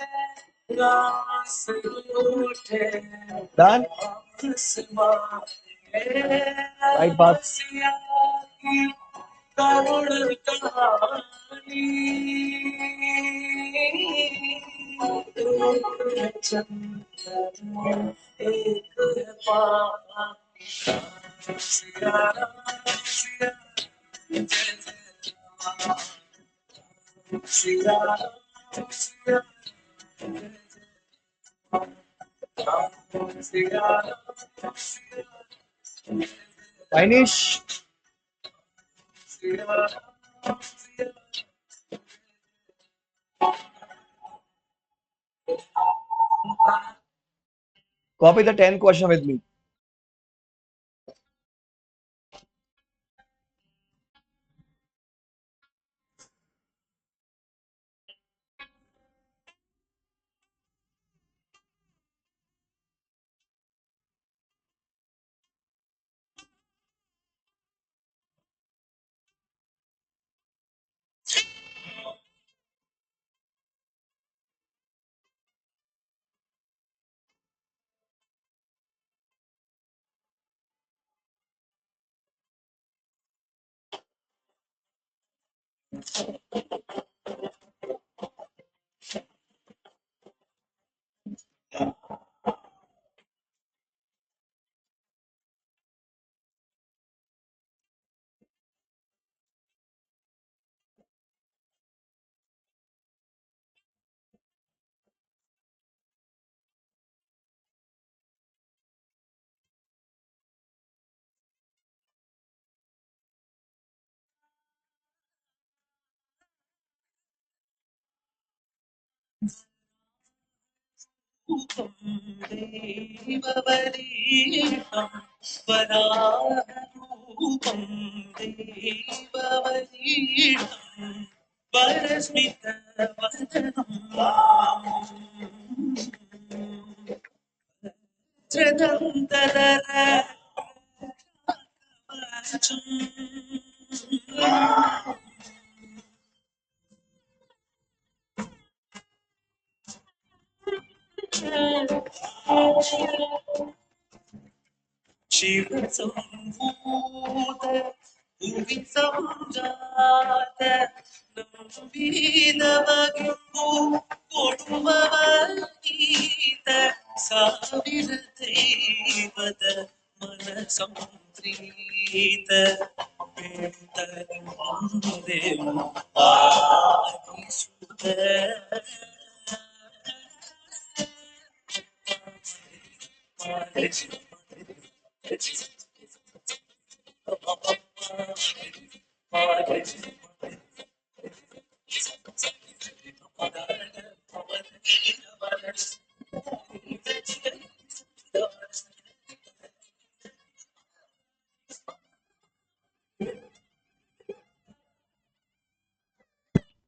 रास रूठे Done. Right path. करुण कहानी एक चंद्र एक पानी Siya Siya Siya Siya Siya Finish. Copy the 10 question with me.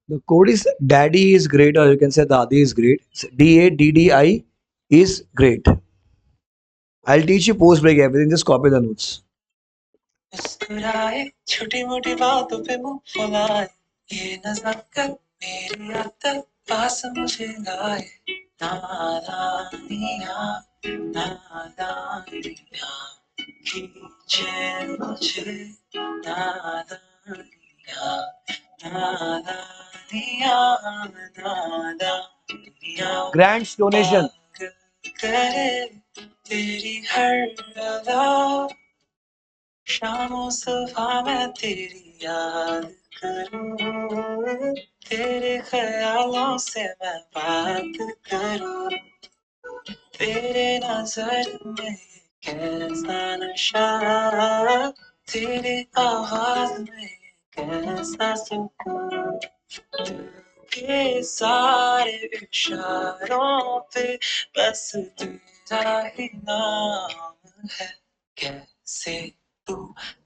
The code is daddy is great, or you can say dadi is great. DADDI is great. I'll teach you post break everything. Just copy the notes. मुस्कुराए छोटी मोटी बातों पे मुंह फुलाए ये नजर मेरी याद तक पास मुझे लाए नादानिया नादानिया खींचे मुझे नादानिया नादानिया नादानिया Grants donation. करे तेरी हर अदा शामों सुबह मैं तेरी याद करूं तेरे ख्यालों से मैं बात करूं तेरे नजर में कैसा नशा, तेरी आवाज में कैसा सुकून, के सारे इशारों पे बस तेरा ही नाम है। कैसे तू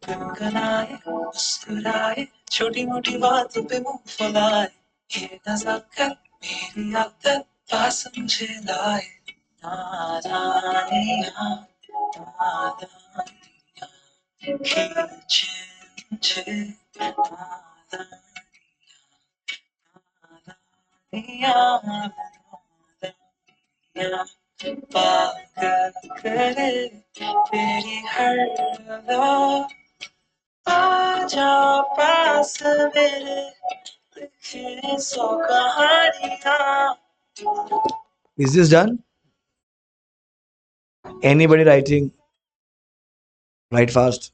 गुनगुनाए मुस्कुराए, छोटी मोटी बातों पे मुंह फुलाए, ये नजाकत मेरी आदत पास मुझे लाए। नादानियाँ नादानियाँ खींचे मुझे, नादानियाँ नादानियाँ पागल करे तेरी हर अदा। आजा पास मेरे, लिखे सौ कहानियाँ। Is this done? Anybody writing? Write fast.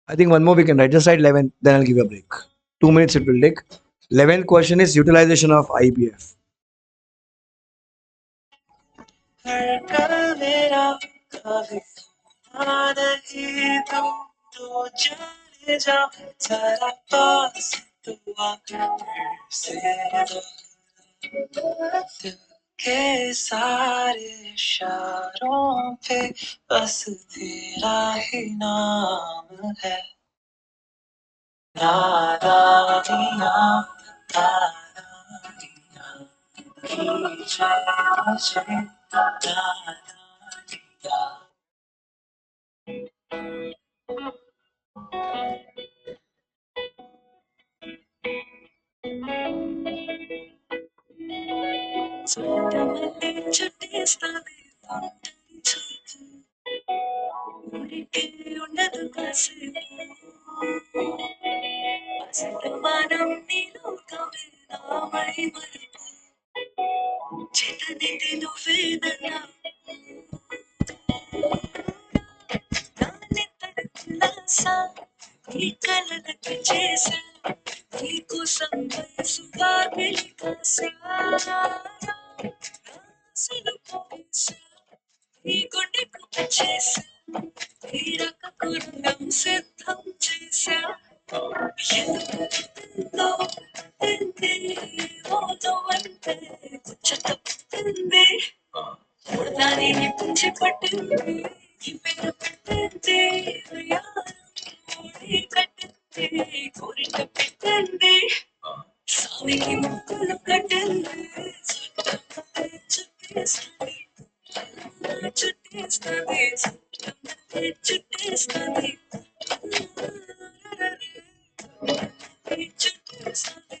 I think one more we can write. Just write 11, then I'll give you a break. 2 minutes it will take. 11th question is utilization of IPF. हर कल मेरा कभी ना नहीं, तू चले जा जरा पास, तू आ फिर से दिल के सारे इशारों पे बस तेरा ही नाम है। नादानियाँ नादानियाँ खींचे मुझे, नादानियाँ। September', '25 ఊరికే ఉండదు కాసేపు, అసలు నీలో కవినా మైమరుపు, చేతనిది నువ్వేదన్నా నాని తడుకులాసా, నీ కలలకి చేసా, నీకోసం వయసుగా వెలికాసా, ఆశలు పోగేసా, నీ గుండెకు చేసా, నీ రకకు రంగం సిద్ధం చేసా. ఎందుకందో పుట్టింది, ఓదో అంటే కుచ్చట పుట్టింది, దాని పిచ్చి పట్టింది, ఈ పేరు పెట్టింది, వయ్యారి కట్టింది, కోరిక పెట్టింది, స్వామికి మొక్కులు కట్టింది, చుట్టేస్తుంది చుట్టేస్తుంది చుట్టేస్తుంది చుట్టేస్తుంది.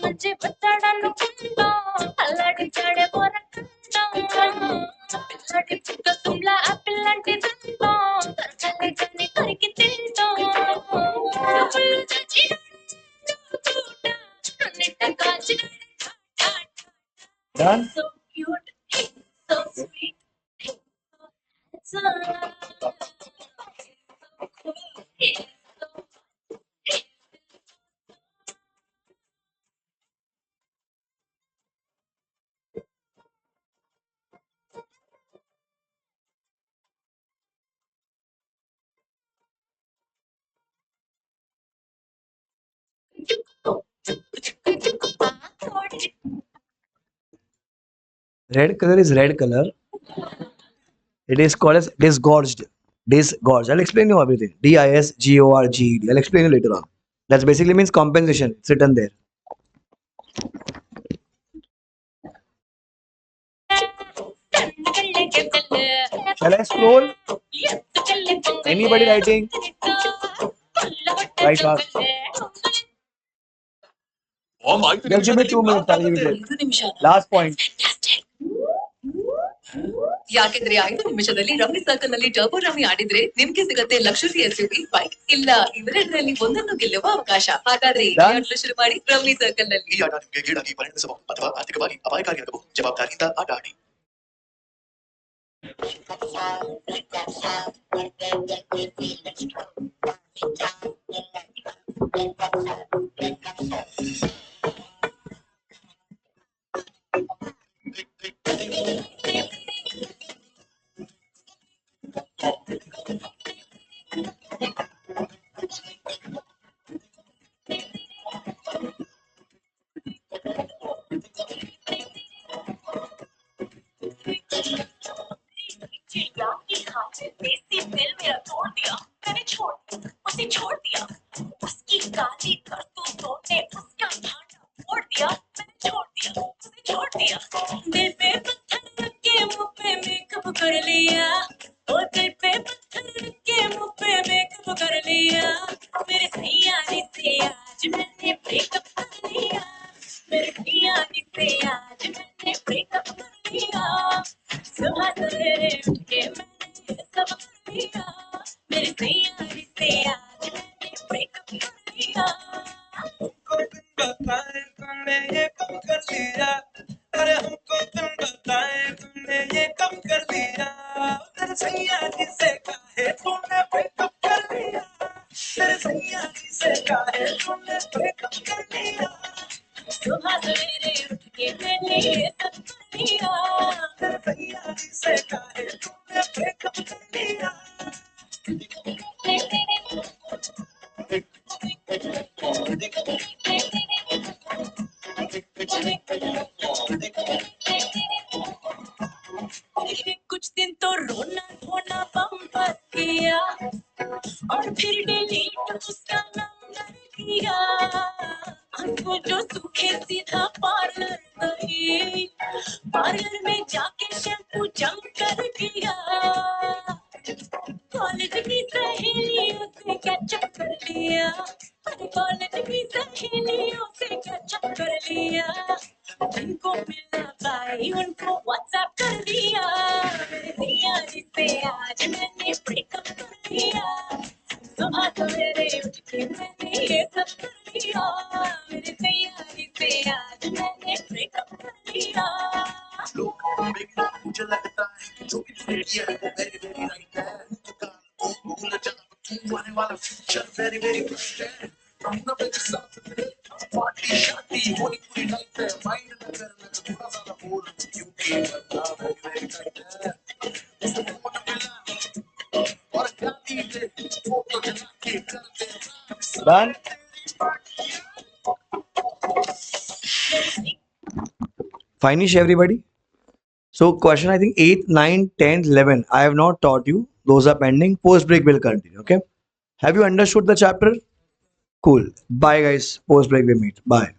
మంచి బచ్చాడనుకుంటా అల్లాడించాడే పోరకంటా పిల్లడి చుక్క తుమ్లా ఆ పిల్లంటి దంతో తరచలే కన్ని కరికి తింటో పుల్లు చచ్చి నన్నిట్ట కాచి Done? so cute, so sweet, so cool. Red color is red color. It is called as disgorged. Disgorged. I'll explain you everything. Disgorged. I'll explain you later on. That basically means compensation. It's written there. Shall I scroll? Anybody writing? Right fast. Just give me 2 minutes. I'll give it. Last point. ಯಾಕೆಂದ್ರೆ 5 ನಿಮಿಷದಲ್ಲಿ rummy circle ನಲ್ಲಿ turbo rummy ಆಡಿದ್ರೆ ನಿಮ್ಗೆ ಸಿಗತ್ತೆ ಲಕ್ಷರಿ SUV bike ಇಲ್ಲ ಇವೆರಡರಲ್ಲಿ ಒಂದನ್ನು ಗೆಲ್ಲುವ ಅವಕಾಶ. ಹಾಗಾದ್ರೆ ಈ ಆಟಲು ಶುರು ಮಾಡಿ ರಮ್ಮಿ ಸರ್ಕಲ್ ನಲ್ಲಿ. ಈ ಆಟ ನಿಮಗೆ ಗೀಡಾಗಿ ಪರಿಣಮಿಸಬಹುದು ಅಥವಾ ಆರ್ಥಿಕವಾಗಿ ಅಪಾಯಕಾರಿಯಾಗಬಹುದು. ಜವಾಬ್ದಾರಿಯಿಂದ ಆಟ ಆಡಿ. देसी दिल मेरा तोड़ दिया, मैंने छोड़ दिया, उसे छोड़ दिया। उसकी काली करतूतों ने उसका भांडा फोड़ दिया, मैंने छोड़ दिया, उसे छोड़ दिया। दिल पे पत्थर रख के मुंह पे मेकअप कर लिया, ओ दिल पे पत्थर रख के मुंह पे मेकअप कर लिया। मेरे सैयारी से आज मैंने ब्रेकअप कर लिया, मेरे सैयारी से आज मैंने ब्रेकअप कर लिया। सुबह सवेरे उठ के मैंने सब कर लिया, मेरी तैयारी से आज मैंने ब्रेकअप कर लिया। हमको तुम बताए तुमने ये कब कर लिया, अरे हमको तुम बताए तुमने ये कब कर लिया। तेरे सैयारी से काहे तुमने ब्रेकअप कर लिया, तेरे सैयारी से काहे तुमने ब्रेकअप कर लिया। सुबह सवेरे उठ के मैंने ये सब कर लिया, तेरे सैयारी से काहे तुमने ब्रेकअप कर लिया। कुछ दिन तो रोना धोना बम्पर किया और फिर डिलीट उसका नंबर किया। हमको जो सूखे सीधा पार्लर गई, पार्लर में जाके शैम्पू जम कर किया। कॉलेज की सहेलियों से कैचअप कर लिया, अरे कॉलेज की सहेलियों से कैचअप कर लिया। जिनको मिलना पाई उनको व्हाट्सएप कर दिया, मेरे सैयारी से आज मैंने ब्रेकअप कर लिया। सुबह सवेरे उठ के मैंने ये सब कर लिया, मेरे सैयारी से आज मैंने ब्रेकअप कर लिया। मुझे लगता है कि जो भी तूने किया है वो वेरी वेरी राइट है। भूल जा तू आने वाला फ्यूचर वेरी वेरी ब्राइट है। अपना मेरे साथ पार्टी शादी होनी पूरी नाइट है। माइंड में करना थोड़ा सा बोल क्योंकि बता वेरी वेरी राइट है। उसको फोन मिला और गाड़ी ले फोटो जला के करते Done. Finish everybody. So question I think 8th, 9th, 10th, 11th. I have not taught you. Those are pending. Post break will continue. Okay. Have you understood the chapter? Cool. Bye guys. Post break we meet. Bye.